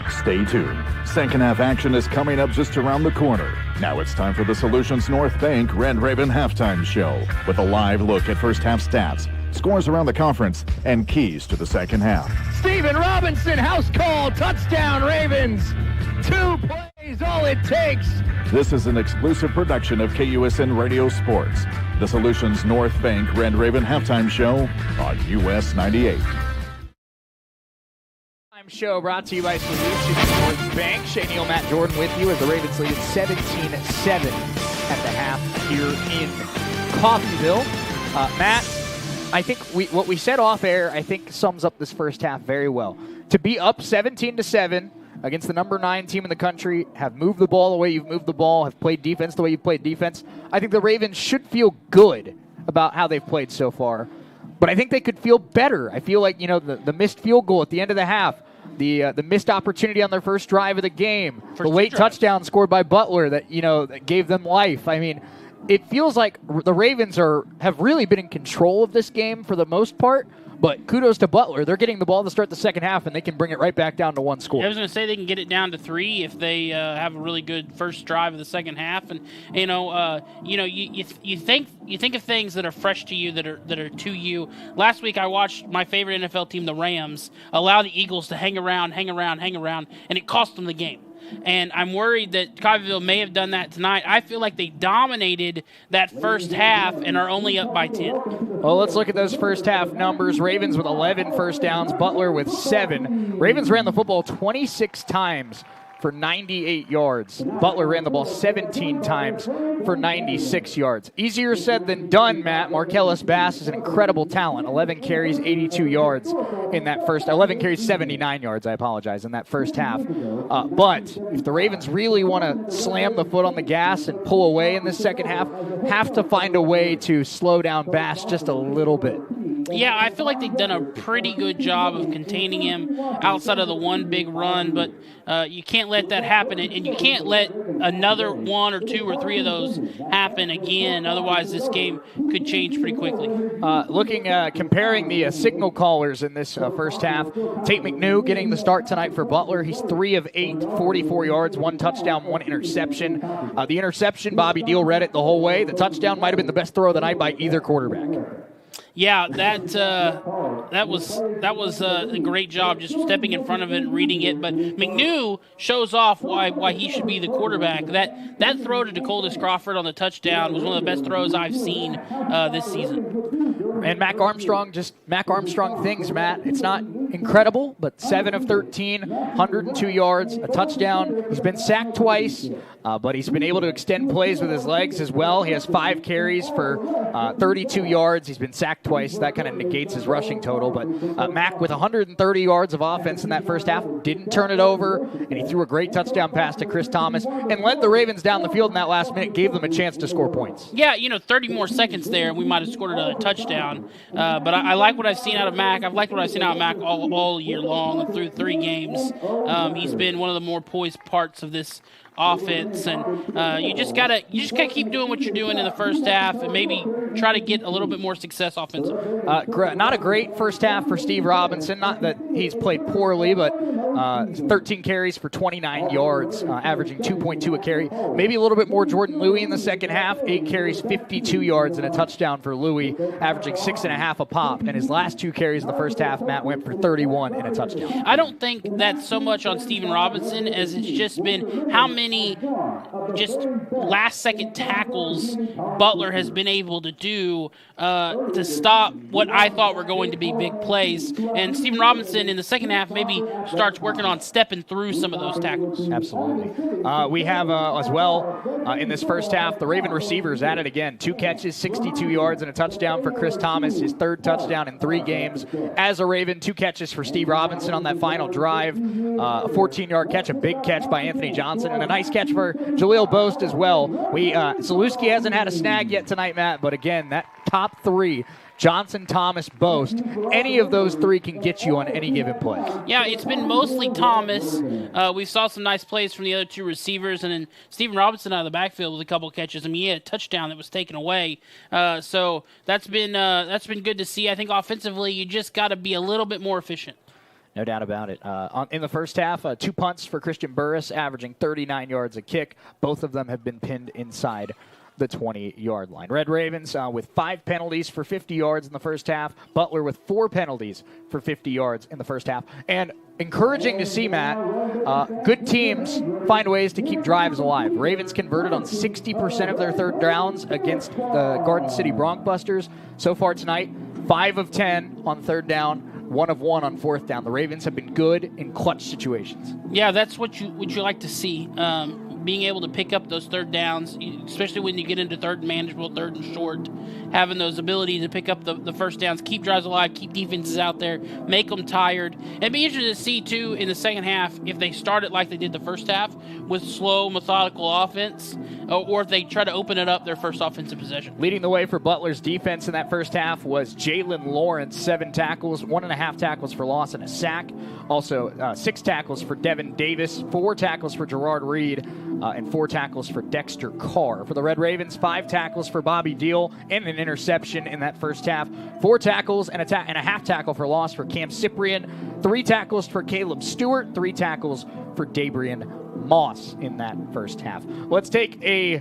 Stay tuned. Second half action is coming up just around the corner. Now it's time for the Solutions North Bank Red Raven halftime show with a live look at first half stats, scores around the conference, and keys to the second half. Steven Robinson, house call, touchdown Ravens. 2 plays, all it takes. This is an exclusive production of KUSN Radio Sports, the Solutions North Bank Red Raven halftime show on US 98. Show brought to you by Solutions North Bank. Shane Neal, Matt Jordan with you as the Ravens lead 17-7 at the half here in Coffeyville. Matt, I think what we said off air, I think sums up this first half very well. To be up 17-7 against the number 9 team in the country, have moved the ball the way you've moved the ball, have played defense the way you've played defense, I think the Ravens should feel good about how they've played so far. But I think they could feel better. I feel like, the missed field goal at the end of the half, the missed opportunity on their first drive of the game, the late touchdown scored by Butler that gave them life. I mean, it feels like the Ravens have really been in control of this game for the most part, But kudos to Butler. They're getting the ball to start the second half, and they can bring it right back down to 1 score. I was going to say they can get it down to 3 if they have a really good first drive of the second half. And you think of things that are fresh to you, that are to you. Last week I watched my favorite NFL team, the Rams, allow the Eagles to hang around, and it cost them the game. And I'm worried that Coffeyville may have done that tonight. I feel like they dominated that first half and are only up by 10. Well, let's look at those first half numbers. Ravens with 11 first downs, Butler with 7. Ravens ran the football 26 times for 98 yards. Butler ran the ball 17 times for 96 yards. Easier said than done, Matt. Marcellus Bass is an incredible talent. 11 carries, 82 yards in that first. 11 carries, 79 yards, I apologize, in that first half. But if the Ravens really want to slam the foot on the gas and pull away in this second half, have to find a way to slow down Bass just a little bit. Yeah, I feel like they've done a pretty good job of containing him outside of the one big run, but you can't let that happen, and you can't let another 1 or 2 or 3 of those happen again. Otherwise, this game could change pretty quickly. Comparing the signal callers in this first half, Tate McNew getting the start tonight for Butler. He's 3 of 8, 44 yards, 1 touchdown, 1 interception. The interception, Bobby Deal read it the whole way. The touchdown might have been the best throw of the night by either quarterback. Yeah, that was a great job just stepping in front of it and reading it. But McNew shows off why he should be the quarterback. That throw to DeColdis Crawford on the touchdown was one of the best throws I've seen this season. And Mac Armstrong things, Matt. It's not incredible, but 7 of 13, 102 yards, a touchdown. He's been sacked twice, but he's been able to extend plays with his legs as well. He has 5 carries for 32 yards. He's been sacked twice. That kind of negates his rushing total. But Mac, with 130 yards of offense in that first half, didn't turn it over, and he threw a great touchdown pass to Chris Thomas and led the Ravens down the field in that last minute, gave them a chance to score points. Yeah, 30 more seconds there, and we might have scored another touchdown. But I like what I've seen out of Mac. I've liked what I've seen out of Mac all year long through 3 games. He's been one of the more poised parts of this offense, and you just gotta keep doing what you're doing in the first half, and maybe try to get a little bit more success offensively. Not a great first half for Steve Robinson. Not that he's played poorly, but 13 carries for 29 yards, averaging 2.2 a carry. Maybe a little bit more Jordan Louis in the second half. 8 carries, 52 yards, and a touchdown for Louis, averaging 6.5 a pop. And his last 2 carries in the first half, Matt, went for 31 and a touchdown. I don't think that's so much on Steven Robinson as it's just been how many just last-second tackles Butler has been able to do to stop what I thought were going to be big plays. And Steven Robinson in the second half maybe starts working on stepping through some of those tackles. Absolutely. We have as well in this first half, the Raven receivers at it again. 2 catches, 62 yards, and a touchdown for Chris Thomas, his 3rd touchdown in 3 games. As a Raven, 2 catches for Steve Robinson on that final drive. A 14-yard catch, a big catch by Anthony Johnson, and a nice catch for Jaleel Boast as well. Zaluski hasn't had a snag yet tonight, Matt, but again, that top 3, Johnson, Thomas, Boast, any of those 3 can get you on any given play. Yeah, it's been mostly Thomas. We saw some nice plays from the other 2 receivers, and then Steven Robinson out of the backfield with a couple catches. I mean, he had a touchdown that was taken away. So that's been good to see. I think offensively, you just got to be a little bit more efficient. No doubt about it. In the first half, 2 punts for Christian Burris, averaging 39 yards a kick. Both of them have been pinned inside the 20-yard line. Red Ravens with 5 penalties for 50 yards in the first half. Butler with 4 penalties for 50 yards in the first half. And encouraging to see, Matt, good teams find ways to keep drives alive. Ravens converted on 60% of their 3rd downs against the Garden City Broncbusters. So far tonight, 5 of 10 on 3rd down. 1 of 1 on 4th down. The Ravens have been good in clutch situations. Yeah, that's what you like to see. Being able to pick up those 3rd downs, especially when you get into 3rd and manageable, 3rd and short, having those abilities to pick up the first downs, keep drives alive, keep defenses out there, make them tired. It'd be interesting to see, too, in the second half, if they start it like they did the first half with slow, methodical offense, or if they try to open it up their first offensive possession. Leading the way for Butler's defense in that first half was Jalen Lawrence, 7 tackles, 1.5 tackles for loss and a sack. Also, 6 tackles for Devin Davis, 4 tackles for Gerard Reed. and 4 tackles for Dexter Carr. For the Red Ravens, 5 tackles for Bobby Deal and an interception in that first half. 4 tackles and a half tackle for loss for Cam Cyprian. 3 tackles for Caleb Stewart. 3 tackles for Dabrian Moss in that first half. Let's take a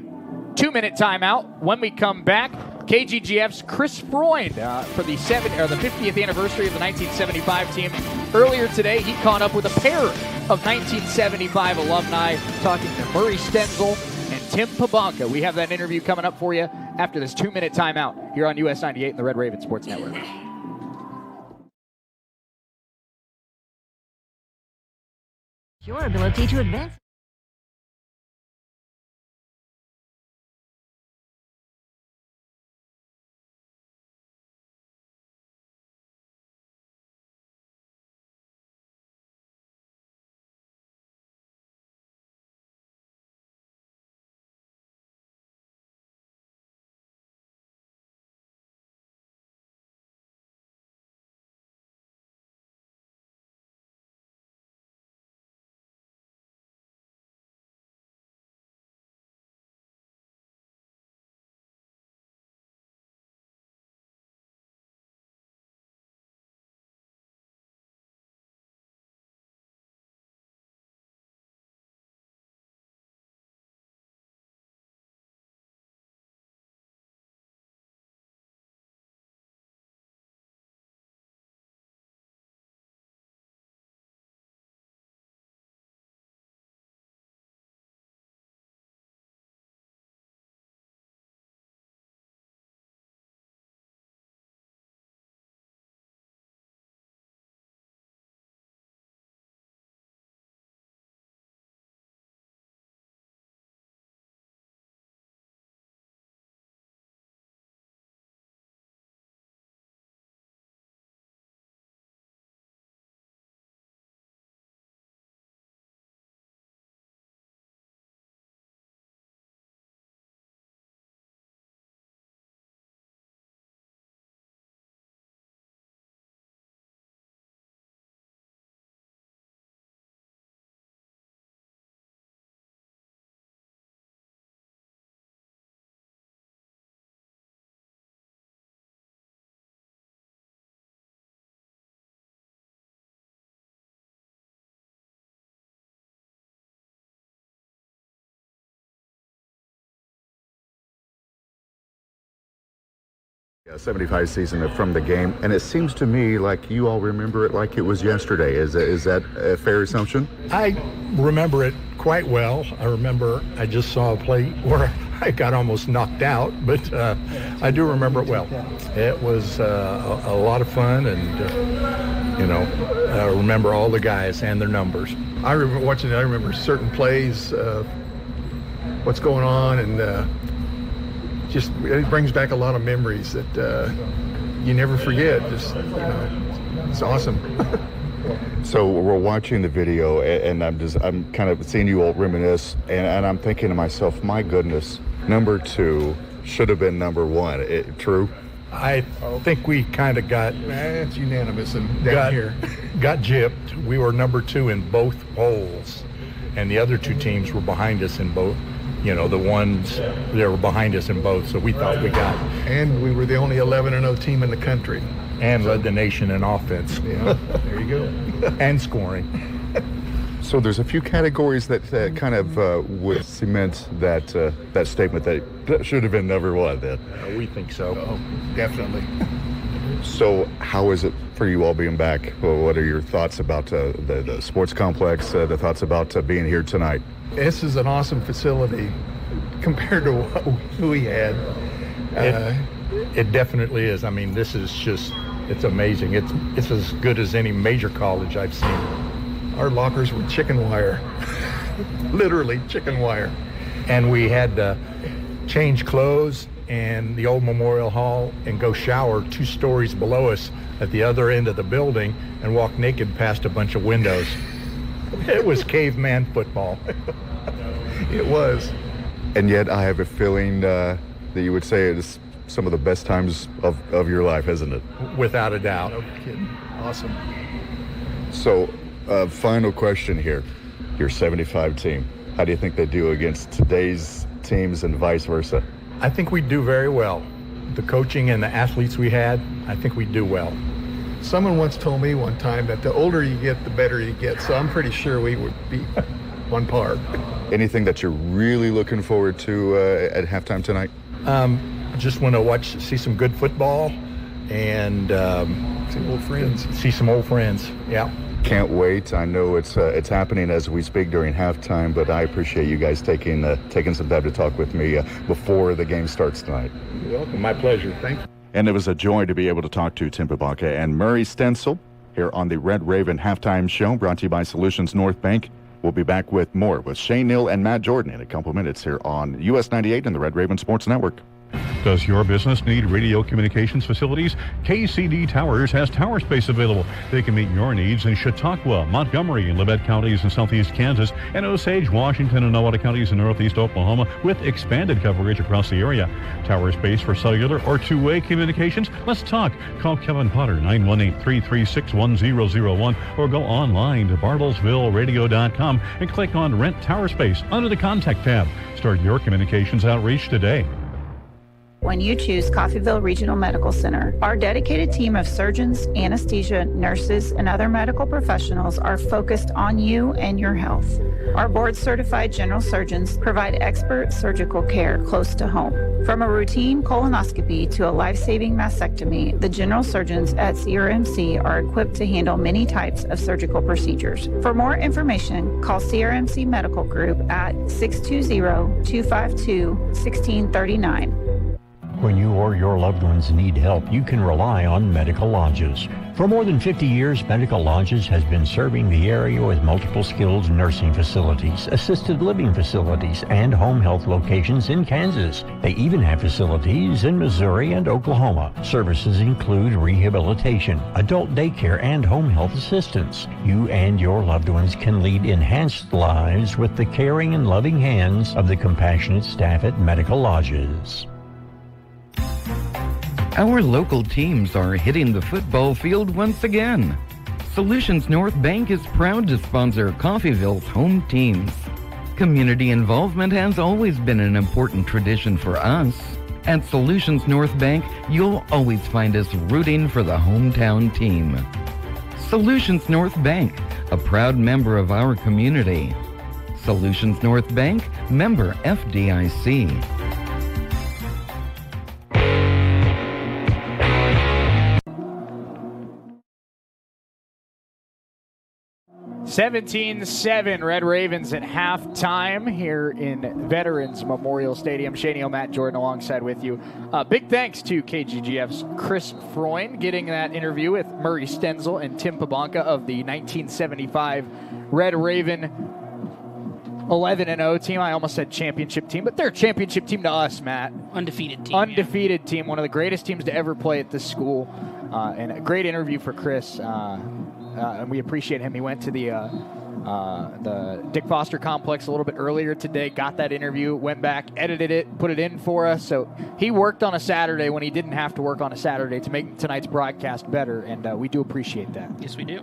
2-minute timeout. When we come back, KGGF's Chris Freund for the 50th anniversary of the 1975 team. Earlier today, he caught up with a pair of 1975 alumni, talking to Murray Stenzel and Tim Pabanka. We have that interview coming up for you after this 2-minute timeout here on US 98 and the Red Raven Sports Network. Your ability to advance. Yeah, 75 season from the game, and it seems to me like you all remember it like it was yesterday. Is that a fair assumption? I remember it quite well. I remember I just saw a play where I got almost knocked out, but I do remember it well. It was a lot of fun, and I remember all the guys and their numbers. I remember watching it. I remember certain plays, what's going on, and just it brings back a lot of memories that you never forget. It's awesome. So we're watching the video, and I'm kind of seeing you all reminisce, and I'm thinking to myself, my goodness, number 2 should have been number 1. True? I think we kind of got it's unanimous and down here got gypped. We were number 2 in both polls, and the other 2 teams were behind us in both. The ones that were behind us in both, so we thought we got it. And we were the only 11-0 team in the country. And led the nation in offense. Yeah, there you go. And scoring. So there's a few categories that kind of would cement that statement that should have been number 1 then. We think so. Oh, definitely. So how is it for you all being back? Well, what are your thoughts about the sports complex, the thoughts about being here tonight? This is an awesome facility compared to what we had. It definitely is. I mean, this is just, it's amazing. It's as good as any major college I've seen. Our lockers were chicken wire. Literally chicken wire. And we had to change clothes in the old Memorial Hall and go shower 2 stories below us at the other end of the building and walk naked past a bunch of windows. It was caveman football. It was. And yet I have a feeling that you would say it is some of the best times of your life, isn't it? Without a doubt. No kidding. Awesome. So, final question here. Your 75 team. How do you think they do against today's teams and vice versa? I think we do very well. The coaching and the athletes we had, I think we do well. Someone once told me one time that the older you get, the better you get. So I'm pretty sure we would be on par. Anything that you're really looking forward to at halftime tonight? Just want to see some good football and some old friends. See some old friends. Yeah. Can't wait. I know it's happening as we speak during halftime, but I appreciate you guys taking some time to talk with me before the game starts tonight. You're welcome. My pleasure. Thank you. And it was a joy to be able to talk to Tim Pabonka and Murray Stencil here on the Red Raven Halftime Show, brought to you by Solutions North Bank. We'll be back with more with Shane Neal and Matt Jordan in a couple minutes here on US 98 and the Red Raven Sports Network. Does your business need radio communications facilities? KCD Towers has tower space available. They can meet your needs in Chautauqua, Montgomery, and Labette counties in southeast Kansas, and Osage, Washington, and Nowata counties in northeast Oklahoma, with expanded coverage across the area. Tower space for cellular or two-way communications? Let's talk. Call Kevin Potter, 918-336-1001, or go online to bartlesvilleradio.com and click on Rent Tower Space under the Contact tab. Start your communications outreach today. When you choose Coffeyville Regional Medical Center, our dedicated team of surgeons, anesthesia, nurses, and other medical professionals are focused on you and your health. Our board-certified general surgeons provide expert surgical care close to home. From a routine colonoscopy to a life-saving mastectomy, the general surgeons at CRMC are equipped to handle many types of surgical procedures. For more information, call CRMC Medical Group at 620-252-1639. When you or your loved ones need help, you can rely on Medical Lodges. For more than 50 years, Medical Lodges has been serving the area with multiple skilled nursing facilities, assisted living facilities, and home health locations in Kansas. They even have facilities in Missouri and Oklahoma. Services include rehabilitation, adult daycare, and home health assistance. You and your loved ones can lead enhanced lives with the caring and loving hands of the compassionate staff at Medical Lodges. Our local teams are hitting the football field once again. Solutions North Bank is proud to sponsor Coffeyville's home teams. Community involvement has always been an important tradition for us. At Solutions North Bank, you'll always find us rooting for the hometown team. Solutions North Bank, a proud member of our community. Solutions North Bank, member FDIC. 17-7 Red Ravens at halftime here in Veterans Memorial Stadium. Shane Neal, Matt Jordan alongside with you. Big thanks to KGGF's Chris Freund getting that interview with Murray Stencil and Tim Pabonka of the 1975 Red Raven 11-0 team. I almost said championship team, but they're a championship team to us, Matt. Undefeated team. Undefeated team, one of the greatest teams to ever play at this school. And a great interview for Chris. And we appreciate him. He went to the Dick Foster complex a little bit earlier today, got that interview, went back, edited it, put it in for us. So he worked on a Saturday when he didn't have to work on a Saturday to make tonight's broadcast better, and we do appreciate that. Yes, we do.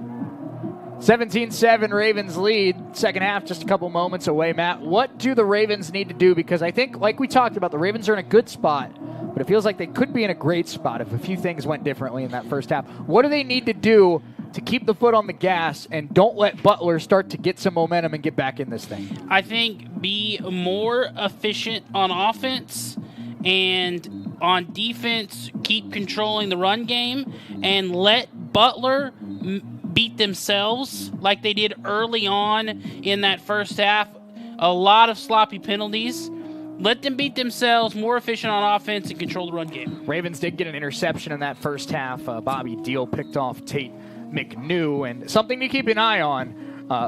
17-7 Ravens lead. Second half just a couple moments away. Matt, what do the Ravens need to do? Because I think, like we talked about, the Ravens are in a good spot, but it feels like they could be in a great spot if a few things went differently in that first half. What do they need to do to keep the foot on the gas and don't let Butler start to get some momentum and get back in this thing? I think be more efficient on offense, and on defense, keep controlling the run game and let Butler beat themselves like they did early on in that first half. A lot of sloppy penalties. Let them beat themselves, more efficient on offense, and control the run game. Ravens did get an interception in that first half. Bobby Deal picked off Tate McNew, and something to keep an eye on.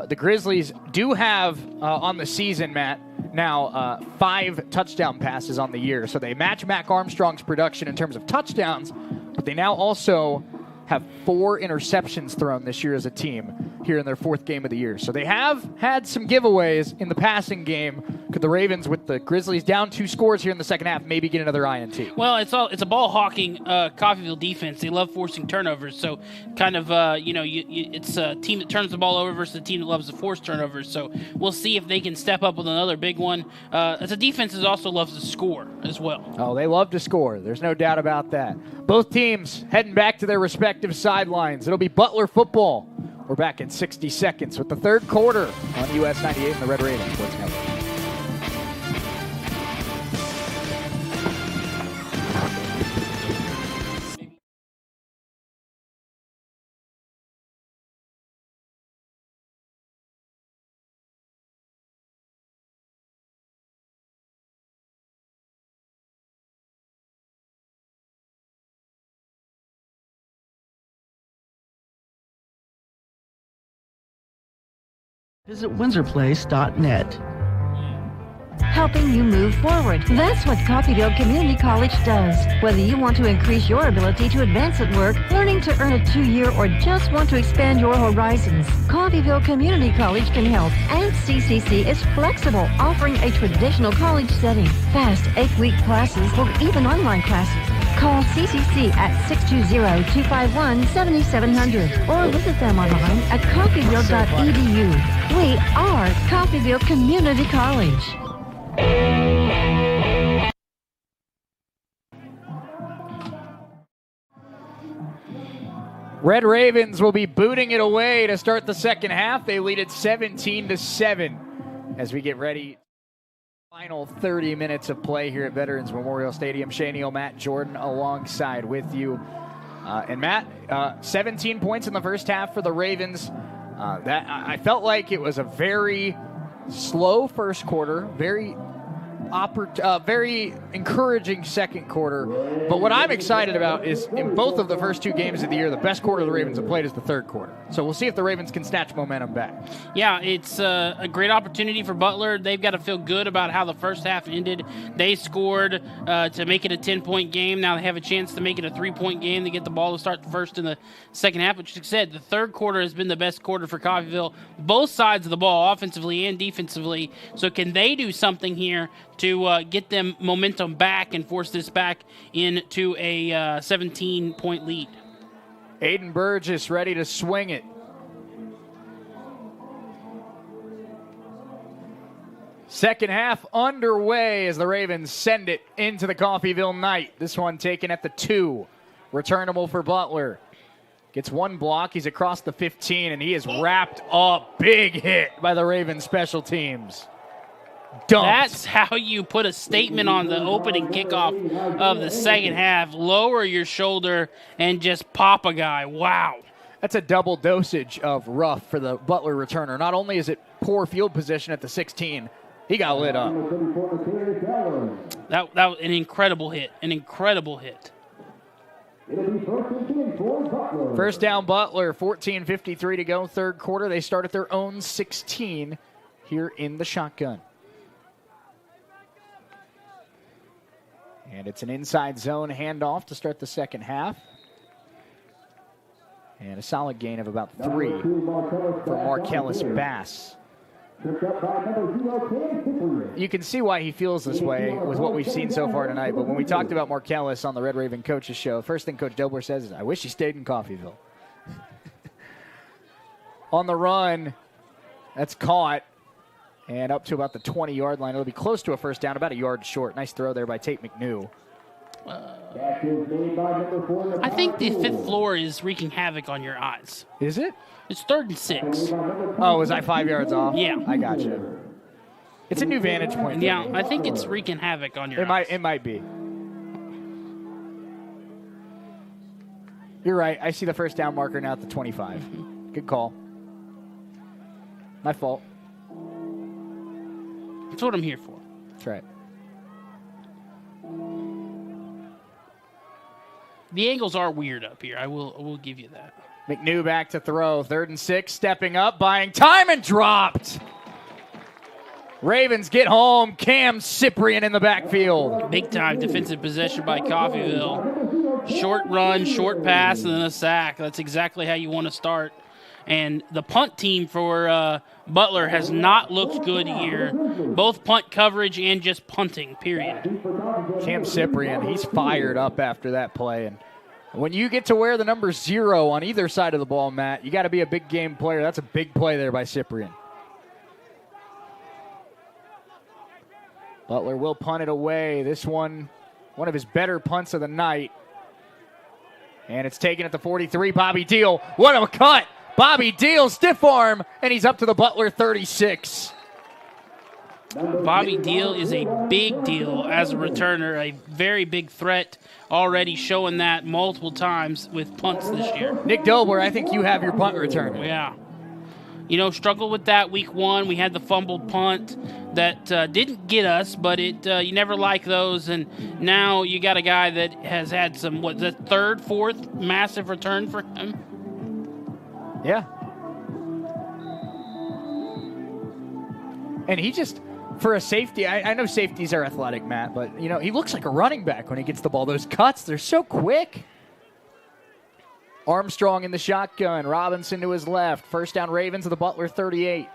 The Grizzlies do have on the season, Matt, now 5 touchdown passes on the year. So they match Mac Armstrong's production in terms of touchdowns, but they now also have 4 interceptions thrown this year as a team here in their 4th game of the year. So they have had some giveaways in the passing game Could the Ravens, with the Grizzlies down 2 scores here in the second half, maybe get another INT? Well, it's a ball-hawking Coffeyville defense. They love forcing turnovers, so kind of, it's a team that turns the ball over versus a team that loves to force turnovers. So we'll see if they can step up with another big one. It's a defense that also loves to score as well. Oh, they love to score. There's no doubt about that. Both teams heading back to their respective sidelines. It'll be Butler football. We're back in 60 seconds with the third quarter on US 98 and the Red Ravens Sports Network. Visit windsorplace.net. Helping you move forward. That's what Coffeyville Community College does. Whether you want to increase your ability to advance at work, learning to earn a 2-year, or just want to expand your horizons, Coffeyville Community College can help. And CCC is flexible, offering a traditional college setting, fast 8-week classes, or even online classes. Call CCC at 620-251-7700 or visit them online at coffeyville.edu. We are Coffeyville Community College. Red Ravens will be booting it away to start the second half. They lead it 17-7 as we get ready. Final 30 minutes of play here at Veterans Memorial Stadium. Shane Neal, Matt Jordan alongside with you. And Matt, 17 points in the first half for the Ravens. That I felt like it was a very slow first quarter, very encouraging second quarter. But what I'm excited about is in both of the first 2 games of the year, the best quarter the Ravens have played is the third quarter. So we'll see if the Ravens can snatch momentum back. Yeah, it's a great opportunity for Butler. They've got to feel good about how the first half ended. They scored to make it a 10-point game. Now they have a chance to make it a 3-point game to get the ball to start the first in the second half. Which, like I said, the third quarter has been the best quarter for Coffeyville, both sides of the ball, offensively and defensively. So can they do something here to get them momentum back and force this back into a 17-point lead? Aiden Burgess ready to swing it. Second half underway as the Ravens send it into the Coffeyville night. This one taken at the 2. Returnable for Butler. Gets one block. He's across the 15, and he is wrapped up. Big hit by the Ravens special teams. Dumped. That's how you put a statement on the opening kickoff of the second half. Lower your shoulder and just pop a guy. Wow. That's a double dosage of rough for the Butler returner. Not only is it poor field position at the 16, he got lit up. That was an incredible hit. An incredible hit. First down Butler, 14:53 to go, third quarter. They start at their own 16 here in the shotgun. And it's an inside zone handoff to start the second half. And a solid gain of about 3 for Marcellus Bass. You can see why he feels this way with what we've seen so far tonight. But when we talked about Marcellus on the Red Raven Coaches Show, first thing Coach Dobler says is, I wish he stayed in Coffeyville. On the run, that's caught. And up to about the 20-yard line. It'll be close to a first down, about a yard short. Nice throw there by Tate McNew. I think the fifth floor is wreaking havoc on your eyes. Is it? It's 3rd and 6. Oh, was I 5 yards off? Yeah. I got you. It's a new vantage point. Yeah, I think it's wreaking havoc on your eyes. It might be. You're right. I see the first down marker now at the 25. Good call. My fault. That's what I'm here for. That's right. The angles are weird up here. I will give you that. McNew back to throw. 3rd and 6, stepping up, buying time, and dropped. Ravens get home. Cam Cyprian in the backfield. Big time defensive possession by Coffeyville. Short run, short pass, and then a sack. That's exactly how you want to start And the punt team for Butler has not looked good here, both punt coverage and just punting, period. Cam Cyprian, he's fired up after that play. And when you get to wear the number 0 on either side of the ball, Matt, you got to be a big game player. That's a big play there by Cyprian. Butler will punt it away. This one of his better punts of the night. And it's taken at the 43. Bobby Deal, what a cut! Bobby Deal, stiff arm, and he's up to the Butler 36. Bobby Deal is a big deal as a returner, a very big threat, already showing that multiple times with punts this year. Nick Dobler, I think you have your punt return. Yeah. You know, struggled with that week 1. We had the fumbled punt that didn't get us, but you never like those. And now you got a guy that has had some, the third, fourth massive return for him? Yeah. And he just, for a safety, I know safeties are athletic, Matt, but, you know, he looks like a running back when he gets the ball. Those cuts, they're so quick. Armstrong in the shotgun. Robinson to his left. First down Ravens at the Butler 38.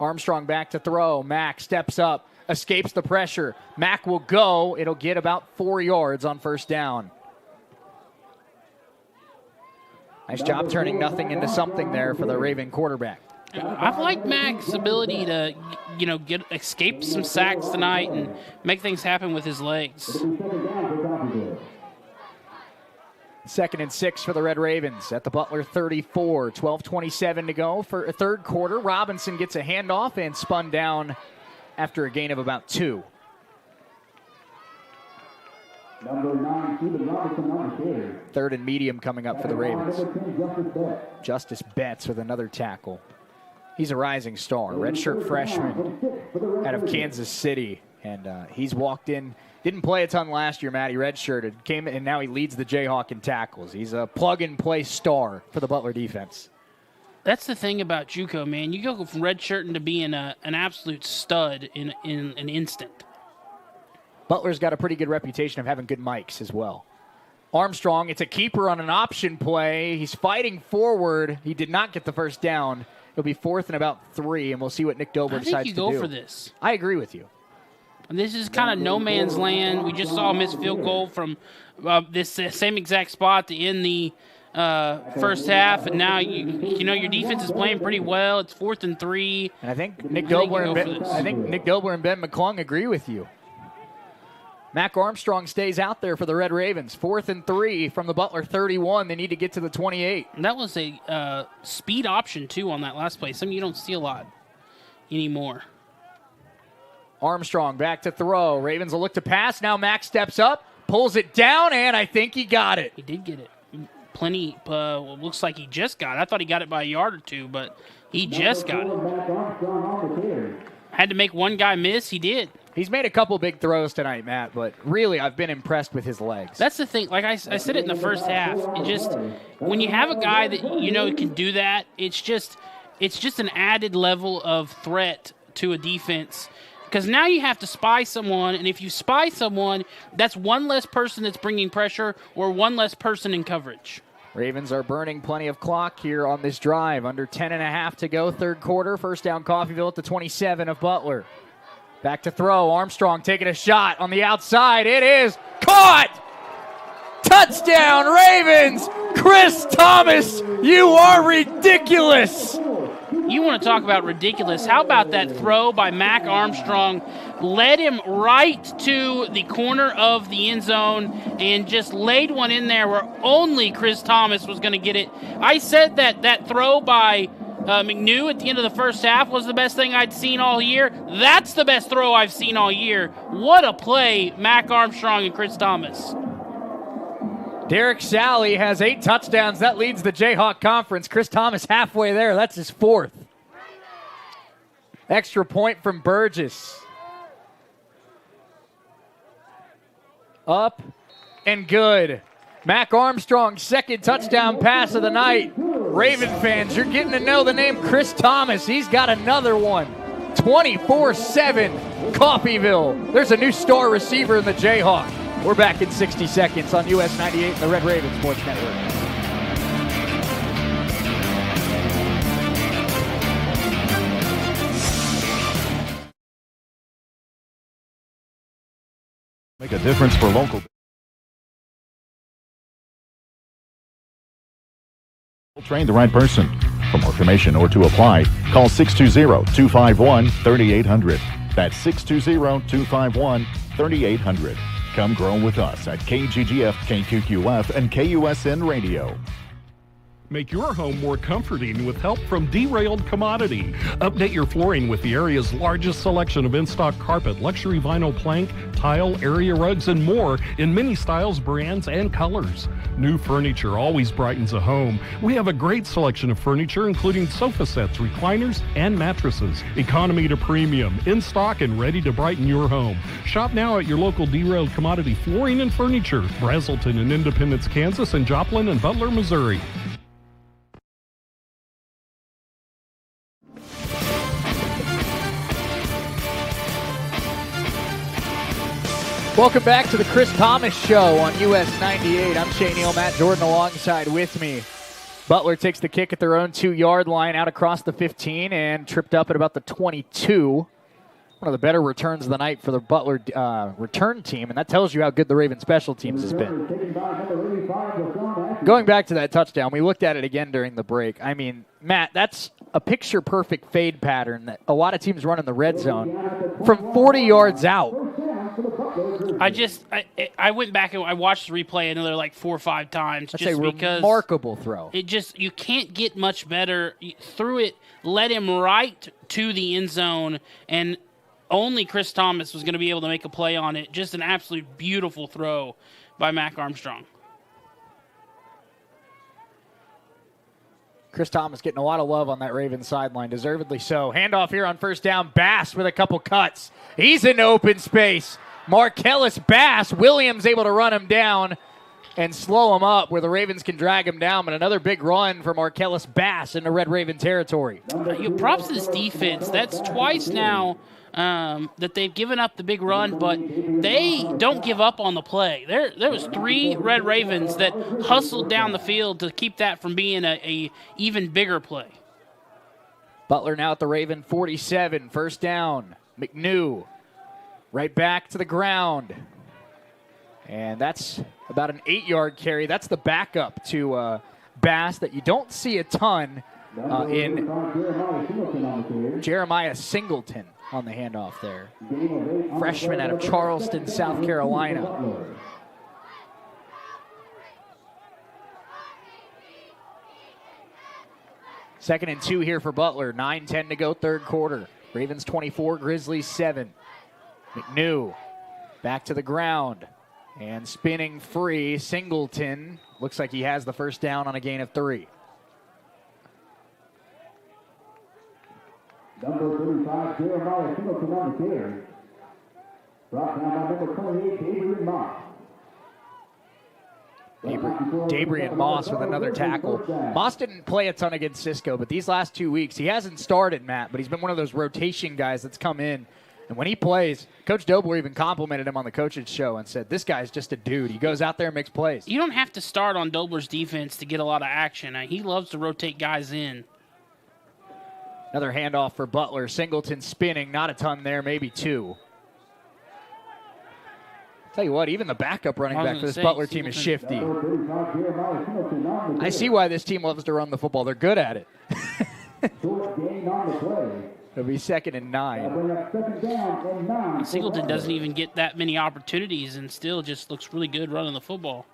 Armstrong back to throw. Mack steps up. Escapes the pressure. Mack will go. It'll get about 4 yards on first down. Nice job turning nothing into something there for the Raven quarterback. I've liked Mack's ability to, escape some sacks tonight and make things happen with his legs. 2nd and 6 for the Red Ravens at the Butler 34. 12:27 to go for a third quarter. Robinson gets a handoff and spun down after a gain of about 2. Number 9, Stephen Robinson, number 2. Third and medium coming up for the Ravens. Justice Betts with another tackle. He's a rising star, redshirt freshman out of Kansas City, and he's walked in. Didn't play a ton last year, Matt. He redshirted, came in, and now he leads the Jayhawk in tackles. He's a plug-and-play star for the Butler defense. That's the thing about JUCO, man. You go from redshirting to being an absolute stud in an instant. Butler's got a pretty good reputation of having good mics as well. Armstrong, it's a keeper on an option play. He's fighting forward. He did not get the first down. It'll be 4th and about 3, and we'll see what Nick Dobler decides to do. I think you go for this. I agree with you. And this is kind of no man's land. We just saw a missed field goal from this same exact spot to end the first half, and now your defense is playing pretty well. It's 4th and 3. And I think Nick Dobler and Ben McClung agree with you. Mac Armstrong stays out there for the Red Ravens. 4th and 3 from the Butler 31. They need to get to the 28. And that was a speed option, too, on that last play. Something you don't see a lot anymore. Armstrong back to throw. Ravens will look to pass. Now Mac steps up, pulls it down, and I think he got it. He did get it. Plenty. Looks like he just got it. I thought he got it by a yard or 2, but he just got it. Had to make one guy miss. He did. He's made a couple big throws tonight, Matt, but really I've been impressed with his legs. That's the thing. Like I said it in the first half. It just, when you have a guy that can do that, it's just an added level of threat to a defense. Because now you have to spy someone, and if you spy someone, that's one less person that's bringing pressure or one less person in coverage. Ravens are burning plenty of clock here on this drive. Under 10.5 to go, third quarter. First down Coffeyville at the 27 of Butler. Back to throw. Armstrong taking a shot on the outside. It is caught! Touchdown, Ravens! Chris Thomas, you are ridiculous! You want to talk about ridiculous. How about that throw by Mac Armstrong? Led him right to the corner of the end zone and just laid one in there where only Chris Thomas was going to get it. I said that throw by McNew at the end of the first half was the best thing I'd seen all year. That's the best throw I've seen all year. What a play, Mac Armstrong and Chris Thomas. Derek Sally has 8 touchdowns. That leads the Jayhawk Conference. Chris Thomas halfway there. That's his 4th. Extra point from Burgess. Up and good. Mac Armstrong's 2nd touchdown pass of the night. Raven fans, you're getting to know the name Chris Thomas. He's got another one. 24-7 Coffeyville. There's a new star receiver in the Jayhawk. We're back in 60 seconds on US 98 and the Red Raven Sports Network. Make a difference for local. Train the right person. For more information or to apply, call 620-251-3800. That's 620-251-3800. Come grow with us at KGGF, KQQF, and KUSN Radio. Make your home more comforting with help from Derailed Commodity. Update your flooring with the area's largest selection of in-stock carpet, luxury vinyl plank, tile, area rugs, and more in many styles, brands, and colors. New furniture always brightens a home. We have a great selection of furniture, including sofa sets, recliners, and mattresses. Economy to premium, in stock and ready to brighten your home. Shop now at your local Derailed Commodity Flooring and Furniture, Brazelton in Independence, Kansas, and Joplin and Butler, Missouri. Welcome back to the Chris Thomas Show on US 98. I'm Shane Neal, Matt Jordan alongside with me. Butler takes the kick at their own 2-yard line out across the 15 and tripped up at about the 22. One of the better returns of the night for the Butler return team, and that tells you how good the Raven special teams has been. Going back to that touchdown, we looked at it again during the break. I mean, Matt, that's a picture-perfect fade pattern that a lot of teams run in the red zone from 40 yards out. I went back and I watched the replay another like 4 or 5 times. That's just a because remarkable throw. You can't get much better. Threw it, led him right to the end zone, and only Chris Thomas was going to be able to make a play on it. Just an absolute beautiful throw by Mac Armstrong. Chris Thomas getting a lot of love on that Ravens sideline, deservedly so. Handoff here on first down. Bass with a couple cuts. He's in open space. Marcellus Bass. Williams able to run him down and slow him up where the Ravens can drag him down. But another big run for Marcellus Bass into Red Raven territory. Props to this defense. That's twice now that they've given up the big run, but they don't give up on the play. There was 3 Red Ravens that hustled down the field to keep that from being a even bigger play. Butler now at the Raven 47, first down. McNew right back to the ground. And that's about an 8-yard carry. That's the backup to Bass that you don't see a ton in Jeremiah Singleton on the handoff there. Freshman out of Charleston, South Carolina. Second and 2 here for Butler. 9:10 to go, third quarter. Ravens 24, Grizzlies 7. McNew back to the ground and spinning free. Singleton looks like he has the first down on a gain of 3. Number 35, Jeremiah Singleton on the carry. Brought down by number 28, Dabrian Moss. Dabrian Moss with another tackle. Moss didn't play a ton against Cisco, but these last 2 weeks, he hasn't started, Matt, but he's been one of those rotation guys that's come in. And when he plays, Coach Dobler even complimented him on the coach's show and said, this guy's just a dude. He goes out there and makes plays. You don't have to start on Dobler's defense to get a lot of action. He loves to rotate guys in. Another handoff for Butler. Singleton spinning, not a ton there, maybe 2. Tell you what, even the backup running back for this Butler team is shifty. I see why this team loves to run the football. They're good at it. It'll be 2nd and 9. Singleton doesn't even get that many opportunities and still just looks really good running the football.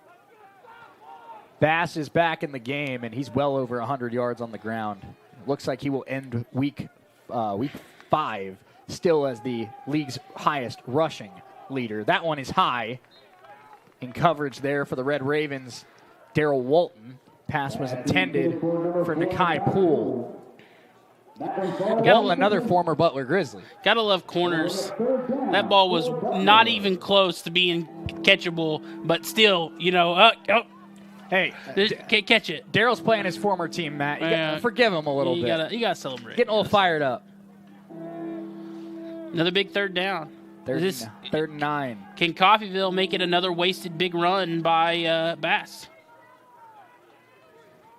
Bass is back in the game, and he's well over 100 yards on the ground. Looks like he will end week 5 still as the league's highest rushing leader. That one is high in coverage there for the Red Ravens. Darrell Walton. Pass was intended for Nakai Poole. Another former Butler Grizzly. Gotta love corners. That ball was not even close to being catchable, but still, hey, can't catch it. Darrell's playing his former team, Matt. You gotta forgive him a little bit. You gotta celebrate. Getting a little fired up. Another big third down. Third and 9. Can Coffeyville make it another wasted big run by Bass?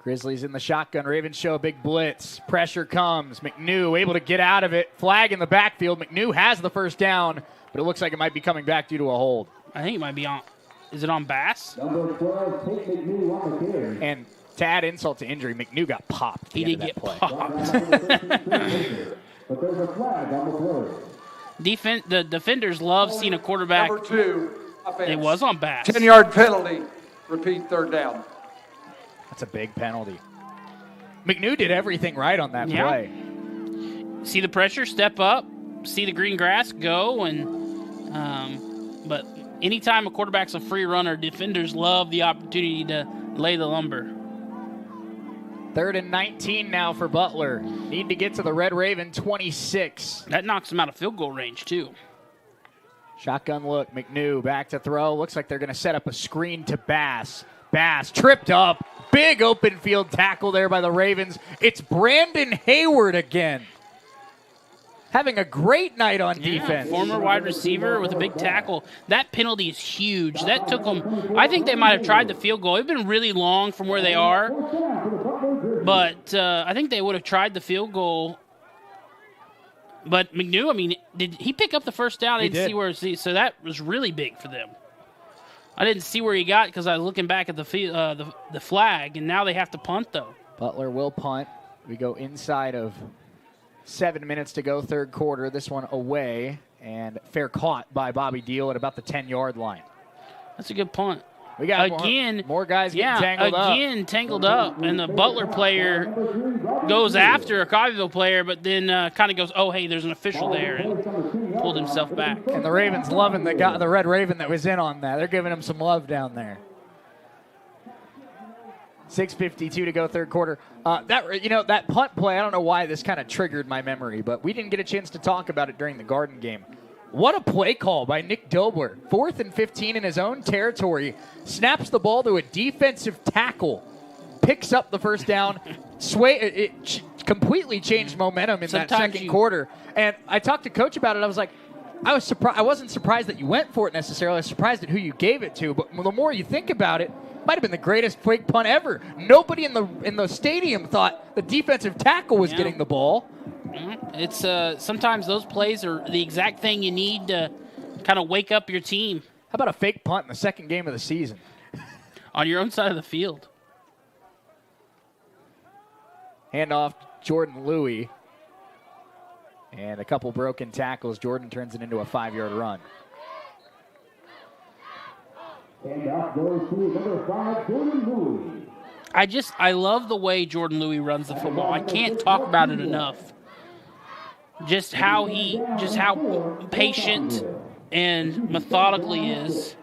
Grizzlies in the shotgun. Ravens show a big blitz. Pressure comes. McNew able to get out of it. Flag in the backfield. McNew has the first down, but it looks like it might be coming back due to a hold. I think it might be on. Is it on Bass? Number 12, Tate McNew on the carry. And to add insult to injury, McNew got popped. He did get play. popped. But there's a flag on the play. The defenders love seeing a quarterback. Number 2, offense. It was on Bass. 10-yard penalty. Repeat, third down. That's a big penalty. McNew did everything right on that play. See the pressure, step up, see the green grass, go, and but anytime a quarterback's a free runner, defenders love the opportunity to lay the lumber. 3rd and 19 now for Butler. Need to get to the Red Raven 26. That knocks them out of field goal range, too. Shotgun look, McNew back to throw. Looks like they're going to set up a screen to Bass. Bass tripped up. Big open field tackle there by the Ravens. It's Brandon Hayward again. Having a great night on defense. Former wide receiver with a big tackle. That penalty is huge. That took them, I think they might have tried the field goal. It's been really long from where they are. But I think they would have tried the field goal. But McNew, I mean, did he pick up the first down? I didn't see where it's, so that was really big for them. I didn't see where he got because I was looking back at the flag, and now they have to punt, though. Butler will punt. We go inside of 7 minutes to go, third quarter. This one away, and fair caught by Bobby Deal at about the 10-yard line. That's a good punt. We got more guys getting tangled up. Again, tangled up, and the Butler player goes after a Coffeyville player, but then kind of goes, oh, hey, there's an official there, and pulled himself back. And the Ravens loving the Red Raven that was in on that. They're giving him some love down there. 6:52 to go, third quarter. That punt play, I don't know why this kind of triggered my memory, but we didn't get a chance to talk about it during the Garden game. What a play call by Nick Dobler. 4th and 15 in his own territory. Snaps the ball to a defensive tackle. Picks up the first down. It completely changed momentum in that second quarter. And I talked to Coach about it. I was like, I was surprised. I wasn't surprised that you went for it necessarily. I was surprised at who you gave it to. But the more you think about it, might have been the greatest fake punt ever. Nobody in the stadium thought the defensive tackle was getting the ball. It's sometimes those plays are the exact thing you need to kind of wake up your team. How about a fake punt in the second game of the season? On your own side of the field. Handoff Jordan Louie. And a couple broken tackles. Jordan turns it into a 5-yard run. Handoff goes to number 5, Jordan Louie. I love the way Jordan Louie runs the football. I can't talk about it enough. Just how patient and methodical he is.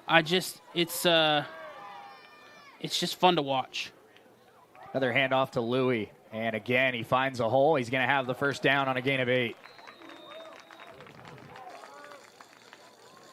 It's just fun to watch. Another handoff to Louie. And again, he finds a hole. He's going to have the first down on a gain of 8.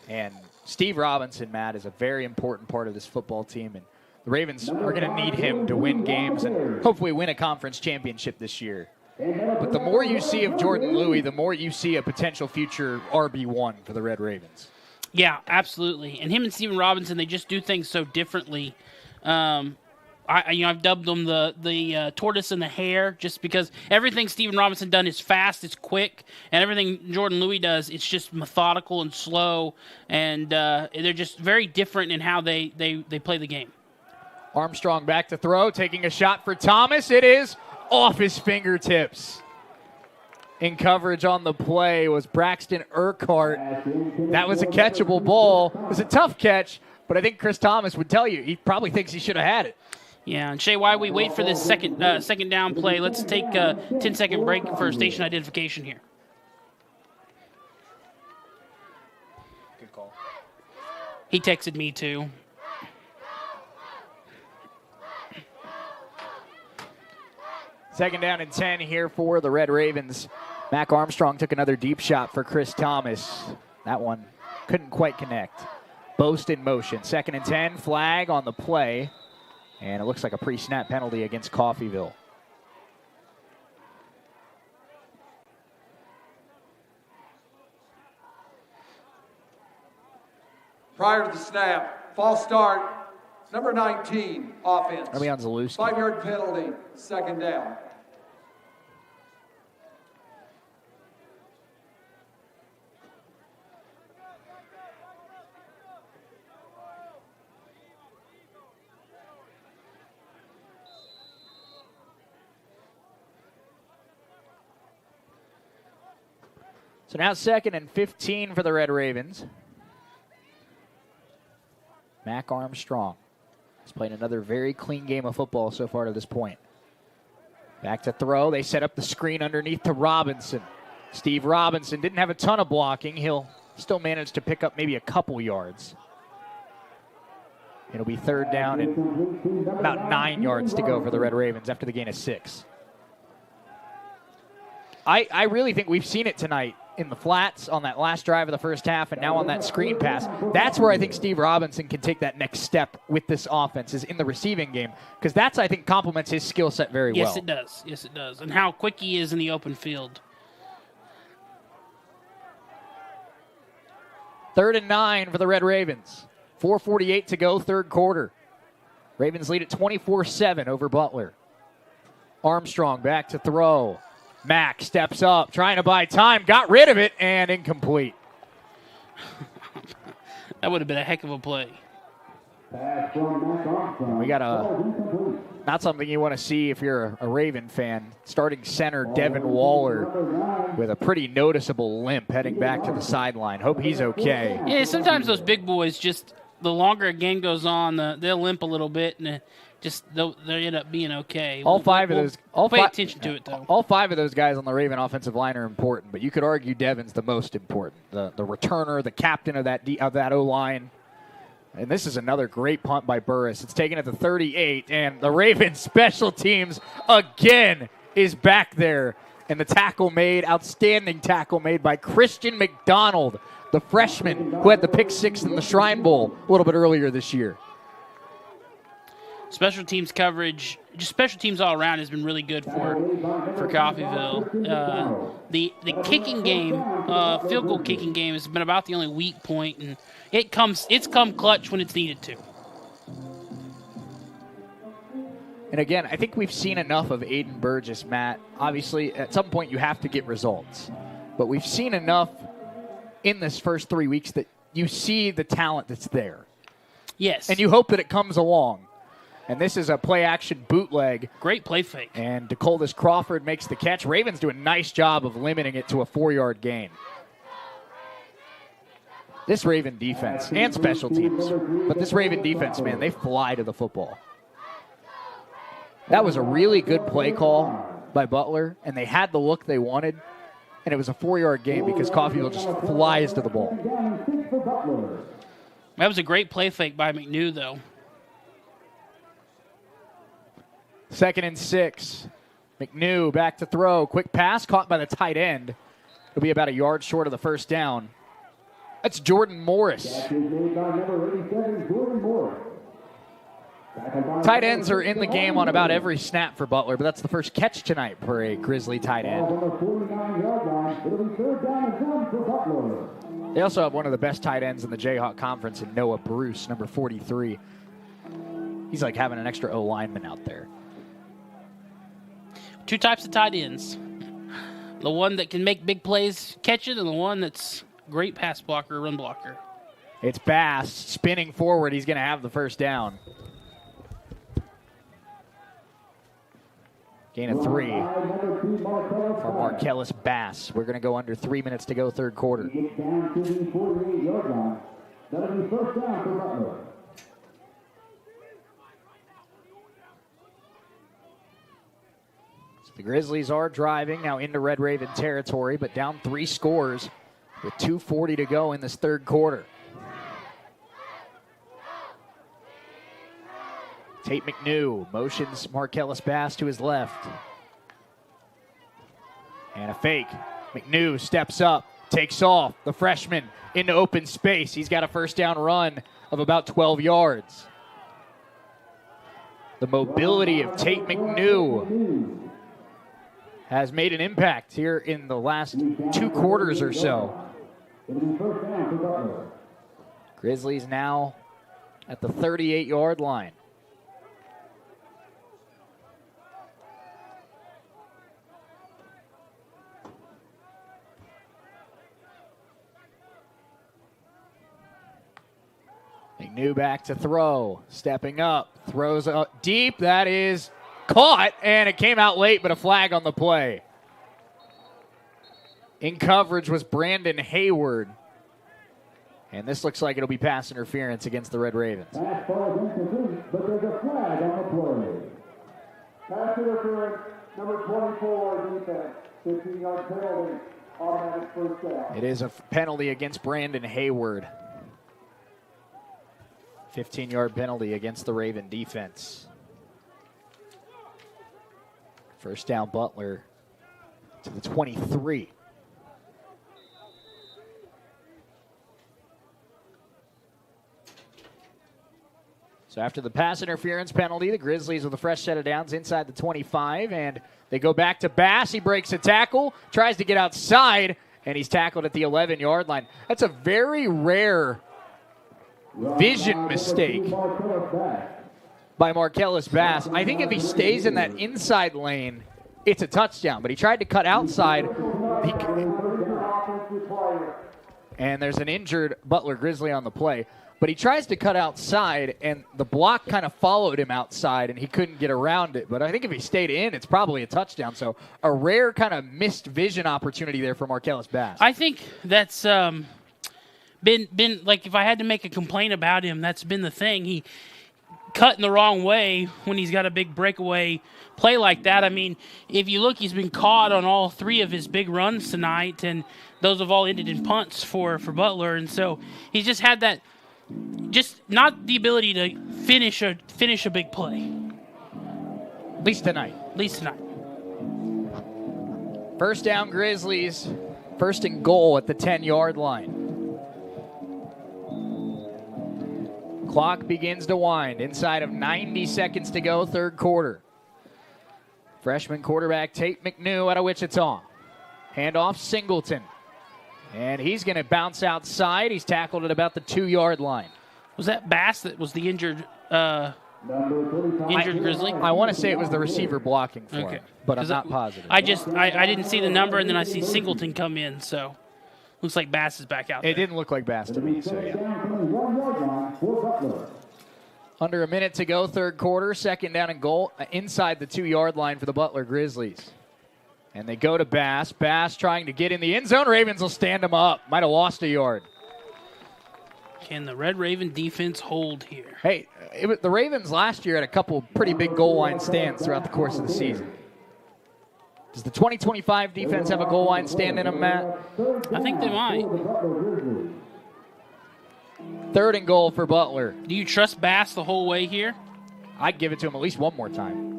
And Steve Robinson, Matt, is a very important part of this football team. And the Ravens are going to need him to win games and hopefully win a conference championship this year. But the more you see of Jordan Louie, the more you see a potential future RB1 for the Red Ravens. Yeah, absolutely. And him and Steven Robinson, they just do things so differently. I've dubbed them the tortoise and the hare, just because everything Steven Robinson done is fast, it's quick, and everything Jordan Louie does, it's just methodical and slow, and they're just very different in how they play the game. Armstrong back to throw, taking a shot for Thomas. It is off his fingertips. In coverage on the play was Braxton Urquhart. That was a catchable ball. It was a tough catch, but I think Chris Thomas would tell you he probably thinks he should have had it. Yeah, and Shay, while we wait for this second down play, let's take a 10-second break for station identification here. Good call. He texted me too. Second down and 10 here for the Red Ravens. Mac Armstrong took another deep shot for Chris Thomas. That one couldn't quite connect. Boast in motion. 2nd and 10, flag on the play. And it looks like a pre-snap penalty against Coffeyville. Prior to the snap, false start, number 19, offense. Are we on Zalewski? 5-yard penalty, second down. So now 2nd and 15 for the Red Ravens. Mac Armstrong has played another very clean game of football so far to this point. Back to throw. They set up the screen underneath to Robinson. Steve Robinson didn't have a ton of blocking. He'll still manage to pick up maybe a couple yards. It'll be 3rd down and about 9 yards to go for the Red Ravens after the gain of 6. I really think we've seen it tonight in the flats on that last drive of the first half and now on that screen pass. That's where I think Steve Robinson can take that next step with this offense, is in the receiving game, because that's, I think, complements his skill set very well. Yes, it does. Yes, it does. And how quick he is in the open field. 3rd and 9 for the Red Ravens. 4:48 to go, 3rd quarter. Ravens lead at 24-7 over Butler. Armstrong back to throw. Mack steps up, trying to buy time, got rid of it, and incomplete. That would have been a heck of a play. We got not something you want to see if you're a Raven fan. Starting center Devin Waller with a pretty noticeable limp heading back to the sideline. Hope he's okay. Yeah, sometimes those big boys, just the longer a game goes on, they'll limp a little bit, and they'll end up being okay. Pay attention to it, though. All 5 of those guys on the Raven offensive line are important, but you could argue Devin's the most important. The returner, the captain of that O-line. And this is another great punt by Burris. It's taken at the 38, and the Ravens special teams again is back there. And the tackle made, outstanding tackle made by Christian McDonald, the freshman who had the pick 6 in the Shrine Bowl a little bit earlier this year. Special teams coverage, just special teams all around, has been really good for Coffeyville. The kicking game, field goal kicking game, has been about the only weak point, and it's come clutch when it's needed to. And again, I think we've seen enough of Aiden Burgess, Matt. Obviously, at some point you have to get results, but we've seen enough in this first 3 weeks that you see the talent that's there. Yes. And you hope that it comes along. And this is a play-action bootleg. Great play fake. And DeColdis Crawford makes the catch. Ravens do a nice job of limiting it to a 4-yard gain. This Raven defense, and special teams, but this Raven defense, man, they fly to the football. That was a really good play call by Butler, and they had the look they wanted, and it was a 4-yard gain because Coffeyville just flies to the ball. That was a great play fake by McNew, though. 2nd and 6. McNew back to throw. Quick pass caught by the tight end. It'll be about a yard short of the first down. That's Jordan Morris. Tight ends are in the game on about every snap for Butler, but that's the first catch tonight for a Grizzly tight end. They also have one of the best tight ends in the Jayhawk Conference in Noah Bruce, number 43. He's like having an extra O lineman out there. 2 types of tight ends. The one that can make big plays, catch it, and the one that's great pass blocker, run blocker. It's Bass spinning forward. He's going to have the first down. Gain of 3 for Markellus Bass. We're going to go under 3 minutes to go, 3rd quarter. The Grizzlies are driving now into Red Raven territory, but down 3 scores with 2:40 to go in this 3rd quarter. Tate McNew motions Markellus Bass to his left. And a fake. McNew steps up, takes off. The freshman into open space. He's got a first down run of about 12 yards. The mobility of Tate McNew has made an impact here in the last 2 quarters or so. Grizzlies now at the 38-yard line. McNew back to throw, stepping up, throws up deep. That is caught, and it came out late, but a flag on the play. In coverage was Brandon Hayward. And this looks like it'll be pass interference against the Red Ravens. Pass ball against the team, but there's a flag on the play. Pass interference, number 24, defense. 15-yard penalty, automatic first down. It is a penalty against Brandon Hayward. 15-yard penalty against the Raven defense. First down, Butler to the 23. So after the pass interference penalty, the Grizzlies with a fresh set of downs inside the 25, and they go back to Bass. He breaks a tackle, tries to get outside, and he's tackled at the 11-yard line. That's a very rare vision mistake by Marcellus Bass. I think if he stays in that inside lane, it's a touchdown, but he tried to cut outside. And there's an injured Butler Grizzly on the play. But he tries to cut outside, and the block kind of followed him outside, and he couldn't get around it. But I think if he stayed in, it's probably a touchdown. So a rare kind of missed vision opportunity there for Marcellus Bass. I think that's been like, if I had to make a complaint about him, that's been the thing. He cut in the wrong way when he's got a big breakaway play like that. I mean, if you look, he's been caught on all three of his big runs tonight, and those have all ended in punts for Butler. And so he's just had that, just not the ability to finish a big play. At least tonight. First down, Grizzlies. First and goal at the 10-yard line. Clock begins to wind. Inside of 90 seconds to go, third quarter. Freshman quarterback Tate McNew out of Wichita. Handoff Singleton. And he's going to bounce outside. He's tackled at about the 2-yard line. Was that Bass that was the injured Grizzly? I want to say it was the receiver blocking for him, but I'm not positive. I didn't see the number, and then I see Singleton come in, so looks like Bass is back out there. It didn't look like Bass to me, so yeah. Under a minute to go, third quarter, second down and goal inside the 2-yard line for the Butler Grizzlies. And they go to Bass. Bass trying to get in the end zone. Ravens will stand him up. Might have lost a yard. Can the Red Raven defense hold here? Hey, the Ravens last year had a couple pretty big goal line stands throughout the course of the season. Does the 2025 defense have a goal line stand in them, Matt? I think they might. Third and goal for Butler. Do you trust Bass the whole way here? I'd give it to him at least one more time.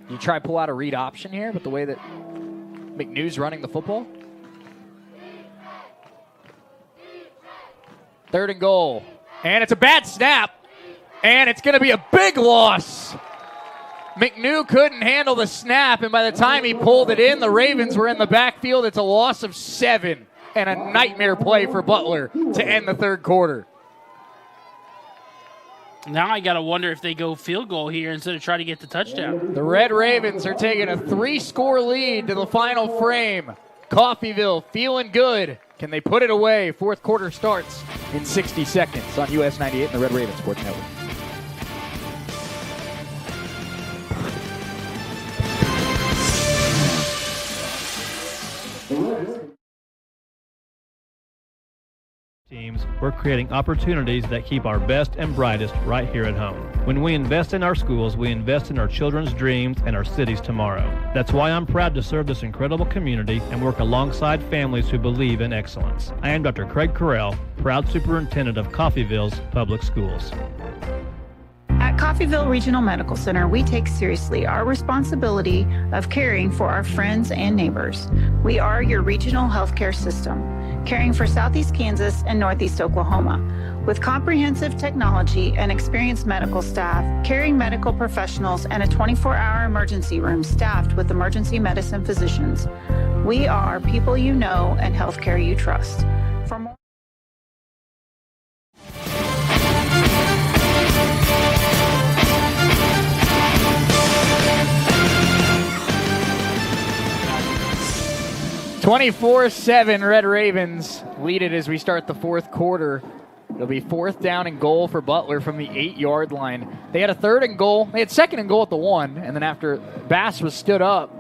You try to pull out a read option here with the way that McNew's running the football. Third and goal. And it's a bad snap. And it's going to be a big loss. McNew couldn't handle the snap, and by the time he pulled it in, the Ravens were in the backfield. It's a loss of 7 and a nightmare play for Butler to end the third quarter. Now I got to wonder if they go field goal here instead of trying to get the touchdown. The Red Ravens are taking a 3-score lead to the final frame. Coffeyville feeling good. Can they put it away? Fourth quarter starts in 60 seconds on US 98 and the Red Ravens Sports Network. Teams, we're creating opportunities that keep our best and brightest right here at home. When we invest in our schools, we invest in our children's dreams and our city's tomorrow. That's why I'm proud to serve this incredible community and work alongside families who believe in excellence. I am Dr. Craig Carell, proud superintendent of Coffeyville's Public Schools. At Coffeyville Regional Medical Center, we take seriously our responsibility of caring for our friends and neighbors. We are your regional healthcare system, caring for Southeast Kansas and Northeast Oklahoma. With comprehensive technology and experienced medical staff, caring medical professionals, and a 24-hour emergency room staffed with emergency medicine physicians, we are people you know and healthcare you trust. For more (24-7) Red Ravens lead it as we start the fourth quarter. It'll be fourth down and goal for Butler from the 8-yard line. They had a third and goal. They had second and goal at the 1, and then after Bass was stood up,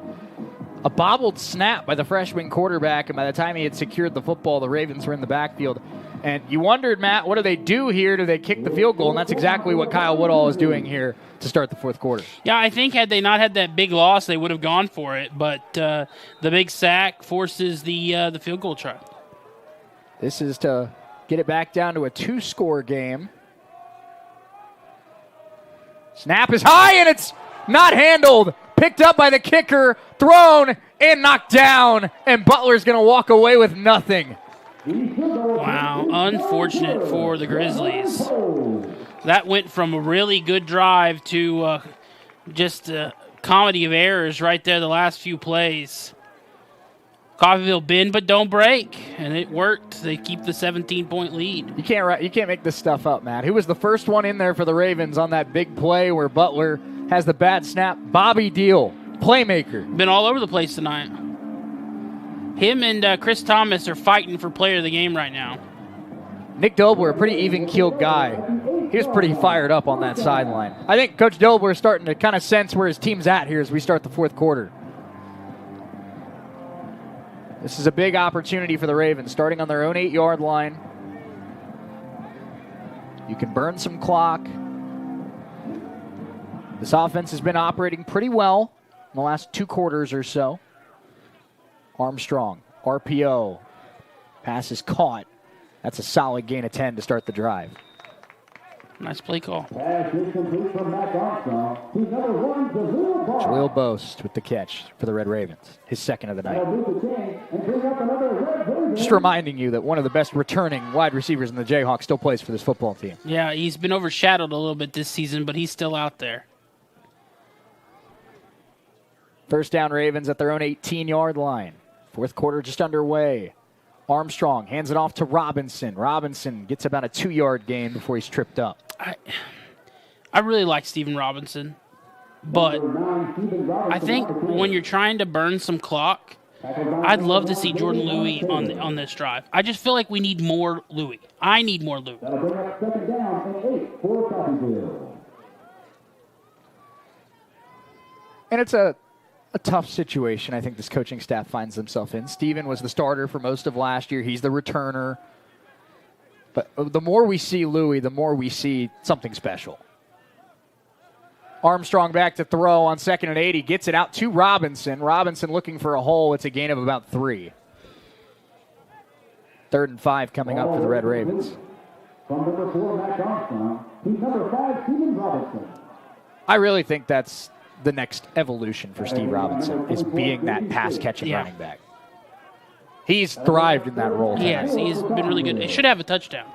A bobbled snap by the freshman quarterback, and by the time he had secured the football, the Ravens were in the backfield. And you wondered, Matt, what do they do here? Do they kick the field goal? And that's exactly what Kyle Woodall is doing here to start the fourth quarter. Yeah, I think had they not had that big loss, they would have gone for it. But the big sack forces the field goal try. This is to get it back down to a 2-score game. Snap is high, and it's not handled. Picked up by the kicker, thrown, and knocked down. And Butler's going to walk away with nothing. Wow, unfortunate for the Grizzlies. That went from a really good drive to just a comedy of errors right there the last few plays. Coffeyville bend but don't break, and it worked. They keep the 17-point lead. You can't make this stuff up, Matt. Who was the first one in there for the Ravens on that big play where Butler has the bad snap? Bobby Deal, playmaker. Been all over the place tonight. Him and Chris Thomas are fighting for player of the game right now. Nick Dobler, a pretty even-keeled guy. He was pretty fired up on that sideline. I think Coach Dobler is starting to kind of sense where his team's at here as we start the fourth quarter. This is a big opportunity for the Ravens, starting on their own 8-yard line. You can burn some clock. This offense has been operating pretty well in the last 2 quarters or so. Armstrong, RPO. Pass is caught. That's a solid gain of 10 to start the drive. Nice play call. Jaleel Boast with the catch for the Red Ravens. His second of the night. Just reminding you that one of the best returning wide receivers in the Jayhawks still plays for this football team. Yeah, he's been overshadowed a little bit this season, but he's still out there. First down Ravens at their own 18-yard line. Fourth quarter just underway. Armstrong hands it off to Robinson. Robinson gets about a 2-yard gain before he's tripped up. I really like Steven Robinson, but I think when you're trying to burn some clock, I'd love to see Jordan Louis on this drive. I just feel like we need more Louis. I need more Louis. And it's a tough situation I think this coaching staff finds themselves in. Steven was the starter for most of last year. He's the returner. But the more we see Louis, the more we see something special. Armstrong back to throw on 2nd and 8. He gets it out to Robinson. Robinson looking for a hole. It's a gain of about 3. 3rd and 5 coming up for the Red Ravens. From number 4, Matt Armstrong, to number 5, Steven Robinson. I really think that's the next evolution for Steve Robinson, is being that pass-catching running back. He's thrived in that role tonight. Yes, he's been really good. He should have a touchdown.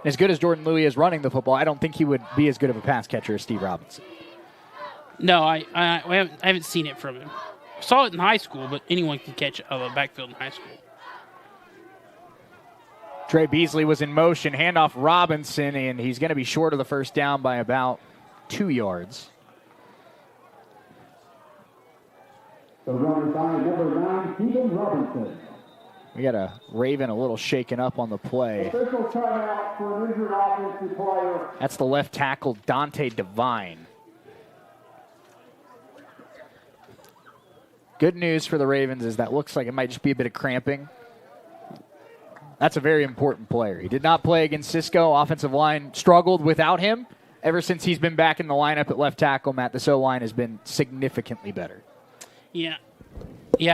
As good as Jordan Louis is running the football, I don't think he would be as good of a pass catcher as Steve Robinson. No, I haven't seen it from him. Saw it in high school, but anyone can catch a backfield in high school. Trey Beasley was in motion, handoff Robinson, and he's going to be short of the first down by about 2 yards. The runner by number 9, Steven Robinson. We got a Raven a little shaken up on the play. Official timeout for an injured offensive player. That's the left tackle, Dante Devine. Good news for the Ravens is that looks like it might just be a bit of cramping. That's a very important player. He did not play against Cisco. Offensive line struggled without him. Ever since he's been back in the lineup at left tackle, Matt, this O-line has been significantly better. Yeah,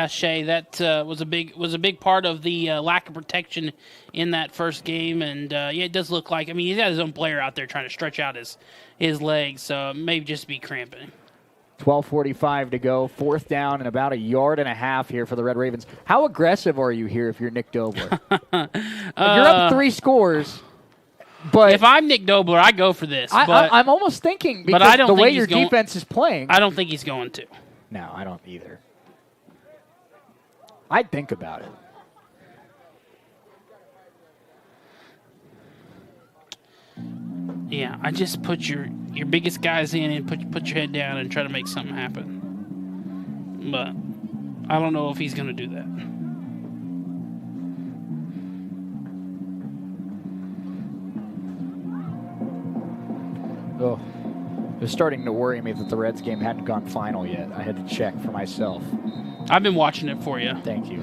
Shay, that was a big part of the lack of protection in that first game, and it does look like. I mean, he's got his own player out there trying to stretch out his legs, so it may just be cramping. 12:45 to go, 4th down and about 1.5 yards here for the Red Ravens. How aggressive are you here if you're Nick Dobler? You're up 3 scores. But if I'm Nick Dobler, I go for this. I'm almost thinking because but I don't the think way he's your going, defense is playing. I don't think he's going to. No, I don't either. I'd think about it. Yeah, I just put your biggest guys in and put your head down and try to make something happen. But I don't know if he's going to do that. was starting to worry me that the Reds game hadn't gone final yet. I had to check for myself. I've been watching it for you. Thank you.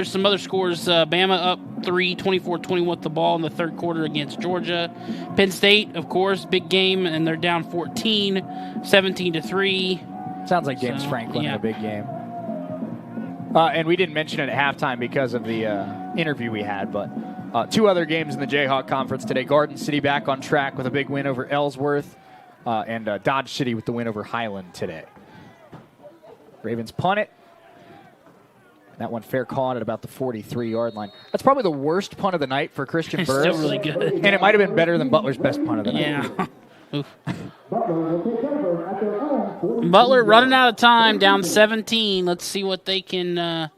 Some other scores. Bama up 24-21 with the ball in the third quarter against Georgia. Penn State, of course, big game, and they're down 14, 17-3. Sounds like James Franklin in a big game. And we didn't mention it at halftime because of the interview we had, but two other games in the Jayhawk Conference today. Garden City back on track with a big win over Ellsworth, and Dodge City with the win over Highland today. Ravens punt it. That one fair caught at about the 43-yard line. That's probably the worst punt of the night for Christian Burris. Still really good. And it might have been better than Butler's best punt of the night. Yeah. Butler running out of time, down 17. Let's see what they can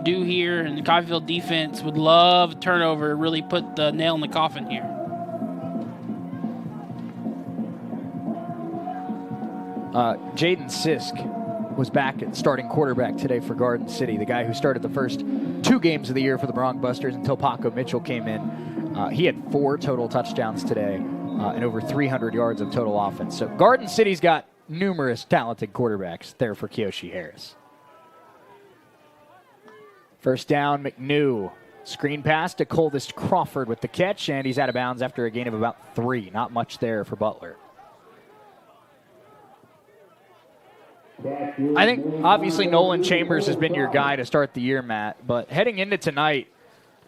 do here. And the Coffeyville defense would love a turnover, really put the nail in the coffin here. Jaden Sisk was back at starting quarterback today for Garden City, the guy who started the first two games of the year for the Bronx Busters until Paco Mitchell came in. He had 4 total touchdowns today and over 300 yards of total offense. So Garden City's got numerous talented quarterbacks there for Kyoshi Harris. First down, McNew. Screen pass to Coldest Crawford with the catch, and he's out of bounds after a gain of about 3. Not much there for Butler. I think, obviously, Nolan Chambers has been your guy to start the year, Matt. But heading into tonight,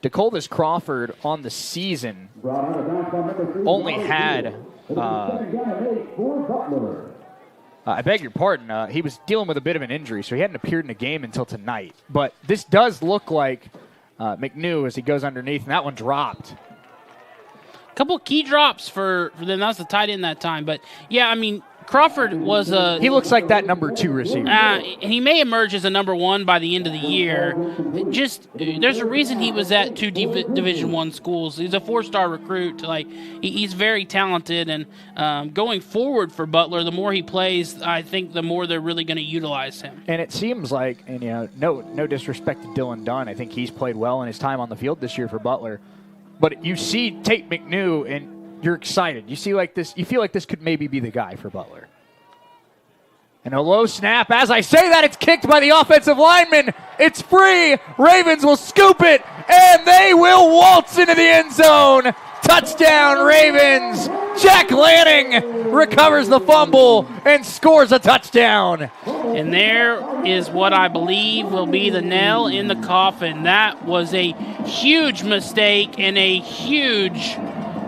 DeColdest Crawford on the season only had, I beg your pardon, he was dealing with a bit of an injury, so he hadn't appeared in a game until tonight. But this does look like McNew as he goes underneath, and that one dropped. A couple key drops for them. That was the tight end that time. But, yeah, I mean, Crawford was a... He looks like that number 2 receiver. He may emerge as a number 1 by the end of the year. There's a reason he was at 2 Division I schools. He's a 4-star recruit. He's very talented, and going forward for Butler, the more he plays, I think the more they're really going to utilize him. And it seems like, and no disrespect to Dylan Dunn, I think he's played well in his time on the field this year for Butler. But you see Tate McNew, and you're excited. You feel like this could maybe be the guy for Butler. And a low snap. As I say that, it's kicked by the offensive lineman. It's free. Ravens will scoop it, and they will waltz into the end zone. Touchdown, Ravens. Jack Lanning recovers the fumble and scores a touchdown. And there is what I believe will be the nail in the coffin. That was a huge mistake and a huge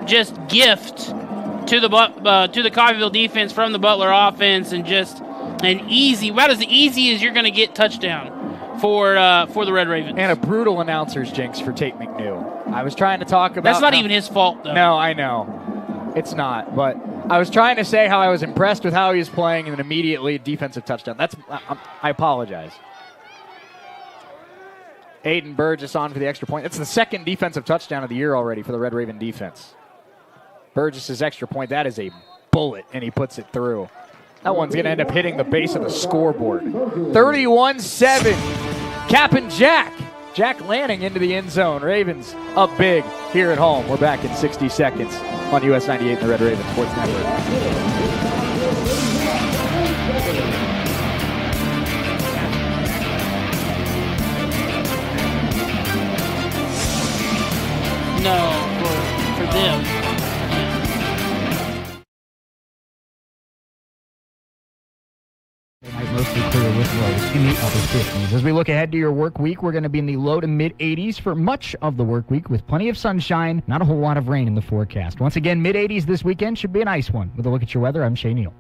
just gift to the Coffeyville defense from the Butler offense, and just about as easy as you're going to get touchdown for the Red Ravens. And a brutal announcer's jinx for Tate McNew. I was trying to talk about... That's not even his fault, though. No, I know. It's not. But I was trying to say how I was impressed with how he was playing, and then immediately defensive touchdown. I apologize. Aiden Burgess on for the extra point. That's the second defensive touchdown of the year already for the Red Raven defense. Burgess's extra point, that is a bullet, and he puts it through. That one's going to end up hitting the base of the scoreboard. 31-7. Cap and Jack. Jack Lanning into the end zone. Ravens up big here at home. We're back in 60 seconds on US 98 and the Red Raven Sports Network. No, for them. Mostly clear with lows in the upper 50s. As we look ahead to your work week, we're going to be in the low to mid 80s for much of the work week with plenty of sunshine, not a whole lot of rain in the forecast. Once again, mid 80s this weekend should be a nice one. With a look at your weather, I'm Shay Neal.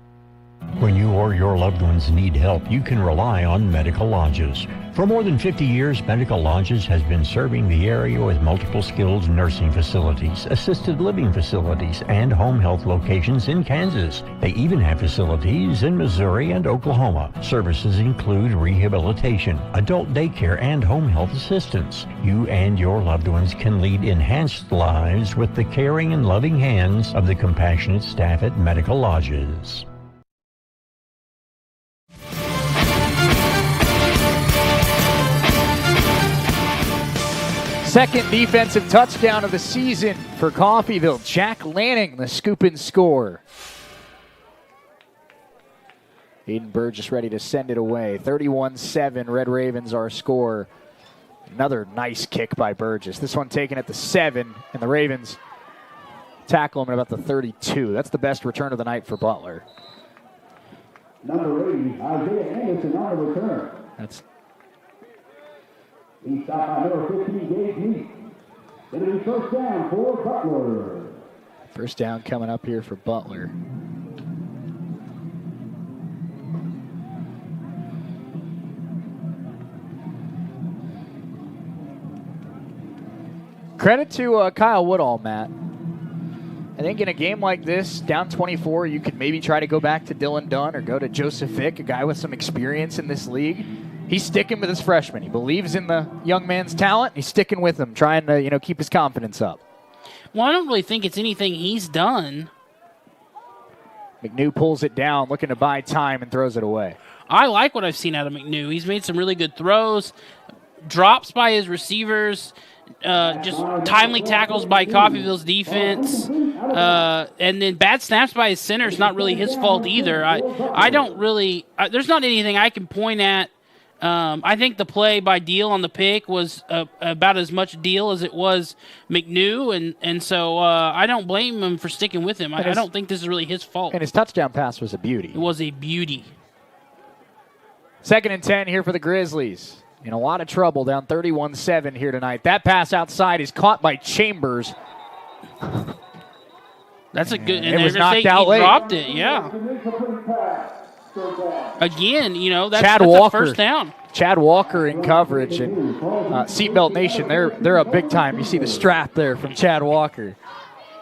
When you or your loved ones need help, you can rely on Medical Lodges. For more than 50 years, Medical Lodges has been serving the area with multiple skilled nursing facilities, assisted living facilities, and home health locations in Kansas. They even have facilities in Missouri and Oklahoma. Services include rehabilitation, adult daycare, and home health assistance. You and your loved ones can lead enhanced lives with the caring and loving hands of the compassionate staff at Medical Lodges. Second defensive touchdown of the season for Coffeyville. Jack Lanning, the scoop and score. Aiden Burgess ready to send it away. 31-7, Red Ravens our score. Another nice kick by Burgess. This one taken at the 7, and the Ravens tackle him at about the 32. That's the best return of the night for Butler. Number 80, Isaiah Anderson on the return. That's He stopped by number 15, Gage Meek. It'll be first down for Butler. first down coming up here for Butler. Credit to Kyle Woodall, Matt. I think in a game like this, down 24, you could maybe try to go back to Dylan Dunn or go to Joseph Vick, a guy with some experience in this league. He's sticking with his freshman. He believes in the young man's talent. He's sticking with him, trying to keep his confidence up. Well, I don't really think it's anything he's done. McNew pulls it down, looking to buy time, and throws it away. I like what I've seen out of McNew. He's made some really good throws, drops by his receivers, just timely tackles by Coffeyville's defense, and then bad snaps by his center is not really his fault either. I don't really there's not anything I can point at. I think the play by Deal on the pick was about as much Deal as it was McNew, and so I don't blame him for sticking with him. I don't think this is really his fault. And his touchdown pass was a beauty. It was a beauty. 2nd and 10 here for the Grizzlies. In a lot of trouble, down 31-7 here tonight. That pass outside is caught by Chambers. That's a good. And and it was they're gonna knocked say out he late. dropped it. Yeah. Again, that's Walker, a first down. Chad Walker in coverage, and Seatbelt Nation, they're up big time. You see the strap there from Chad Walker.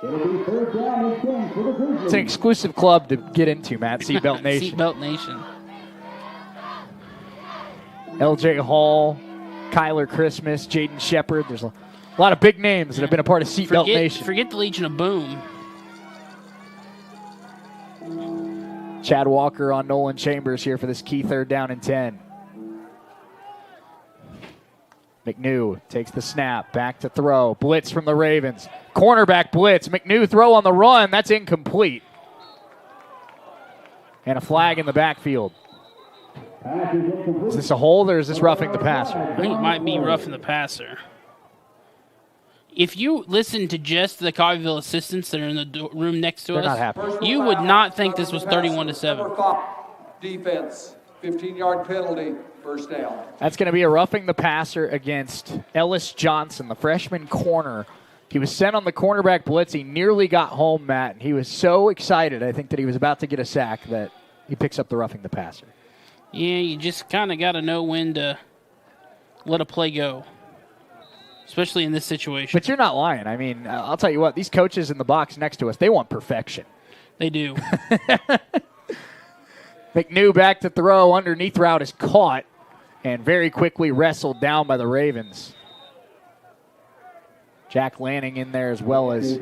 It's an exclusive club to get into, Matt. Seatbelt Nation. Seatbelt Nation. LJ Hall, Kyler Christmas, Jaden Shepard. There's a lot of big names that have been a part of Seatbelt Nation. Forget the Legion of Boom. Chad Walker on Nolan Chambers here for this key 3rd down and 10. McNew takes the snap, back to throw. Blitz from the Ravens. Cornerback blitz. McNew throw on the run. That's incomplete. And a flag in the backfield. Is this a hold or is this roughing the passer? I think it might be roughing the passer. If you listen to just the Coffeyville assistants that are in the room next to They're us, not happy. You would not think this was 31-7. Defense, 15-yard penalty, first down. That's going to be a roughing the passer against Ellis Johnson, the freshman corner. He was sent on the cornerback blitz. He nearly got home, Matt, and he was so excited, I think, that he was about to get a sack that he picks up the roughing the passer. Yeah, you just kind of got to know when to let a play go, especially in this situation. But you're not lying. I mean, I'll tell you what, these coaches in the box next to us, they want perfection. They do. McNew back to throw. Underneath route is caught and very quickly wrestled down by the Ravens. Jack Lanning in there as well as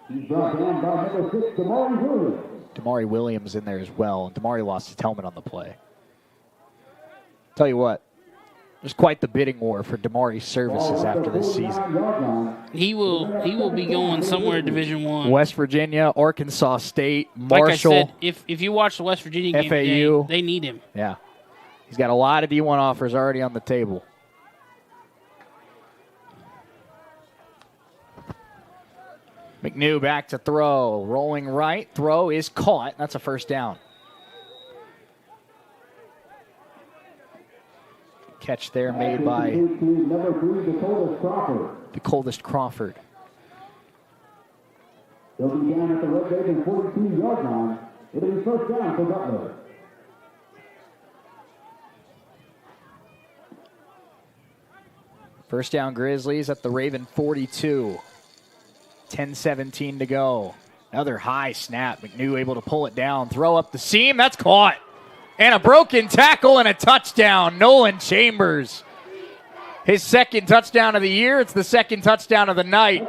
He's brought down by number 6, Damari Williams. Damari Williams in there as well. And Damari lost his helmet on the play. Tell you what, there's quite the bidding war for Damari's services after this season. He will be going somewhere in Division I. West Virginia, Arkansas State, Marshall. Like I said, if you watch the West Virginia game FAU. today, they need him. Yeah. He's got a lot of D1 offers already on the table. McNew back to throw. Rolling right. Throw is caught. That's a first down. Catch there made by the coldest Crawford. They'll be down at the Red Raven 42-yard line. It'll be first down for Butler. First down Grizzlies at the Raven 42. 10-17 to go. Another high snap. McNew able to pull it down. Throw up the seam. That's caught. And a broken tackle and a touchdown. Nolan Chambers. His 2nd touchdown of the year. It's the 2nd touchdown of the night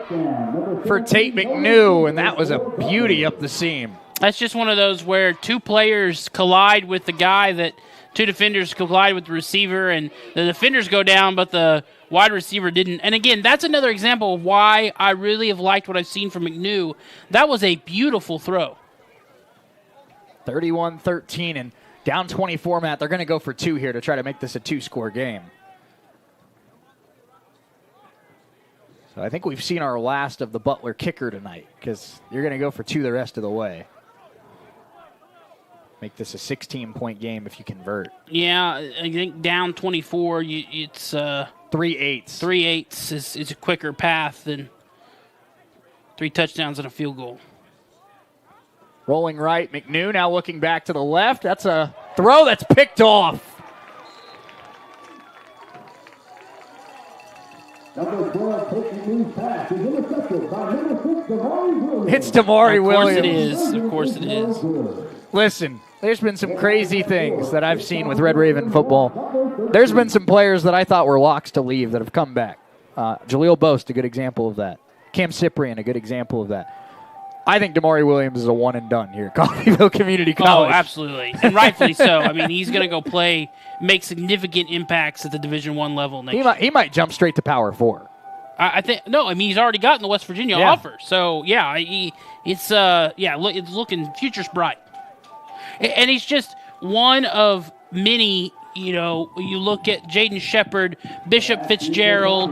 for Tate McNew. And that was a beauty up the seam. That's just one of those where two players collide with the guy that two defenders collide with the receiver, and the defenders go down, but the wide receiver didn't. And again, that's another example of why I really have liked what I've seen from McNew. That was a beautiful throw. 31-13 and down 24, Matt. They're going to go for 2 here to try to make this a 2-score game. So I think we've seen our last of the Butler kicker tonight, because you're going to go for 2 the rest of the way. Make this a 16-point game if you convert. Yeah, I think down 24, it's 3-8. 3-8 is a quicker path than 3 touchdowns and a field goal. Rolling right, McNew now looking back to the left. That's a throw that's picked off. It's Damari Williams. Of course it is. Listen, there's been some crazy things that I've seen with Red Raven football. There's been some players that I thought were locks to leave that have come back. Jaleel Boast, a good example of that. Cam Cyprian, a good example of that. I think Damari Williams is a one and done here at Coffeyville Community College. Oh, absolutely. And rightfully so. I mean, he's going to go play, make significant impacts at the Division I level next year. He might jump straight to Power 4. I think no. I mean, he's already gotten the West Virginia offer. So yeah, it's looking future's bright. And he's just one of many. You know, you look at Jaden Shepard, Bishop Fitzgerald,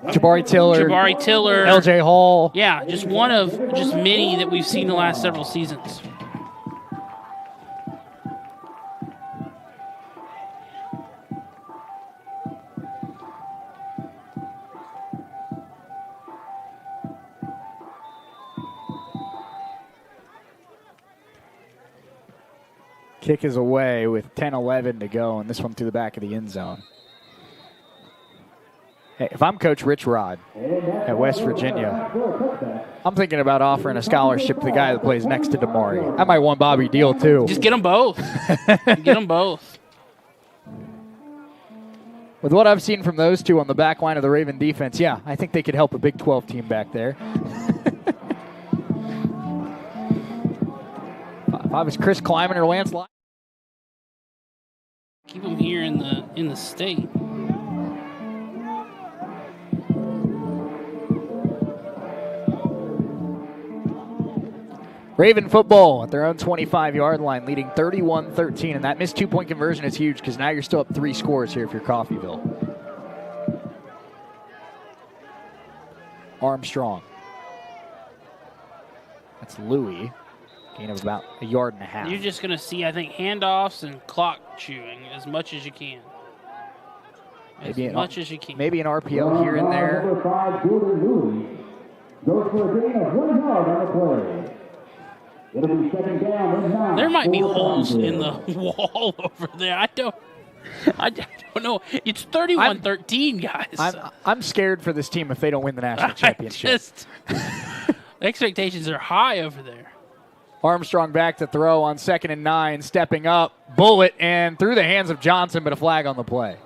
Jabari Tiller, LJ Hall. Yeah, just one of just many that we've seen the last several seasons. Kick is away with 10-11 to go, and this one through the back of the end zone. Hey, if I'm Coach Rich Rod at West Virginia, I'm thinking about offering a scholarship to the guy that plays next to Damari. I might want Bobby Deal, too. Just get them both. Get them both. With what I've seen from those two on the back line of the Raven defense, yeah, I think they could help a Big 12 team back there. If I was Chris Kleiman or Lance Lyon. Keep them here in the state. Raven football at their own 25-yard line, leading 31-13, and that missed 2-point conversion is huge because now you're still up 3 scores here if you're Coffeyville. Armstrong. That's Louie. Gain of about 1.5 yards. You're just going to see, I think, handoffs and clock chewing as much as you can. Maybe an RPO here and there. Number 5, Jordan Louie, goes for a gain of 1 yard on the play. It'll be second down and 9. There might be holes in the wall over there. I don't know. It's 31-13, guys. I'm scared for this team if they don't win the national championship. Expectations are high over there. Armstrong back to throw on 2nd and 9, stepping up, bullet, and through the hands of Johnson, but a flag on the play.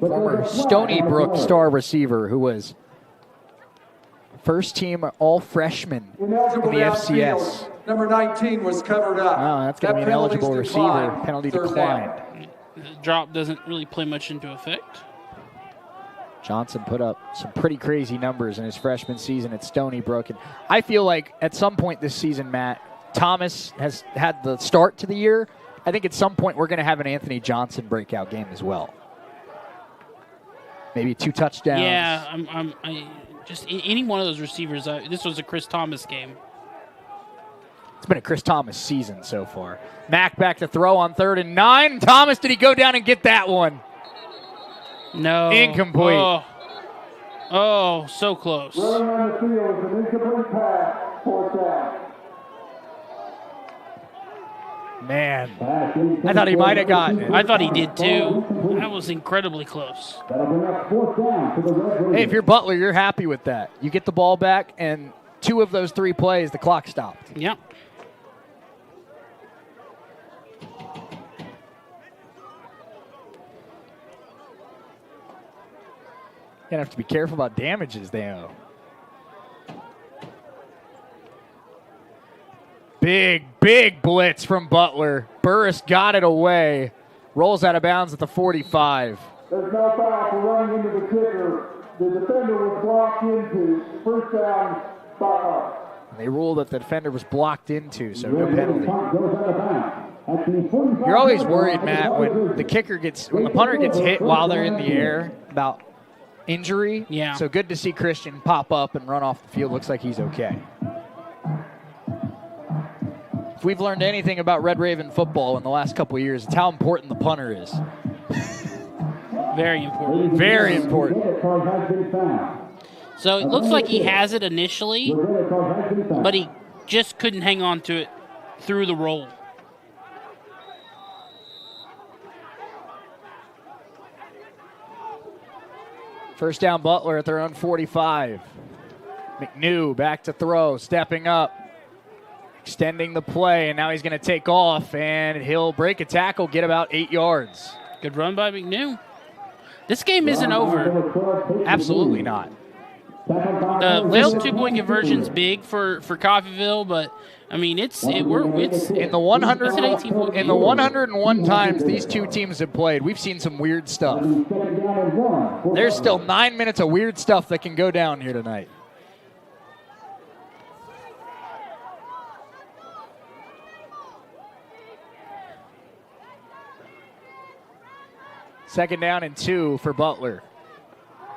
Former Stony Brook star receiver who was first team all-freshman in the FCS. Number 19 was covered up. Oh, that's going to be an eligible receiver. Penalty declined. The drop doesn't really play much into effect. Johnson put up some pretty crazy numbers in his freshman season at Stony Brook. And I feel like at some point this season, Matt, Thomas has had the start to the year. I think at some point we're going to have an Anthony Johnson breakout game as well. Maybe 2 touchdowns. Yeah, I just any one of those receivers. This was a Chris Thomas game. It's been a Chris Thomas season so far. Mack back to throw on 3rd and 9. Thomas, did he go down and get that one? No. Incomplete. Oh, so close. Running on the field is an incomplete pass, 4th down. Man, I thought he might have gotten it. I thought he did too. That was incredibly close. Hey, if you're Butler, you're happy with that. You get the ball back, and 2 of those 3 plays, the clock stopped. Yep. Gonna have to be careful about damages they owe. Big blitz from Butler. Burris got it away. Rolls out of bounds at the 45. There's no foul for running into the kicker. The defender was blocked into. First down, Butler. They ruled that the defender was blocked into, so no penalty. You're always worried, Matt, when the punter gets hit while they're in the air about injury. Yeah. So good to see Christian pop up and run off the field. Looks like he's okay. If we've learned anything about Red Raven football in the last couple of years, it's how important the punter is. Very important. Very important. So it looks like he has it initially, but he just couldn't hang on to it through the roll. First down, Butler at their own 45. McNew back to throw, stepping up, extending the play, and now he's going to take off, and he'll break a tackle, get about 8 yards. Good run by McNew. This game isn't over. Absolutely not. The failed 2-point conversion's big for Coffeyville, but I mean it's in the 101 times these two teams have played, we've seen some weird stuff. There's still 9 minutes of weird stuff that can go down here tonight. Second down and 2 for Butler.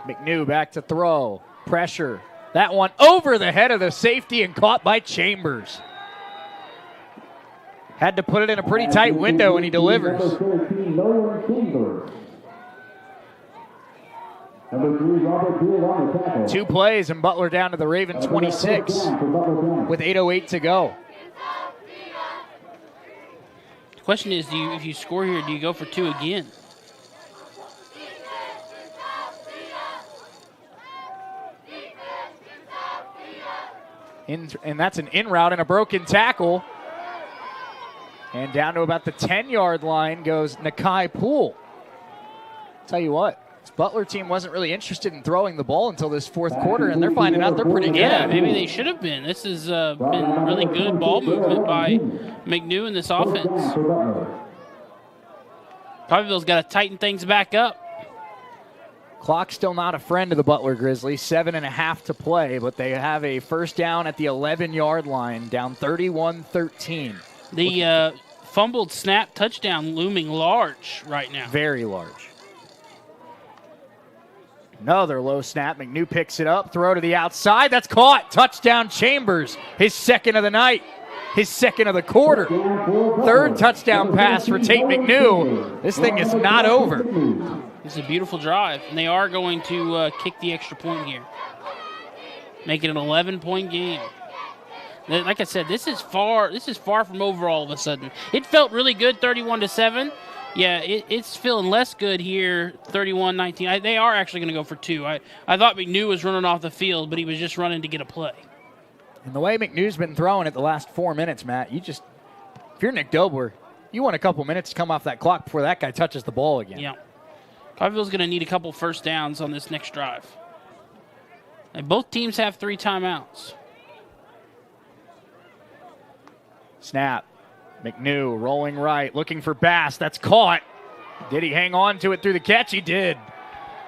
McNew back to throw. Pressure. That one over the head of the safety and caught by Chambers. Had to put it in a pretty tight window and he delivers. 2 plays and Butler down to the Raven 26 with 8:08 to go. The question is, if you score here, do you go for 2 again? And that's an in route and a broken tackle. And down to about the 10-yard line goes Nakai Poole. Tell you what, this Butler team wasn't really interested in throwing the ball until this fourth quarter, and they're finding out they're pretty good. Yeah, maybe they should have been. This has been really good ball movement by McNew in this offense. Coffeyville's got to tighten things back up. Clock still not a friend of the Butler Grizzlies. 7.5 to play, but they have a first down at the 11-yard line, down 31-13. The fumbled snap touchdown looming large right now. Very large. Another low snap. McNew picks it up. Throw to the outside. That's caught. Touchdown Chambers. His second of the night. His second of the quarter. Third touchdown pass for Tate McNew. This thing is not over. It's a beautiful drive, and they are going to kick the extra point here. Make it an 11-point game. Like I said, this is far from over all of a sudden. It felt really good, 31-7. Yeah, it's feeling less good here, 31-19. They are actually going to go for 2. I thought McNew was running off the field, but he was just running to get a play. And the way McNew's been throwing it the last 4 minutes, Matt, if you're Nick Dobler, you want a couple minutes to come off that clock before that guy touches the ball again. Yeah. Coffeyville's going to need a couple first downs on this next drive. And both teams have 3 timeouts. Snap. McNew rolling right, looking for Bass. That's caught. Did he hang on to it through the catch? He did.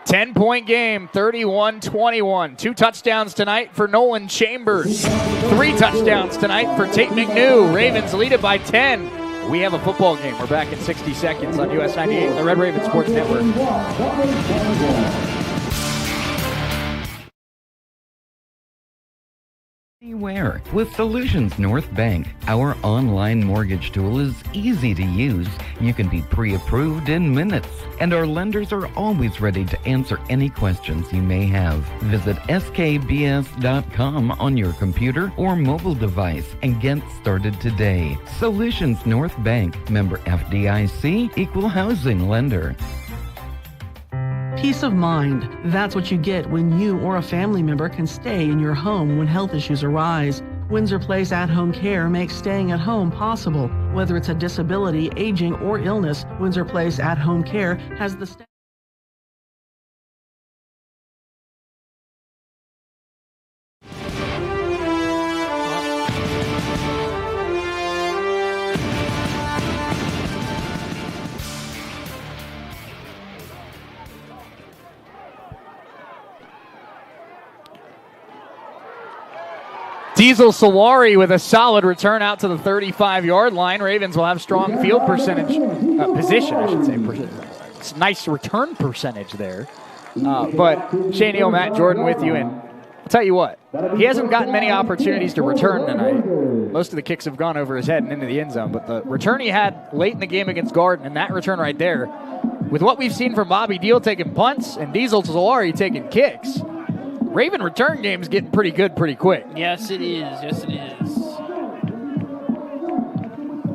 10-point game, 31-21. 2 touchdowns tonight for Nolan Chambers. 3 touchdowns tonight for Tate McNew. Ravens lead it by 10. We have a football game. We're back in 60 seconds on US 98, the Red Raven Sports Network. Beware. With Solutions North Bank, our online mortgage tool is easy to use. You can be pre-approved in minutes, and our lenders are always ready to answer any questions you may have. Visit skbs.com on your computer or mobile device and get started today. Solutions North Bank, member FDIC, equal housing lender. Peace of mind. That's what you get when you or a family member can stay in your home when health issues arise. Windsor Place at-home care makes staying at home possible. Whether it's a disability, aging, or illness, Windsor Place at-home care has the Diesel Solari with a solid return out to the 35-yard line. Ravens will have strong field percentage, position, I should say. It's nice return percentage there. But Shane Neal, Matt Jordan with you, and I'll tell you what, he hasn't gotten many opportunities to return tonight. Most of the kicks have gone over his head and into the end zone, but the return he had late in the game against Garden, and that return right there, with what we've seen from Bobby Deal taking punts and Diesel Solari taking kicks, Raven return game is getting pretty good pretty quick. Yes, it is. Yes, it is.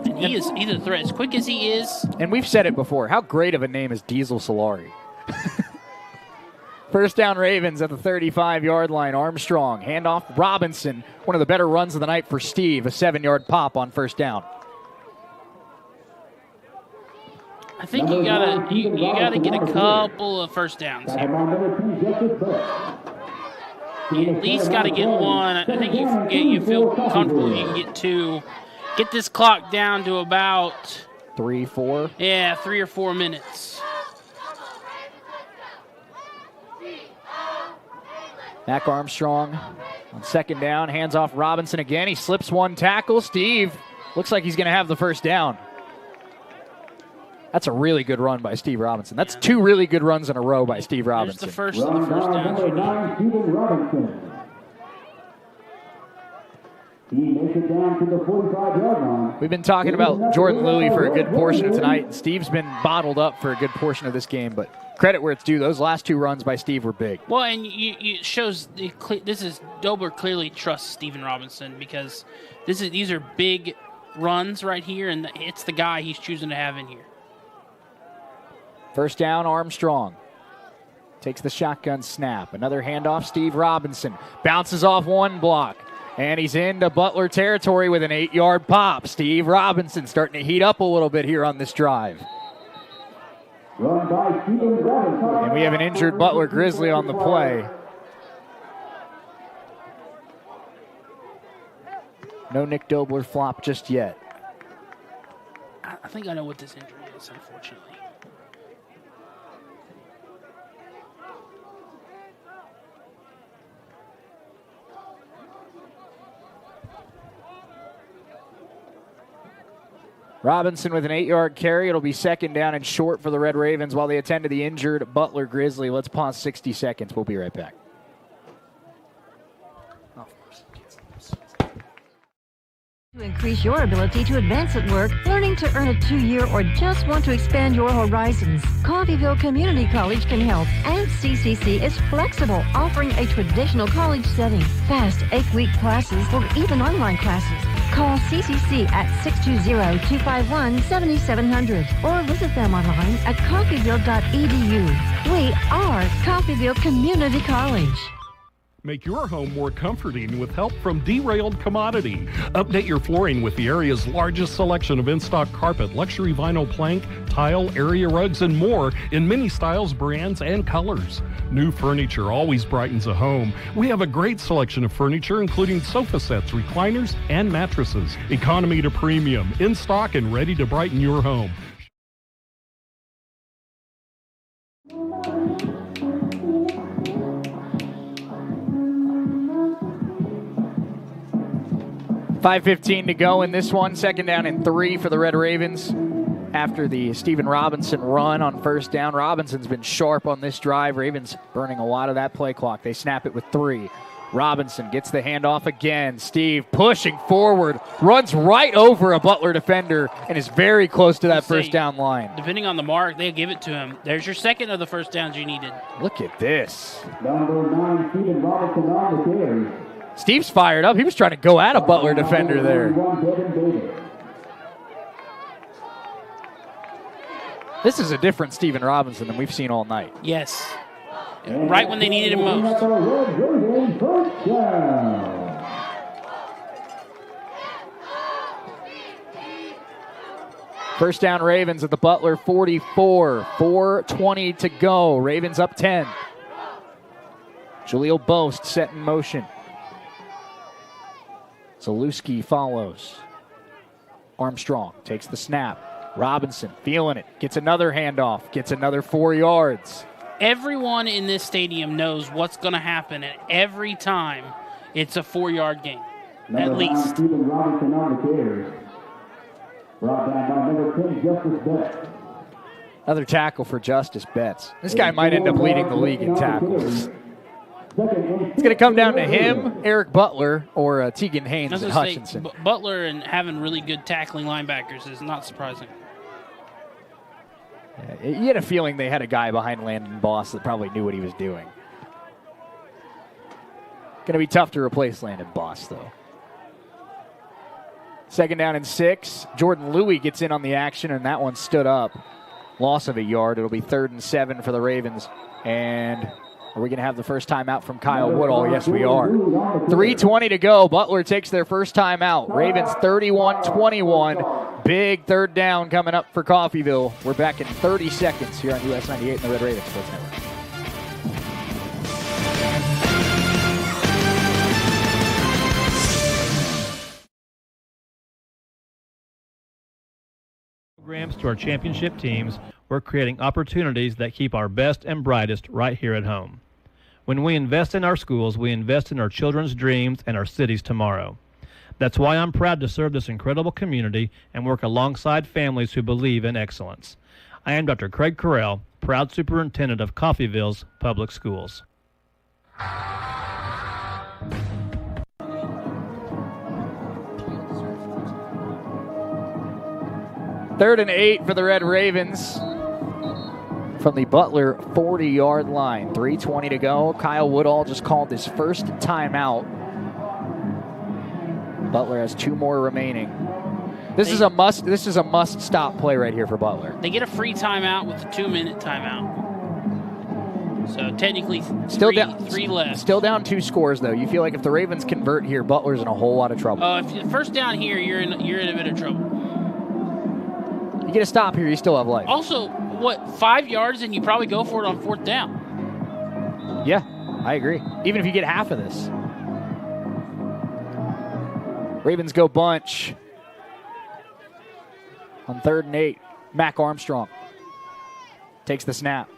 And he's a threat. As quick as he is. And we've said it before. How great of a name is Diesel Solari? First down Ravens at the 35-yard line. Armstrong, handoff Robinson. One of the better runs of the night for Steve. A 7-yard pop on first down. I think you gotta get a couple of first downs here. You at least got to get one. I think you feel comfortable you can get two. Get this clock down to about 3, 4. Yeah, 3 or 4 minutes. Mac Armstrong on second down, hands off Robinson again. He slips one tackle. Steve looks like he's going to have the first down. That's a really good run by Steve Robinson. That's 2 really good runs in a row by Steve Robinson. There's the first down. He makes it down to the 45-yard line. We've been talking about Jordan Louie for a good portion of tonight. Steve's been bottled up for a good portion of this game, but credit where it's due. Those last 2 runs by Steve were big. Well, and it shows this is Dobler clearly trusts Steven Robinson because these are big runs right here, and it's the guy he's choosing to have in here. First down, Armstrong. Takes the shotgun snap. Another handoff, Steve Robinson. Bounces off one block. And he's into Butler territory with an 8-yard pop. Steve Robinson starting to heat up a little bit here on this drive. And we have an injured Butler Grizzly on the play. No Nick Dobler flop just yet. I think I know what this injury is, unfortunately. Robinson with an 8-yard carry. It'll be second down and short for the Red Ravens while they attend to the injured Butler Grizzly. Let's pause 60 seconds. We'll be right back. To increase your ability to advance at work, learning to earn a 2-year, or just want to expand your horizons, Coffeyville Community College can help. And CCC is flexible, offering a traditional college setting, fast 8-week classes, or even online classes. Call CCC at 620-251-7700 or visit them online at coffeyville.edu. We are Coffeyville Community College. Make your home more comforting with help from Derailed Commodity. Update your flooring with the area's largest selection of in-stock carpet, luxury vinyl plank, tile, area rugs, and more in many styles, brands, and colors. New furniture always brightens a home. We have a great selection of furniture, including sofa sets, recliners, and mattresses. Economy to premium, in stock and ready to brighten your home. .5:15 to go in this one. Second down and 3 for the Red Ravens. After the Steven Robinson run on first down, Robinson's been sharp on this drive. Ravens burning a lot of that play clock. They snap it with 3. Robinson gets the handoff again. Steve pushing forward, runs right over a Butler defender, and is very close to that first down line. Depending on the mark, they'll give it to him. There's your second of the first downs you needed. Look at this. Number 9, Steven Robinson on the carry. Steve's fired up. He was trying to go at a Butler defender there. This is a different Steven Robinson than we've seen all night. Yes. Right when they needed him most. First down Ravens at the Butler 44. 4:20 to go. Ravens up 10. Jaleel Boast set in motion. Zalewski follows. Armstrong takes the snap. Robinson feeling it. Gets another handoff. Gets another 4 yards. Everyone in this stadium knows what's going to happen, and every time it's a 4-yard gain. at least. Stephen Robinson on the carry. Brought down by number 10, Justice Betts. Another tackle for Justice Betts. This guy might end up leading the league in tackles. It's going to come down to him, Eric Butler, or Tegan Haynes at Hutchinson. Butler and having really good tackling linebackers is not surprising. Yeah, you had a feeling they had a guy behind Landon Boss that probably knew what he was doing. Going to be tough to replace Landon Boss, though. 2nd down and 6. Jordan Louie gets in on the action, and that one stood up. Loss of a yard. It'll be 3rd and 7 for the Ravens. And are we going to have the first time out from Kyle Woodall? Yes, we are. 3:20 to go. Butler takes their first time out. Ravens 31-21. Big 3rd down coming up for Coffeyville. We're back in 30 seconds here on US 98 and the Red Ravens Sports Network. Programs to our championship teams, we're creating opportunities that keep our best and brightest right here at home. When we invest in our schools, we invest in our children's dreams and our city's tomorrow. That's why I'm proud to serve this incredible community and work alongside families who believe in excellence. I am Dr. Craig Carell, proud superintendent of Coffeyville's Public Schools. 3rd and 8 for the Red Ravens from the Butler 40-yard line. 3:20 to go. Kyle Woodall just called his first timeout. Butler has 2 more remaining. This is a must-stop play right here for Butler. They get a free timeout with a 2-minute timeout. So technically, three left. Still down 2 scores, though. You feel like if the Ravens convert here, Butler's in a whole lot of trouble. If you first down here, you're in a bit of trouble. You get a stop here, you still have life. Also, 5 yards, and you probably go for it on 4th down. Yeah, I agree. Even if you get half of this. Ravens go bunch. On 3rd and 8, Mac Armstrong takes the snap.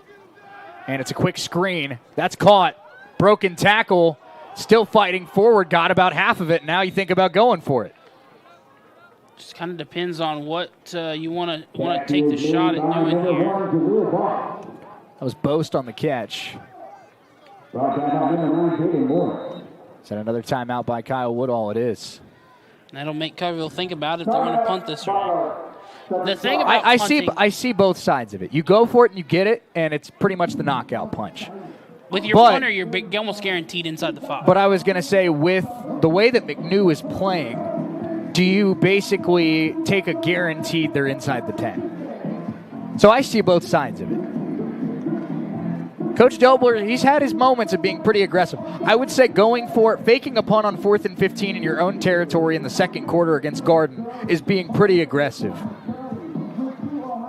And it's a quick screen. That's caught. Broken tackle. Still fighting forward. Got about half of it. Now you think about going for it. Just kind of depends on what you want to take the shot at doing here. That was Boast on the catch. Is that another timeout by Kyle Woodall? It is. That'll make Coffeyville think about if they're going to punt this or not. The thing about I see both sides of it. You go for it and you get it, and it's pretty much the knockout punch. With your punter, you're almost guaranteed inside the 5. But I was going to say, with the way that McNew is playing, do you basically take a guaranteed they're inside the 10? So I see both sides of it. Coach Dobler, he's had his moments of being pretty aggressive. I would say going for it, faking a punt on 4th and 15 in your own territory in the 2nd quarter against Garden is being pretty aggressive.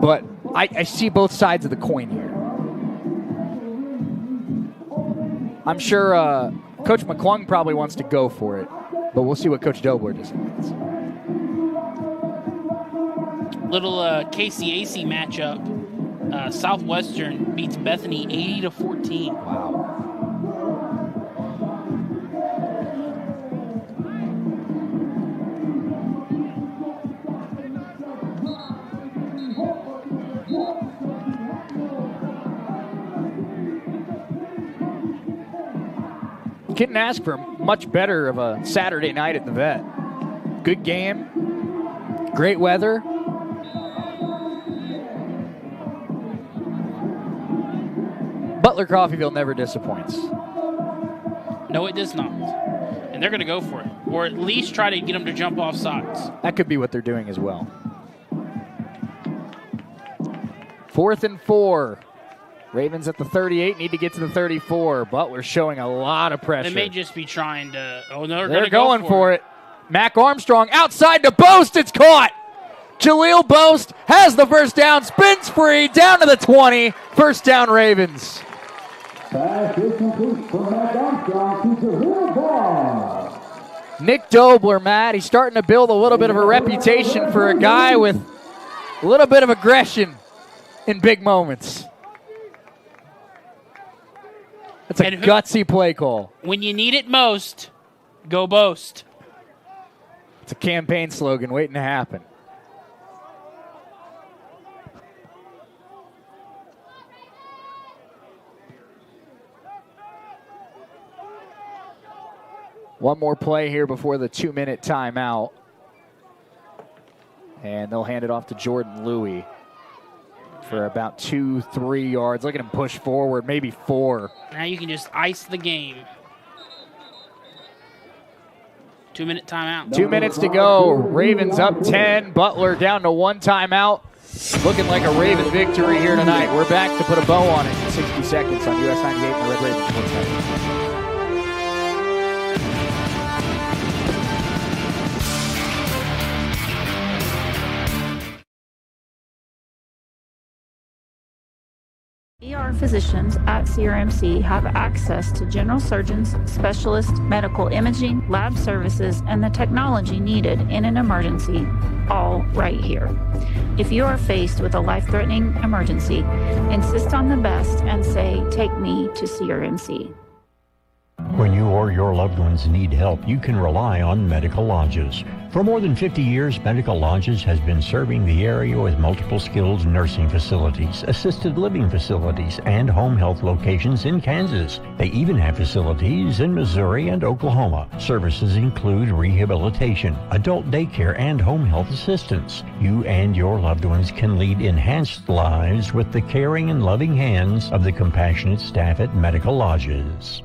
But I see both sides of the coin here. I'm sure Coach McClung probably wants to go for it, but we'll see what Coach Dobler decides. Little KCAC matchup. Southwestern beats Bethany 80-14. Wow. Couldn't ask for much better of a Saturday night at the Vet. Good game, great weather. Butler Coffeyville never disappoints. No, it does not. And they're going to go for it, or at least try to get them to jump off sides. That could be what they're doing as well. 4th and 4. Ravens at the 38 need to get to the 34. Butler showing a lot of pressure. They may just be trying to. Oh, no, they're going for it. Mac Armstrong outside to Boast. It's caught. Jaleel Boast has the first down. Spins free down to the 20. First down, Ravens. Nick Dobler, Matt, he's starting to build a little bit of a reputation for a guy with a little bit of aggression in big moments. That's a gutsy play call. When you need it most, go Boast. It's a campaign slogan waiting to happen. One more play here before the 2-minute timeout. And they'll hand it off to Jordan Louie for about 2-3 yards. Look at him push forward, maybe 4. Now you can just ice the game. 2-minute timeout. 2 minutes to go. Ravens up 10. Butler down to 1 timeout. Looking like a Raven victory here tonight. We're back to put a bow on it in 60 seconds on US 98 and the Red Ravens Sports Network. 'ER physicians at CRMC have access to general surgeons, specialists, medical imaging, lab services, and the technology needed in an emergency, all right here. If you are faced with a life-threatening emergency, insist on the best and say, "Take me to CRMC." When you or your loved ones need help, you can rely on Medical Lodges. For more than 50 years, Medical Lodges has been serving the area with multiple skilled nursing facilities, assisted living facilities, and home health locations in Kansas. They even have facilities in Missouri and Oklahoma. Services include rehabilitation, adult daycare, and home health assistance. You and your loved ones can lead enhanced lives with the caring and loving hands of the compassionate staff at Medical Lodges.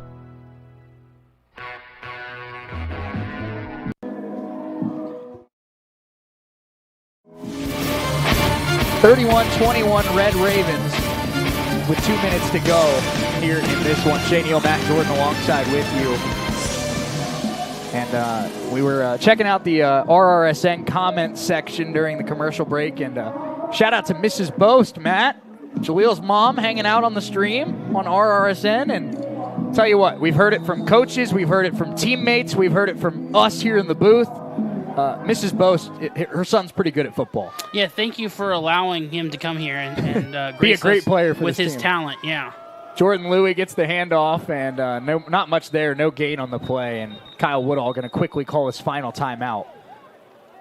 31-21 Red Ravens with 2 minutes to go here in this one. Shane Neal, Matt Jordan alongside with you. And we were checking out the RRSN comment section during the commercial break. And shout out to Mrs. Boast, Matt. Jaleel's mom hanging out on the stream on RRSN. And tell you what, we've heard it from coaches. We've heard it from teammates. We've heard it from us here in the booth. Mrs. Boast, her son's pretty good at football. Yeah, thank you for allowing him to come here and be a great player for with this his team. talent. Yeah. Jordan Louie gets the handoff, and not much there, no gain on the play, and Kyle Woodall going to quickly call his final timeout.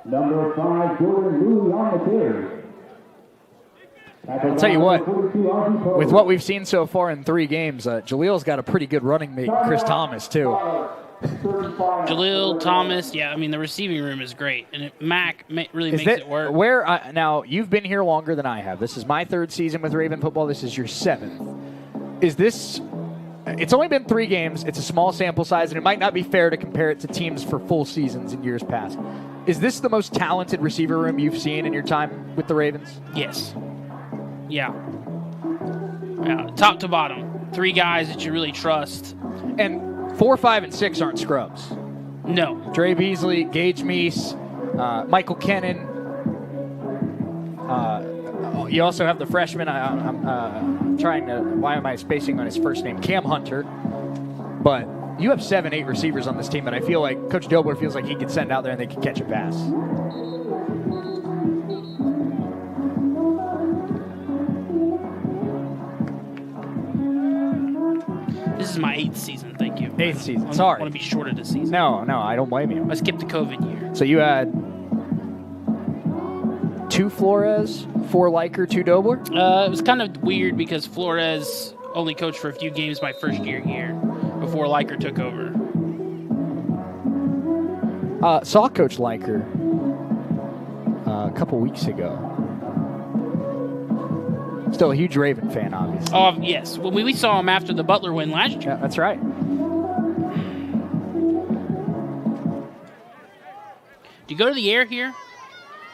Number 5, Jordan Louie on the carry. I'll tell you what, with what we've seen so far in 3 games, Jaleel's got a pretty good running mate, Chris Thomas, too. Jaleel, Thomas, yeah, I mean, the receiving room is great, and Mac really makes it work. Now, you've been here longer than I have. This is my 3rd season with Raven football. This is your 7th. It's only been 3 games. It's a small sample size, and it might not be fair to compare it to teams for full seasons in years past. Is this the most talented receiver room you've seen in your time with the Ravens? Yes. Yeah. Top to bottom. 3 guys that you really trust. And 4, 5, and 6 aren't scrubs. No. Dre Beasley, Gage Meese, Michael Kennan. You also have the freshman. I'm trying to. Why am I spacing on his first name? Cam Hunter. But you have 7, 8 receivers on this team that I feel like Coach Dobler feels like he could send out there and they could catch a pass. This is my 8th season, thank you. 8th season, I sorry. want to be short of the season. No, I don't blame you. I skipped the COVID year. So you had 2 Flores, 4 Liker, 2 Dobler? It was kind of weird because Flores only coached for a few games my first year here before Liker took over. Saw Coach Liker a couple weeks ago. Still a huge Raven fan, obviously. Oh, yes. Well, we saw him after the Butler win last year. Yeah, that's right. Do you go to the air here?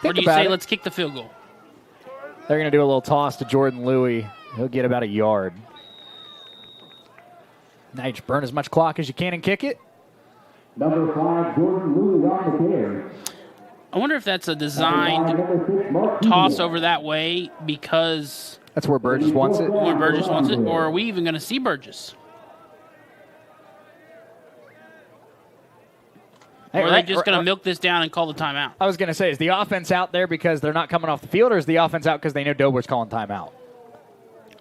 Or do you say, let's kick the field goal? They're going to do a little toss to Jordan Louie. He'll get about a yard. Now you just burn as much clock as you can and kick it. Number 5, Jordan Louie on the carry. I wonder if that's a designed toss over that way because... That's where Burgess wants it? Where Burgess wants it? Or are we even going to see Burgess? Or are they just going to milk this down and call the timeout? I was going to say, is the offense out there because they're not coming off the field, or is the offense out because they know Dobler's calling timeout?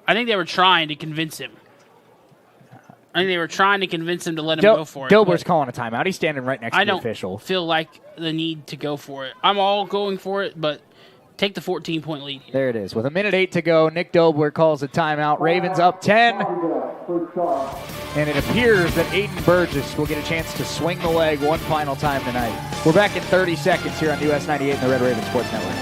I think they were trying to convince him. I think they were trying to convince him to let him go for it. Dilber's calling a timeout. He's standing right next to the official. I don't feel like the need to go for it. I'm all going for it, but take the 14-point lead here. There it is. With 1:08 to go, Nick Dobler calls a timeout. Ravens up 10. And it appears that Aiden Burgess will get a chance to swing the leg one final time tonight. We're back in 30 seconds here on US 98 and the Red Raven Sports Network.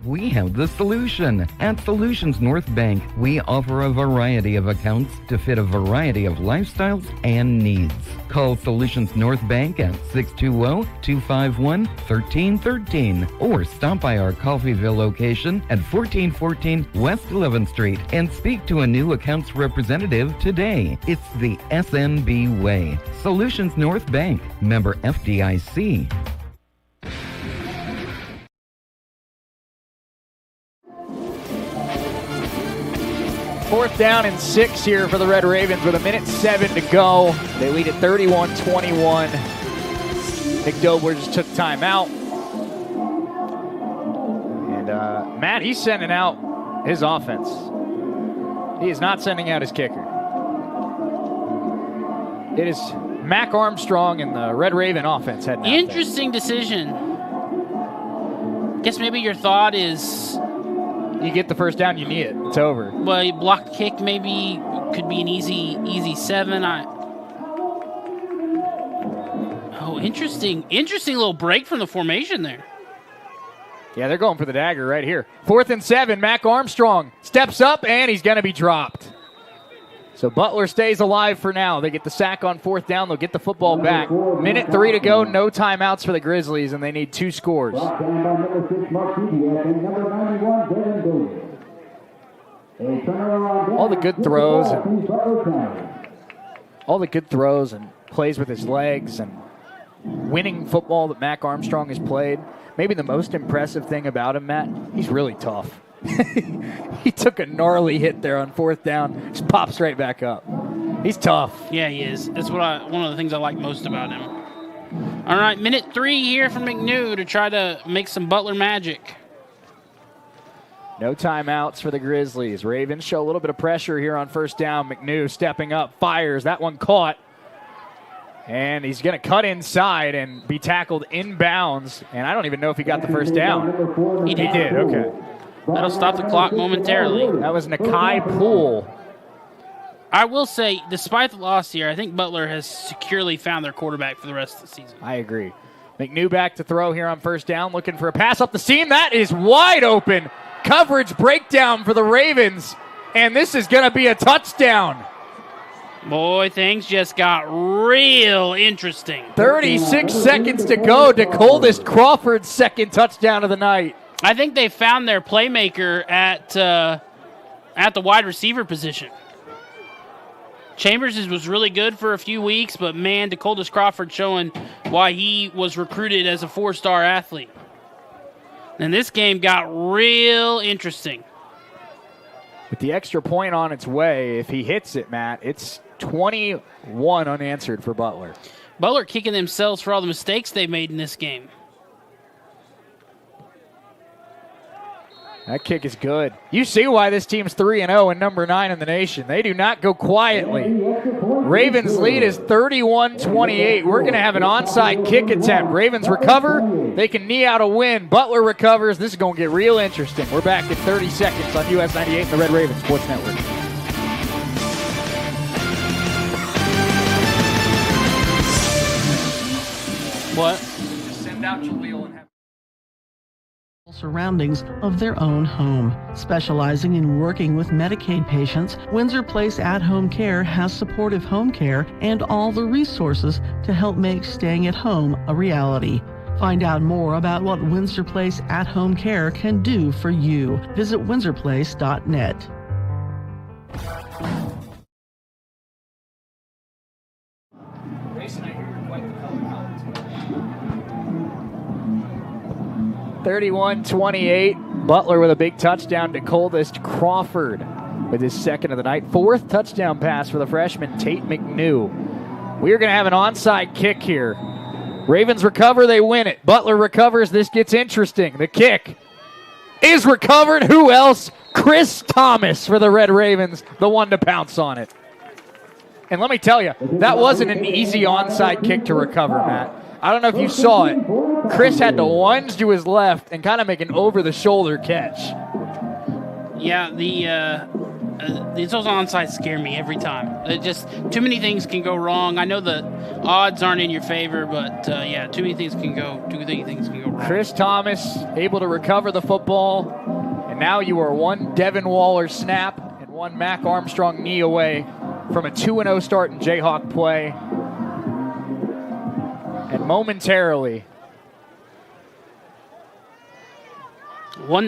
We have the solution. At Solutions North Bank, we offer a variety of accounts to fit a variety of lifestyles and needs. Call Solutions North Bank at 620-251-1313 or stop by our Coffeyville location at 1414 West 11th Street and speak to a new accounts representative today. It's the SNB way. Solutions North Bank, member FDIC. Fourth down and 6 here for the Red Ravens with 1:07 to go. They lead at 31-21. Nick Dobler just took time out. And Matt, he's sending out his offense. He is not sending out his kicker. It is Mac Armstrong and the Red Raven offense heading out there. Interesting decision. Guess maybe your thought is... You get the first down, you need it. It's over. Well, blocked kick maybe could be an easy 7. Oh, interesting little break from the formation there. Yeah, they're going for the dagger right here. 4th and 7, Mac Armstrong steps up, and he's going to be dropped. So Butler stays alive for now. They get the sack on 4th down. They'll get the football back. 1:03 to go. No timeouts for the Grizzlies, and they need 2 scores. All the good throws and plays with his legs and winning football that Mac Armstrong has played. Maybe the most impressive thing about him, Matt, he's really tough. He took a gnarly hit there on 4th down. Just pops right back up. He's tough. Yeah, he is. That's one of the things I like most about him. All right, 1:03 here for McNew to try to make some Butler magic. No timeouts for the Grizzlies. Ravens show a little bit of pressure here on 1st down. McNew stepping up, fires. That one caught. And he's going to cut inside and be tackled inbounds. And I don't even know if he got the first down. He did. He did, okay. That'll stop the clock momentarily. That was Nakai Poole. I will say, despite the loss here, I think Butler has securely found their quarterback for the rest of the season. I agree. McNew back to throw here on 1st down, looking for a pass up the seam. That is wide open. Coverage breakdown for the Ravens. And this is going to be a touchdown. Boy, things just got real interesting. 36 seconds to go. DeColdest Crawford's 2nd touchdown of the night. I think they found their playmaker at the wide receiver position. Chambers was really good for a few weeks, but man, DeColdest Crawford showing why he was recruited as a 4-star athlete. And this game got real interesting. With the extra point on its way, if he hits it, Matt, it's 21 unanswered for Butler. Butler kicking themselves for all the mistakes they made in this game. That kick is good. You see why this team's 3-0 and number 9 in the nation. They do not go quietly. Ravens lead is 31-28. We're going to have an onside kick attempt. Ravens recover. They can knee out a win. Butler recovers. This is going to get real interesting. We're back in 30 seconds on US 98 and the Red Raven Sports Network. What? Send out Jaleel and have surroundings of their own home. Specializing in working with Medicaid patients, Windsor Place At-Home Care has supportive home care and all the resources to help make staying at home a reality. Find out more about what Windsor Place At-Home Care can do for you. Visit windsorplace.net. Mason, I hear you're quite the color commentator. 31-28. Butler with a big touchdown to DeColdest Crawford with his 2nd of the night. 4th touchdown pass for the freshman Tate McNew. We are going to have an onside kick here. Ravens recover, they win it. Butler recovers, this gets interesting. The kick is recovered. Who else Chris Thomas for the Red Ravens, the one to pounce on it. And let me tell you, that wasn't an easy onside kick to recover, Matt. I don't know if you saw it. Chris had to lunge to his left and kind of make an over-the-shoulder catch. Yeah, those onsides scare me every time. Just too many things can go wrong. I know the odds aren't in your favor, but yeah, too many things can go wrong. Chris Thomas able to recover the football, and now you are one Devin Waller snap and one Mac Armstrong knee away from a 2-0 start in Jayhawk play. And momentarily,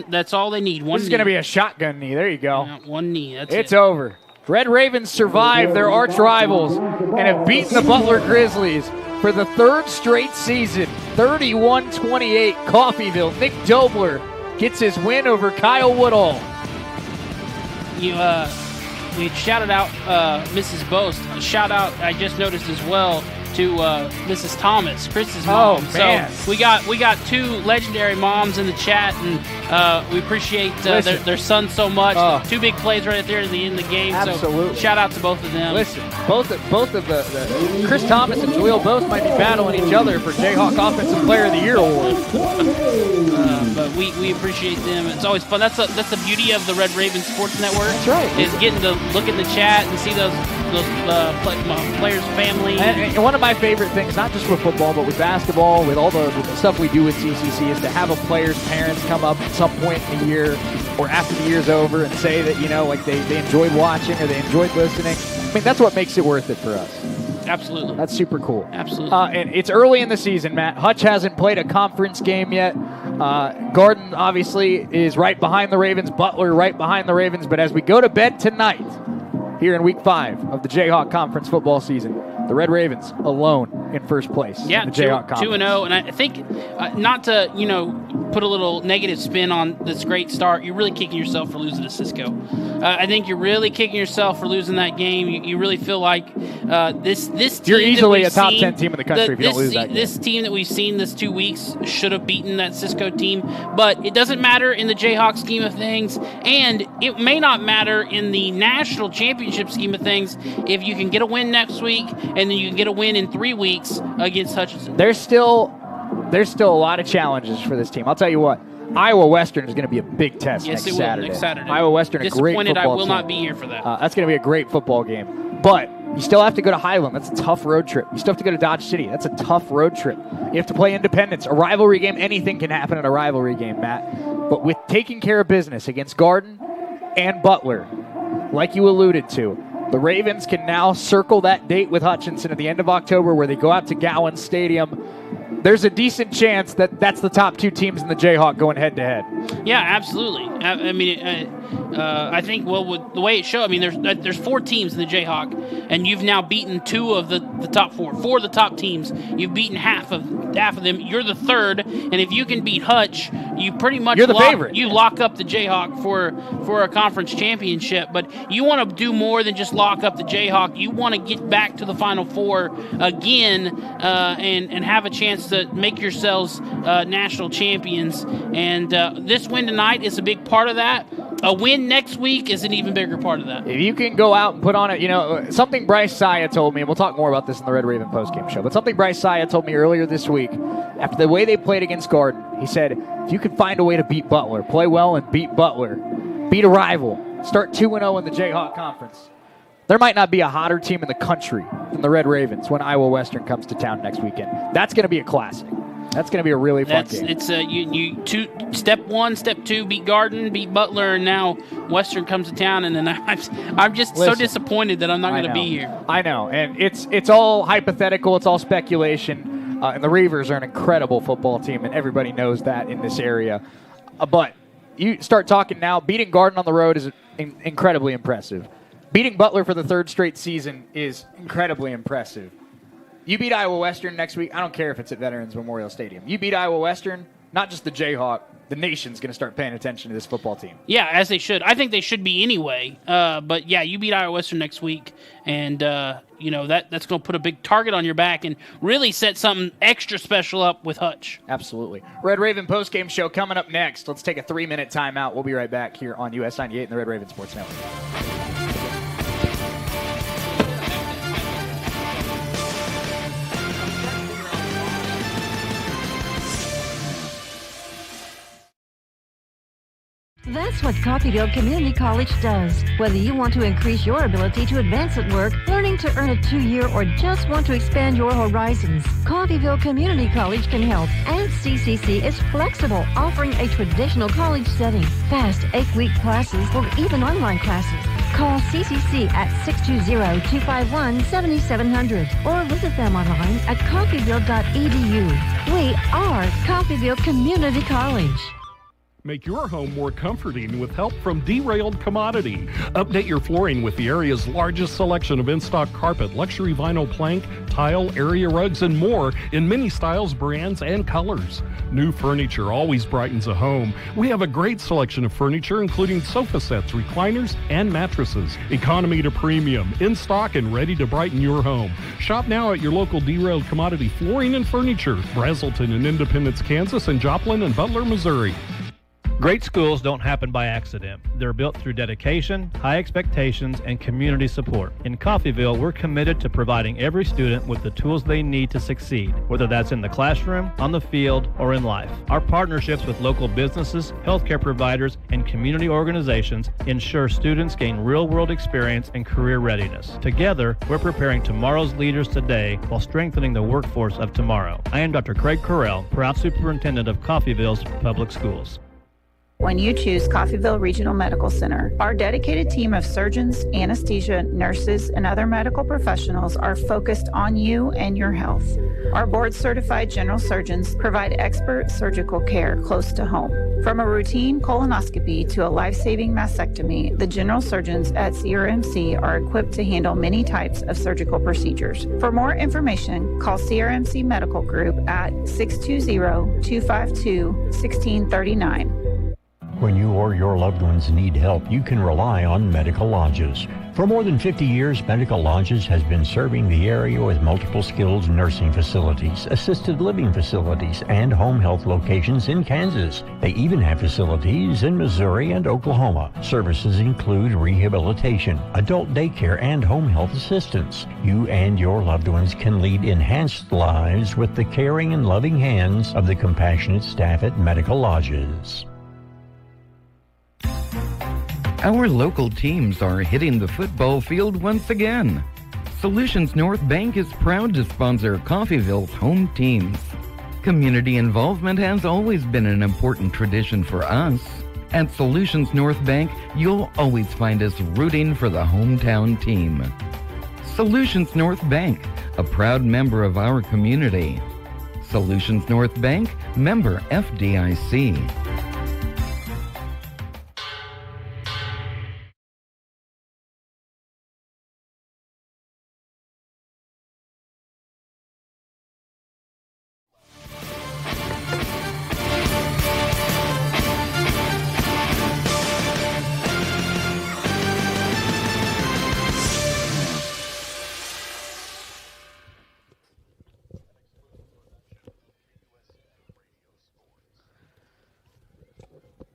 that's all they need. This is going to be a shotgun knee. There you go. Yeah, one knee. It's over. Red Ravens survive their arch rivals and have beaten the Butler Grizzlies for the third straight season. 31-28 Coffeyville. Nick Dobler gets his win over Kyle Woodall. We shouted out Mrs. Boast. A shout out I just noticed as well to Mrs. Thomas, Chris's mom. Oh, man. So we got two legendary moms in the chat, and we appreciate their son so much. Two big plays right there at the end of the game. Absolutely. So shout out to both of them. Listen, both of the Chris Thomas and Jaleel Boast might be battling each other for Jayhawk Offensive Player of the Year award. But we appreciate them. It's always fun. That's the beauty of the Red Raven Sports Network. That's right. Is getting to look in the chat and see those players' family. And one of my favorite things, not just with football, but with basketball, with all the stuff we do with CCC, is to have a player's parents come up at some point in the year or after the year's over and say that, like they enjoyed watching or they enjoyed listening. I mean, that's what makes it worth it for us. Absolutely. That's super cool. Absolutely. And it's early in the season, Matt. Hutch hasn't played a conference game yet. Garden, obviously, is right behind the Ravens. Butler right behind the Ravens. But as we go to bed tonight, here in Week 5 of the Jayhawk Conference football season, the Red Ravens alone in first place in the Jayhawk Conference. 2-0. And I think, not to, put a little negative spin on this great start, you're really kicking yourself for losing to Cisco. I think you're really kicking yourself for losing that game. You really feel like this team. You're easily a top 10 team in the country if you don't lose that game. This team that we've seen this 2 weeks should have beaten that Cisco team, but it doesn't matter in the Jayhawk scheme of things, and it may not matter in the national championship scheme of things if you can get a win next week and then you can get a win in 3 weeks against Hutchinson. There's still a lot of challenges for this team. I'll tell you what. Iowa Western is going to be a big test next Saturday. Iowa Western, a great football team. Disappointed I will not be here for that. That's going to be a great football game. But you still have to go to Highland. That's a tough road trip. You still have to go to Dodge City. That's a tough road trip. You have to play Independence. A rivalry game, anything can happen in a rivalry game, Matt. But with taking care of business against Garden and Butler, like you alluded to, the Ravens can now circle that date with Hutchinson at the end of October where they go out to Gowan Stadium. There's a decent chance that that's the top two teams in the Jayhawk going head-to-head. Yeah, absolutely. I mean, I think, with the way it showed, I mean, there's 4 teams in the Jayhawk, and you've now beaten 2 of the top 4. 4 of the top teams, you've beaten half of them. You're the third, and if you can beat Hutch, you pretty much favorite. You lock up the Jayhawk for a conference championship. But you want to do more than just lock up the Jayhawk. You want to get back to the Final Four again and have a chance to make yourselves national champions. And this win tonight is a big part of that. A win next week is an even bigger part of that. If you can go out and put on it, something Bryce Saya told me, and we'll talk more about this in the Red Raven postgame show, but something Bryce Saya told me earlier this week, after the way they played against Garden, he said, if you can find a way to beat Butler, play well and beat Butler, beat a rival, start 2-0 in the Jayhawk Conference, there might not be a hotter team in the country than the Red Ravens when Iowa Western comes to town next weekend. That's going to be a classic. That's going to be a really fun game. It's step 1, step 2, beat Garden, beat Butler, and now Western comes to town, and then I'm just so disappointed that I'm not going to be here. I know, and it's all hypothetical, it's all speculation, and the Reavers are an incredible football team, and everybody knows that in this area. But you start talking now, beating Garden on the road is incredibly impressive. Beating Butler for the 3rd straight season is incredibly impressive. You beat Iowa Western next week. I don't care if it's at Veterans Memorial Stadium. You beat Iowa Western, not just the Jayhawk, the nation's going to start paying attention to this football team. Yeah, as they should. I think they should be anyway. But yeah, you beat Iowa Western next week, and that's going to put a big target on your back and really set something extra special up with Hutch. Absolutely. Red Raven postgame show coming up next. Let's take a 3-minute timeout. We'll be right back here on US 98 and the Red Raven Sports Network. That's what Coffeyville Community College does. Whether you want to increase your ability to advance at work, learning to earn a 2-year, or just want to expand your horizons, Coffeyville Community College can help. And CCC is flexible, offering a traditional college setting, fast 8-week classes, or even online classes. Call CCC at 620-251-7700 or visit them online at coffeyville.edu. We are Coffeyville Community College. Make your home more comforting with help from Derailed Commodity. Update your flooring with the area's largest selection of in-stock carpet, luxury vinyl plank, tile, area rugs, and more in many styles, brands, and colors. New furniture always brightens a home. We have a great selection of furniture, including sofa sets, recliners, and mattresses. Economy to premium, in stock and ready to brighten your home. Shop now at your local Derailed Commodity Flooring and Furniture, Brazelton in Independence, Kansas, and Joplin and Butler, Missouri. Great schools don't happen by accident. They're built through dedication, high expectations, and community support. In Coffeyville, we're committed to providing every student with the tools they need to succeed, whether that's in the classroom, on the field, or in life. Our partnerships with local businesses, healthcare providers, and community organizations ensure students gain real-world experience and career readiness. Together, we're preparing tomorrow's leaders today while strengthening the workforce of tomorrow. I am Dr. Craig Correll, proud superintendent of Coffeyville's Public Schools. When you choose Coffeyville Regional Medical Center, our dedicated team of surgeons, anesthesia, nurses, and other medical professionals are focused on you and your health. Our board-certified general surgeons provide expert surgical care close to home. From a routine colonoscopy to a life-saving mastectomy, the general surgeons at CRMC are equipped to handle many types of surgical procedures. For more information, call CRMC Medical Group at 620-252-1639. When you or your loved ones need help, you can rely on Medical Lodges. For more than 50 years, Medical Lodges has been serving the area with multiple skilled nursing facilities, assisted living facilities, and home health locations in Kansas. They even have facilities in Missouri and Oklahoma. Services include rehabilitation, adult daycare, and home health assistance. You and your loved ones can lead enhanced lives with the caring and loving hands of the compassionate staff at Medical Lodges. Our local teams are hitting the football field once again. Solutions North Bank is proud to sponsor Coffeyville's home teams. Community involvement has always been an important tradition for us. At Solutions North Bank, you'll always find us rooting for the hometown team. Solutions North Bank, a proud member of our community. Solutions North Bank, member FDIC.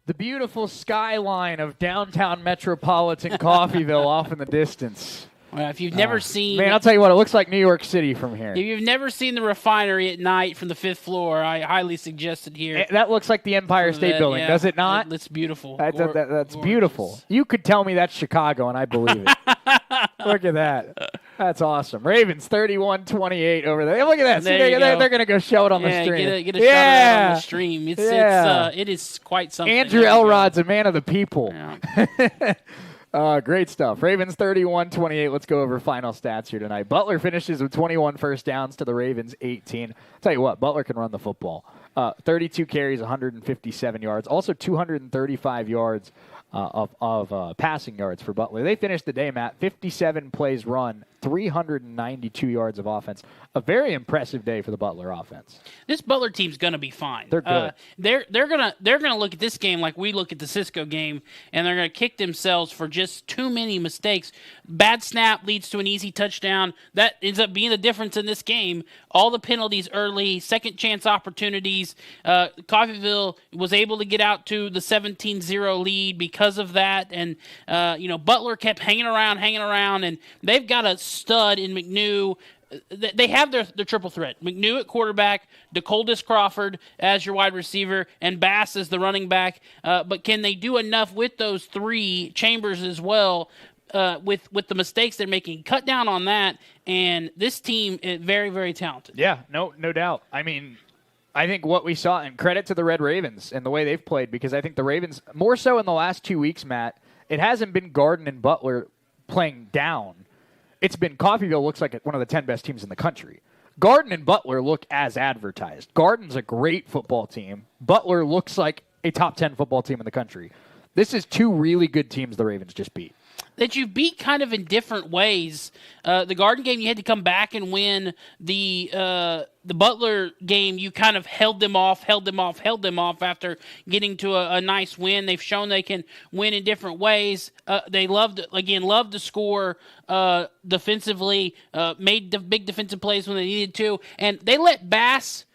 The beautiful skyline of downtown metropolitan Coffeyville off in the distance. Well, if you've never seen... Man, I'll tell you what, it looks like New York City from here. If you've never seen the refinery at night from the 5th floor, I highly suggest it here. That looks like the Empire State Building, does it not? It's beautiful. That's beautiful. You could tell me that's Chicago, and I believe it. Look at that. That's awesome. Ravens 31-28 over there. Look at that. See, they're going to go show it on the stream. Get a shot of it on the stream. It is quite something. Andrew Elrod's a man of the people. Yeah. Great stuff. Ravens 31-28. Let's go over final stats here tonight. Butler finishes with 21 first downs to the Ravens 18. I'll tell you what, Butler can run the football. 32 carries, 157 yards. Also 235 yards of passing yards for Butler. They finished the day, Matt, 57 plays run, 392 yards of offense. A very impressive day for the Butler offense. This Butler team's going to be fine. They're good. They're gonna look at this game like we look at the Cisco game, and they're going to kick themselves for just too many mistakes. Bad snap leads to an easy touchdown. That ends up being the difference in this game. All the penalties early, second chance opportunities. Coffeyville was able to get out to the 17-0 lead because of that, and Butler kept hanging around, and they've got a stud in McNew. They have their triple threat. McNew at quarterback, DeColdis Crawford as your wide receiver, and Bass as the running back. But can they do enough with those three, Chambers as well, with the mistakes they're making? Cut down on that, and this team is very, very talented. Yeah, no doubt. I mean, I think what we saw, and credit to the Red Ravens and the way they've played, because I think the Ravens, more so in the last 2 weeks, Matt, it hasn't been Garden and Butler playing down. It's been Coffeyville looks like one of the 10 best teams in the country. Garden and Butler look as advertised. Garden's a great football team. Butler looks like a top 10 football team in the country. This is two really good teams the Ravens just beat. That you beat kind of in different ways. The Garden game, you had to come back and win. The Butler game, you kind of held them off after getting to a nice win. They've shown they can win in different ways. They loved to score defensively, made big defensive plays when they needed to, and they let Bass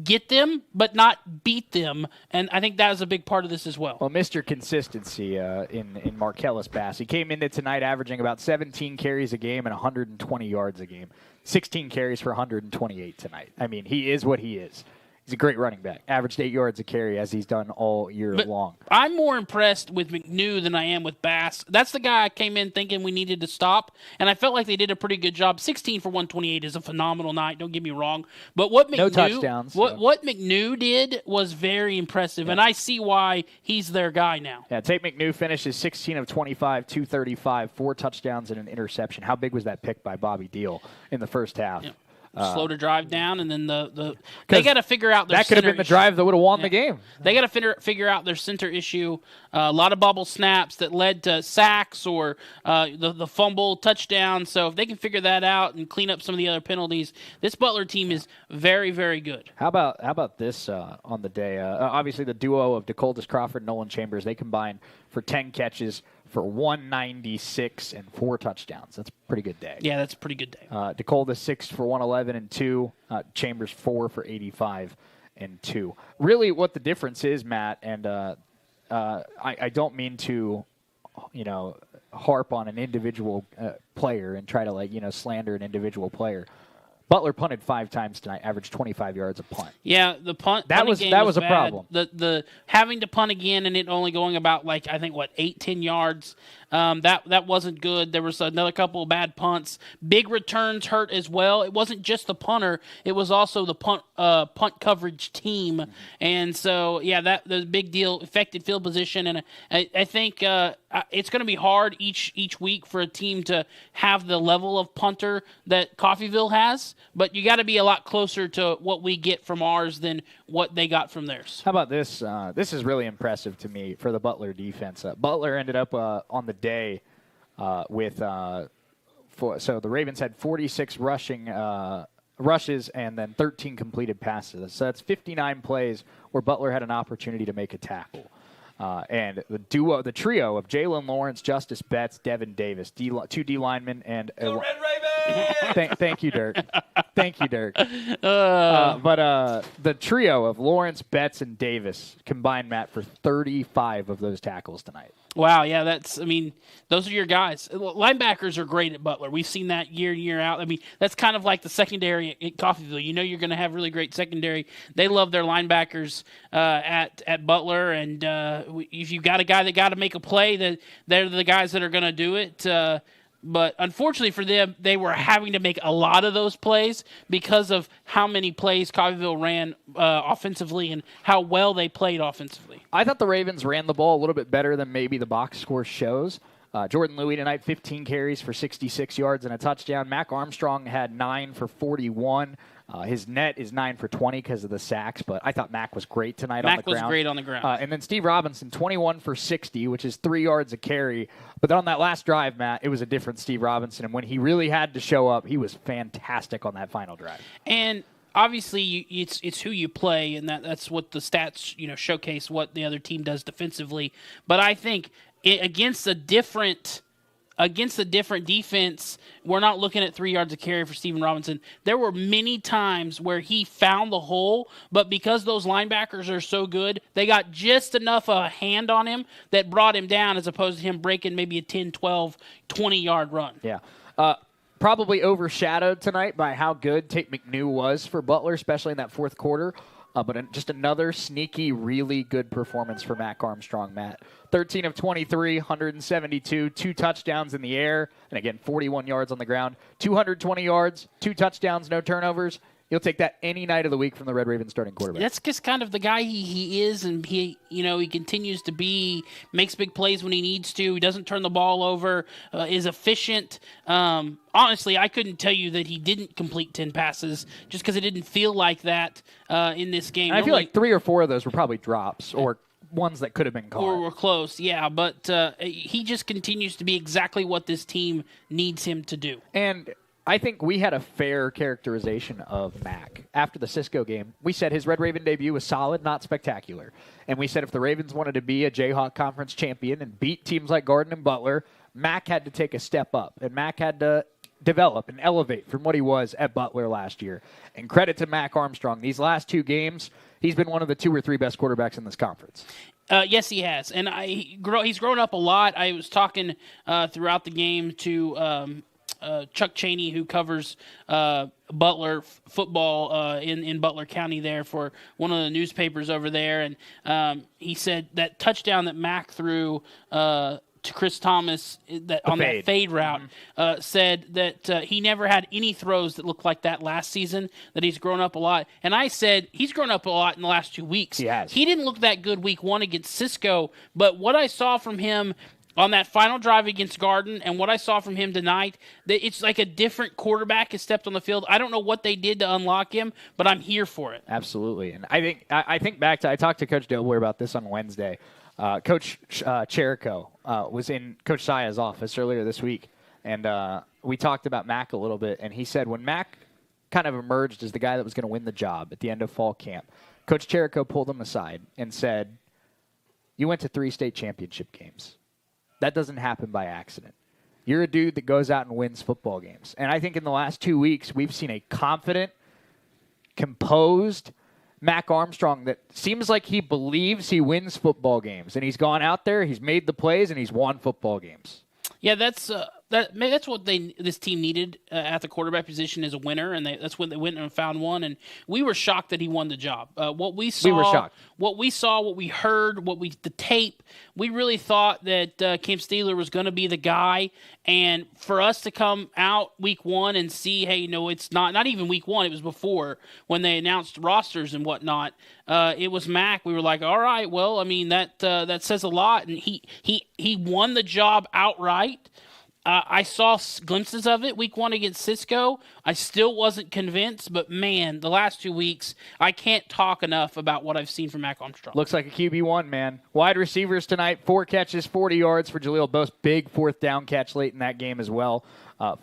get them, but not beat them, and I think that was a big part of this as well. Well, Mr. Consistency in Marcellus Bass. He came into tonight averaging about 17 carries a game and 120 yards a game. 16 carries for 128 tonight. I mean, he is what he is. He's a great running back. Averaged 8 yards a carry as he's done all year long. I'm more impressed with McNew than I am with Bass. That's the guy I came in thinking we needed to stop, and I felt like they did a pretty good job. 16 for 128 is a phenomenal night, don't get me wrong. But what McNew, no touchdowns. What McNew did was very impressive, and I see why he's their guy now. Yeah, Tate McNew finishes 16 of 25, 235, 4 touchdowns and an interception. How big was that pick by Bobby Deal in the first half? Yeah. Slow to drive down, and then they got to figure out their that could have been the drive that would have won the game. They got to figure out their center issue. A lot of bubble snaps that led to sacks or the fumble touchdown. So if they can figure that out and clean up some of the other penalties, this Butler team is very, very good. How about this on the day? Obviously, the duo of DeColdis Crawford and Nolan Chambers, they combined for 10 catches for 196 and 4 touchdowns. That's a pretty good day. Yeah, that's a pretty good day. DeColdis 6 for 111 and 2. Chambers 4 for 85 and 2. Really, what the difference is, Matt, and I don't mean to, harp on an individual player and try to slander an individual player. Butler punted 5 times tonight, averaged 25 yards a punt. Yeah, the punt. That was a problem. The having to punt again and it only going about 8-10 yards. That wasn't good. There was another couple of bad punts. Big returns hurt as well. It wasn't just the punter; it was also the punt coverage team. And so, yeah, that the big deal affected field position. And I think it's going to be hard each week for a team to have the level of punter that Coffeyville has. But you got to be a lot closer to what we get from ours than what they got from theirs. How about this? This is really impressive to me for the Butler defense. Butler ended up on the day with so the Ravens had 46 rushes and then 13 completed passes. So that's 59 plays where Butler had an opportunity to make a tackle. And the trio of Jalen Lawrence, Justice Betts, Devin Davis, 2 D linemen, and Red Ravens! Thank you, Dirk. Thank you, Dirk. But the trio of Lawrence, Betts, and Davis combined, Matt, for 35 of those tackles tonight. Wow, yeah, those are your guys. Linebackers are great at Butler. We've seen that year in, year out. I mean, that's kind of like the secondary at Coffeyville. You know you're going to have really great secondary. They love their linebackers at Butler, and if you've got a guy that got to make a play, they're the guys that are going to do it. But unfortunately for them, they were having to make a lot of those plays because of how many plays Coffeyville ran offensively and how well they played offensively. I thought the Ravens ran the ball a little bit better than maybe the box score shows. Jordan Louis tonight, 15 carries for 66 yards and a touchdown. Mac Armstrong had 9 for 41. His net is 9 for 20 because of the sacks, but I thought Mack was great tonight on the ground. Mack was great on the ground. And then Steve Robinson, 21 for 60, which is 3 yards a carry. But then on that last drive, Matt, it was a different Steve Robinson. And when he really had to show up, he was fantastic on that final drive. And obviously, it's who you play, and that's what the stats showcase what the other team does defensively. But I think against a different defense, we're not looking at 3 yards of carry for Steven Robinson. There were many times where he found the hole, but because those linebackers are so good, they got just enough of a hand on him that brought him down as opposed to him breaking maybe a 10, 12, 20-yard run. Yeah. Probably overshadowed tonight by how good Tate McNew was for Butler, especially in that fourth quarter. But just another sneaky, really good performance for Mac Armstrong, Matt. 13 of 23, 172, 2 touchdowns in the air, and again, 41 yards on the ground. 220 yards, 2 touchdowns, no turnovers. You'll take that any night of the week from the Red Ravens starting quarterback. That's just kind of the guy he is, and he continues to be, makes big plays when he needs to. He doesn't turn the ball over, is efficient. Honestly, I couldn't tell you that he didn't complete 10 passes just because it didn't feel like that in this game. And I feel like 3 or 4 of those were probably drops or ones that could have been caught. Or were close, yeah. But he just continues to be exactly what this team needs him to do. And I think we had a fair characterization of Mac. After the Cisco game, we said his Red Raven debut was solid, not spectacular. And we said if the Ravens wanted to be a Jayhawk Conference champion and beat teams like Garden and Butler, Mac had to take a step up. And Mac had to develop and elevate from what he was at Butler last year. And credit to Mac Armstrong. These last 2 games, he's been one of the 2 or 3 best quarterbacks in this conference. Yes, he has. And he's grown up a lot. I was talking throughout the game to Chuck Chaney, who covers Butler football in Butler County there for one of the newspapers over there. And he said that touchdown that Mac threw to Chris Thomas that fade route, said that he never had any throws that looked like that last season, that he's grown up a lot. And I said he's grown up a lot in the last 2 weeks. He has. He didn't look that good week 1 against Cisco, but what I saw from him on that final drive against Garden and what I saw from him tonight, it's like a different quarterback has stepped on the field. I don't know what they did to unlock him, but I'm here for it. Absolutely. And I think back to, I talked to Coach Dobler about this on Wednesday. Coach Cherico was in Coach Saya's office earlier this week, and we talked about Mac a little bit, and he said when Mac kind of emerged as the guy that was going to win the job at the end of fall camp, Coach Cherico pulled him aside and said, "You went to 3 state championship games. That doesn't happen by accident. You're a dude that goes out and wins football games." And I think in the last 2 weeks, we've seen a confident, composed Mac Armstrong that seems like he believes he wins football games. And he's gone out there, he's made the plays, and he's won football games. Yeah, that's what this team needed at the quarterback position, is a winner, and that's when they went and found one. And we were shocked that he won the job. We were shocked. What we saw, what we heard, the tape, we really thought that Cam Steeler was going to be the guy. And for us to come out week 1 and see, hey, it's not even week 1. It was before when they announced rosters and whatnot. It was Mac. We were like, all right, well, I mean that says a lot. And he won the job outright. I saw glimpses of it week 1 against Cisco. I still wasn't convinced, but man, the last 2 weeks, I can't talk enough about what I've seen from Mac Armstrong. Looks like a QB1, man. Wide receivers tonight, 4 catches, 40 yards for Jaleel Bose. Big 4th down catch late in that game as well.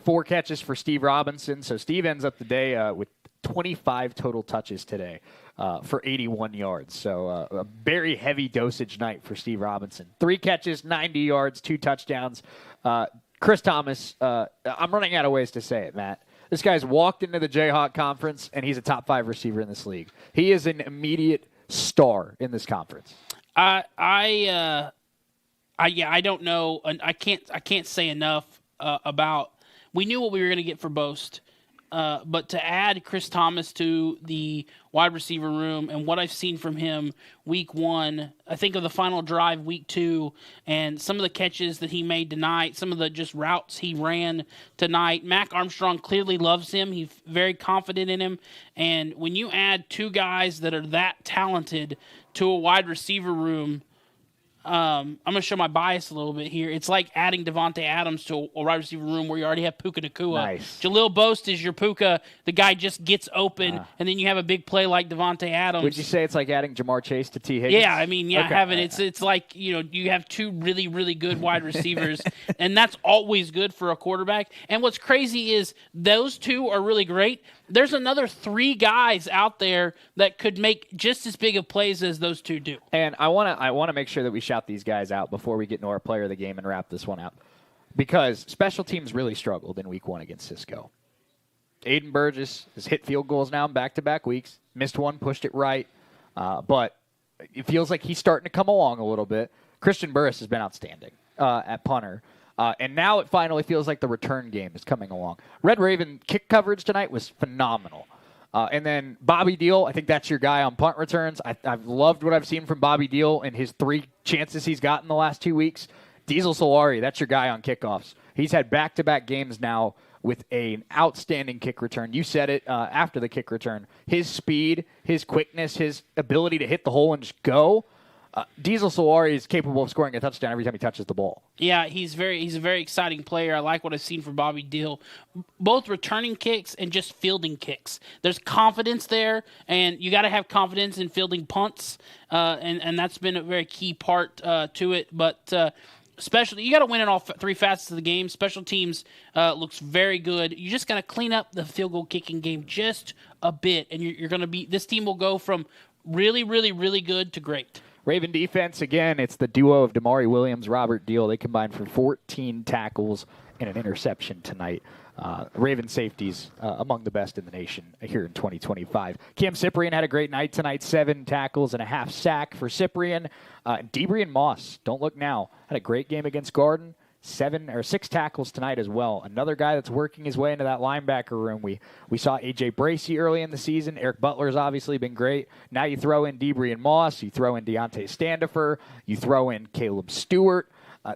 4 catches for Steve Robinson. So Steve ends up the day with 25 total touches today for 81 yards. So a very heavy dosage night for Steve Robinson. 3 catches, 90 yards, 2 touchdowns. Chris Thomas, I'm running out of ways to say it, Matt. This guy's walked into the Jayhawk Conference, and he's a top 5 receiver in this league. He is an immediate star in this conference. I don't know. I can't say enough about. We knew what we were going to get for Boast. But to add Chris Thomas to the wide receiver room and what I've seen from him week 1, I think of the final drive week 2 and some of the catches that he made tonight, some of the just routes he ran tonight. Mac Armstrong clearly loves him. He's very confident in him. And when you add 2 guys that are that talented to a wide receiver room, I'm going to show my bias a little bit here. It's like adding Devontae Adams to a wide receiver room where you already have Puka Nacua. Nice. Jaleel Boast is your Puka. The guy just gets open, and then you have a big play like Devontae Adams. Would you say it's like adding Jamar Chase to T. Higgins? Yeah, I mean, yeah, Okay. having it's like, you have two really, really good wide receivers, and that's always good for a quarterback. And what's crazy is those two are really great. There's another 3 guys out there that could make just as big of plays as those two do. And I want to make sure that we shout these guys out before we get into our player of the game and wrap this one up, because special teams really struggled in Week 1 against Cisco. Aiden Burgess has hit field goals now in back-to-back weeks. Missed one, pushed it right, but it feels like he's starting to come along a little bit. Christian Burris has been outstanding at punter. And now it finally feels like the return game is coming along. Red Raven kick coverage tonight was phenomenal. And then Bobby Deal, I think that's your guy on punt returns. I've loved what I've seen from Bobby Deal in his 3 chances he's got in the last 2 weeks. Diesel Solari, that's your guy on kickoffs. He's had back-to-back games now with an outstanding kick return. You said it after the kick return. His speed, his quickness, his ability to hit the hole and just go. Diesel Solari is capable of scoring a touchdown every time he touches the ball. Yeah, he's a very exciting player. I like what I've seen from Bobby Deal, both returning kicks and just fielding kicks. There's confidence there, and you got to have confidence in fielding punts, and that's been a very key part to it. But you got to win in all 3 facets of the game. Special teams looks very good. You just got to clean up the field goal kicking game just a bit, and you're going to be. This team will go from really, really, really good to great. Raven defense, again, it's the duo of Damari Williams, Robert Deal. They combined for 14 tackles and an interception tonight. Raven safeties among the best in the nation here in 2025. Cam Cyprian had a great night tonight, 7 tackles and a half sack for Cyprian. Debrian Moss, don't look now, had a great game against Garden. 6 tackles tonight as well. Another guy that's working his way into that linebacker room. We saw A.J. Bracey early in the season. Eric Butler's obviously been great. Now you throw in Debrian Moss. You throw in Deontay Standifer. You throw in Caleb Stewart.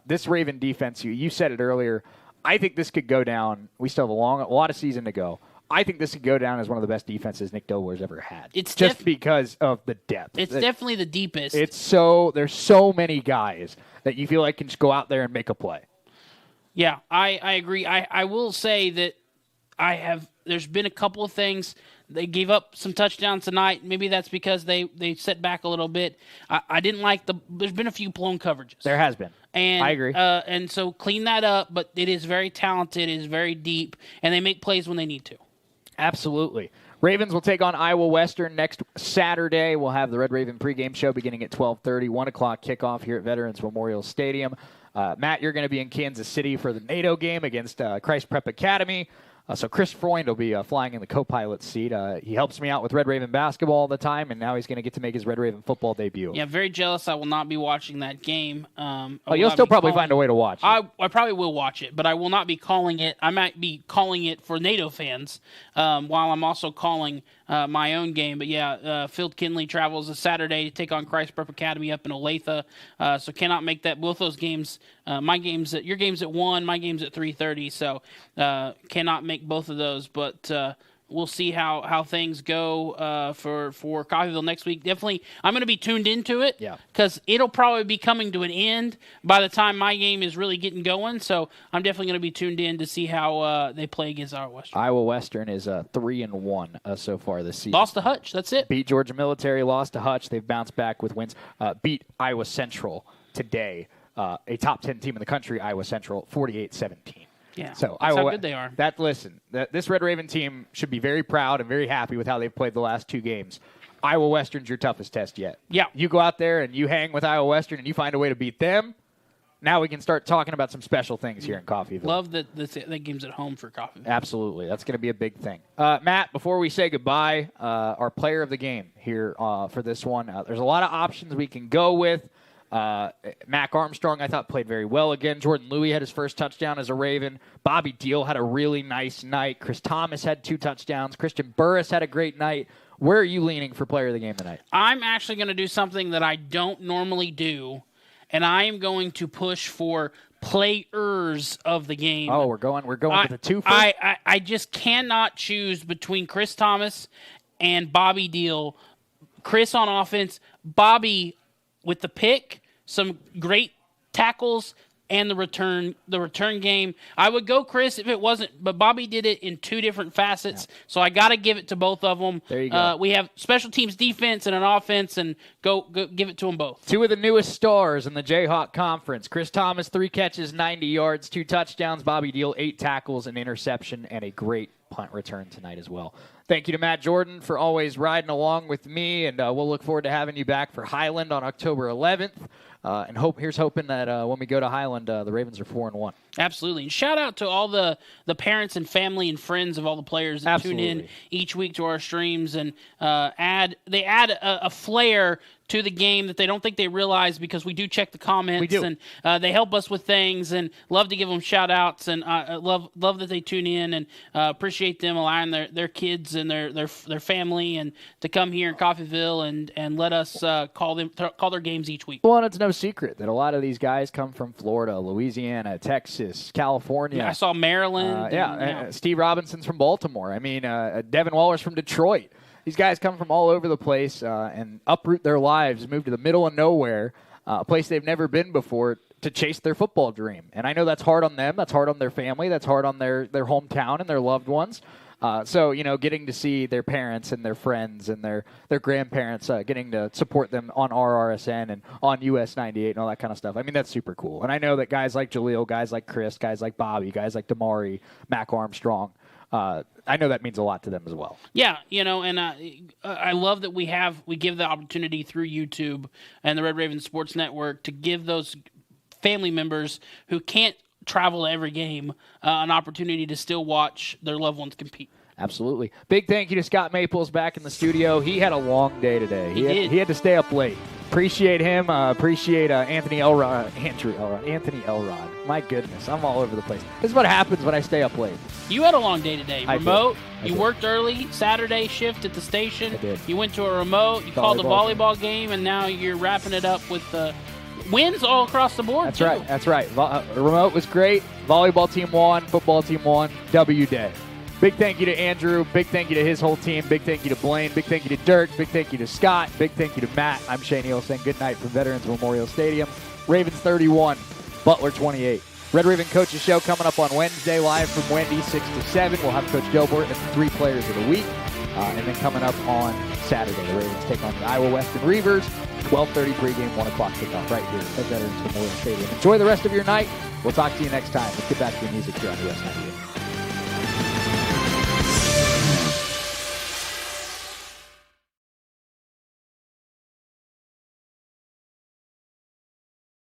This Raven defense, you said it earlier, I think this could go down. We still have a lot of season to go. I think this could go down as one of the best defenses Nick Dobler's ever had. It's just because of the depth. It's definitely the deepest. There's so many guys that you feel like can just go out there and make a play. Yeah, I agree. I will say that there's been a couple of things. They gave up some touchdowns tonight. Maybe that's because they set back a little bit. I didn't like there's been a few blown coverages. There has been. And I agree. And so clean that up, but it is very talented, it is very deep, and they make plays when they need to. Absolutely. Ravens will take on Iowa Western next Saturday. We'll have the Red Raven pregame show beginning at 12:30, 1 o'clock kickoff here at Veterans Memorial Stadium. Matt, you're going to be in Kansas City for the NATO game against Christ Prep Academy. So Chris Freund will be flying in the co-pilot seat. He helps me out with Red Raven basketball all the time, and now he's going to get to make his Red Raven football debut. Yeah, very jealous. I will not be watching that game. You'll still probably find a way to watch it. I probably will watch it, but I will not be calling it. I might be calling it for NATO fans while I'm also calling my own game. But yeah, Phil Kinley travels this Saturday to take on Christ Prep Academy up in Olathe, so cannot make that. Both those games, your game's at 1, my game's at 3:30, so cannot make both of those. But we'll see how things go for Coffeyville next week. Definitely, I'm going to be tuned into it because it'll probably be coming to an end by the time my game is really getting going. So I'm definitely going to be tuned in to see how they play against Iowa Western. Iowa Western is 3-1 so far this season. Lost to Hutch. That's it. Beat Georgia Military, lost to Hutch. They've bounced back with wins. Beat Iowa Central today, a top 10 team in the country, Iowa Central, 48-17. Yeah, so that's how good they are. This Red Raven team should be very proud and very happy with how they've played the last 2 games. Iowa Western's your toughest test yet. Yeah. You go out there and you hang with Iowa Western and you find a way to beat them. Now we can start talking about some special things here in Coffeyville. Love that game's at home for Coffeyville. Absolutely. That's going to be a big thing. Matt, before we say goodbye, our player of the game here for this one, there's a lot of options we can go with. Mac Armstrong, I thought, played very well again. Jordan Louis had his first touchdown as a Raven. Bobby Deal had a really nice night. Chris Thomas had 2 touchdowns. Christian Burris had a great night. Where are you leaning for player of the game tonight? I'm actually going to do something that I don't normally do, and I am going to push for players of the game. Oh, we're going with the 2 first? I just cannot choose between Chris Thomas and Bobby Deal. Chris on offense, Bobby with the pick, some great tackles and the return game. I would go Chris if it wasn't, but Bobby did it in two different facets, so I got to give it to both of them. There you go. We have special teams defense and an offense, and go give it to them both. Two of the newest stars in the Jayhawk Conference. Chris Thomas, 3 catches, 90 yards, 2 touchdowns. Bobby Deal, 8 tackles, an interception, and a great punt return tonight as well. Thank you to Matt Jordan for always riding along with me, and we'll look forward to having you back for Highland on October 11th. And here's hoping that when we go to Highland, the Ravens are 4-1. Absolutely. And shout out to all the parents and family and friends of all the players that tune in each week to our streams and add a flair to the game that they don't think they realize, because we do check the comments. We do. And they help us with things, and love to give them shout outs, and love that they tune in, and appreciate them allowing their kids and their family and to come here in Coffeyville and let us call their games each week. Well, and it's no secret that a lot of these guys come from Florida, Louisiana, Texas, California. I saw Maryland. Steve Robinson's from Baltimore. I mean, Devin Waller's from Detroit. These guys come from all over the place and uproot their lives, move to the middle of nowhere, a place they've never been before, to chase their football dream. And I know that's hard on them. That's hard on their family. That's hard on their hometown and their loved ones. So, getting to see their parents and their friends and their grandparents, getting to support them on RRSN and on US 98 and all that kind of stuff. I mean, that's super cool. And I know that guys like Jaleel, guys like Chris, guys like Bobby, guys like Damari, Mac Armstrong, I know that means a lot to them as well. Yeah, and I love that we give the opportunity through YouTube and the Red Raven Sports Network to give those family members who can't travel to every game an opportunity to still watch their loved ones compete. Absolutely. Big thank you to Scott Maples back in the studio. He had a long day today. He had to stay up late. Appreciate him. Appreciate Anthony Elrod. Anthony Elrod. My goodness, I'm all over the place. This is what happens when I stay up late. You had a long day today. Remote. I you did. Worked early. Saturday shift at the station. I did. You went to a remote. You called a volleyball game, and now you're wrapping it up with wins all across the board. That's right. Remote was great. Volleyball team won. Football team won. W day. Big thank you to Andrew. Big thank you to his whole team. Big thank you to Blaine. Big thank you to Dirk. Big thank you to Scott. Big thank you to Matt. I'm Shane Neal saying good night from Veterans Memorial Stadium. Ravens 31, Butler 28. Red Raven Coaches Show coming up on Wednesday, live from Wendy, 6 to 7. We'll have Coach Gilbert and the 3 players of the week. And then coming up on Saturday, the Ravens take on the Iowa Western Reavers. 12:30 pregame, 1 o'clock kickoff right here at Veterans Memorial Stadium. Enjoy the rest of your night. We'll talk to you next time. Let's get back to the music here on US 98.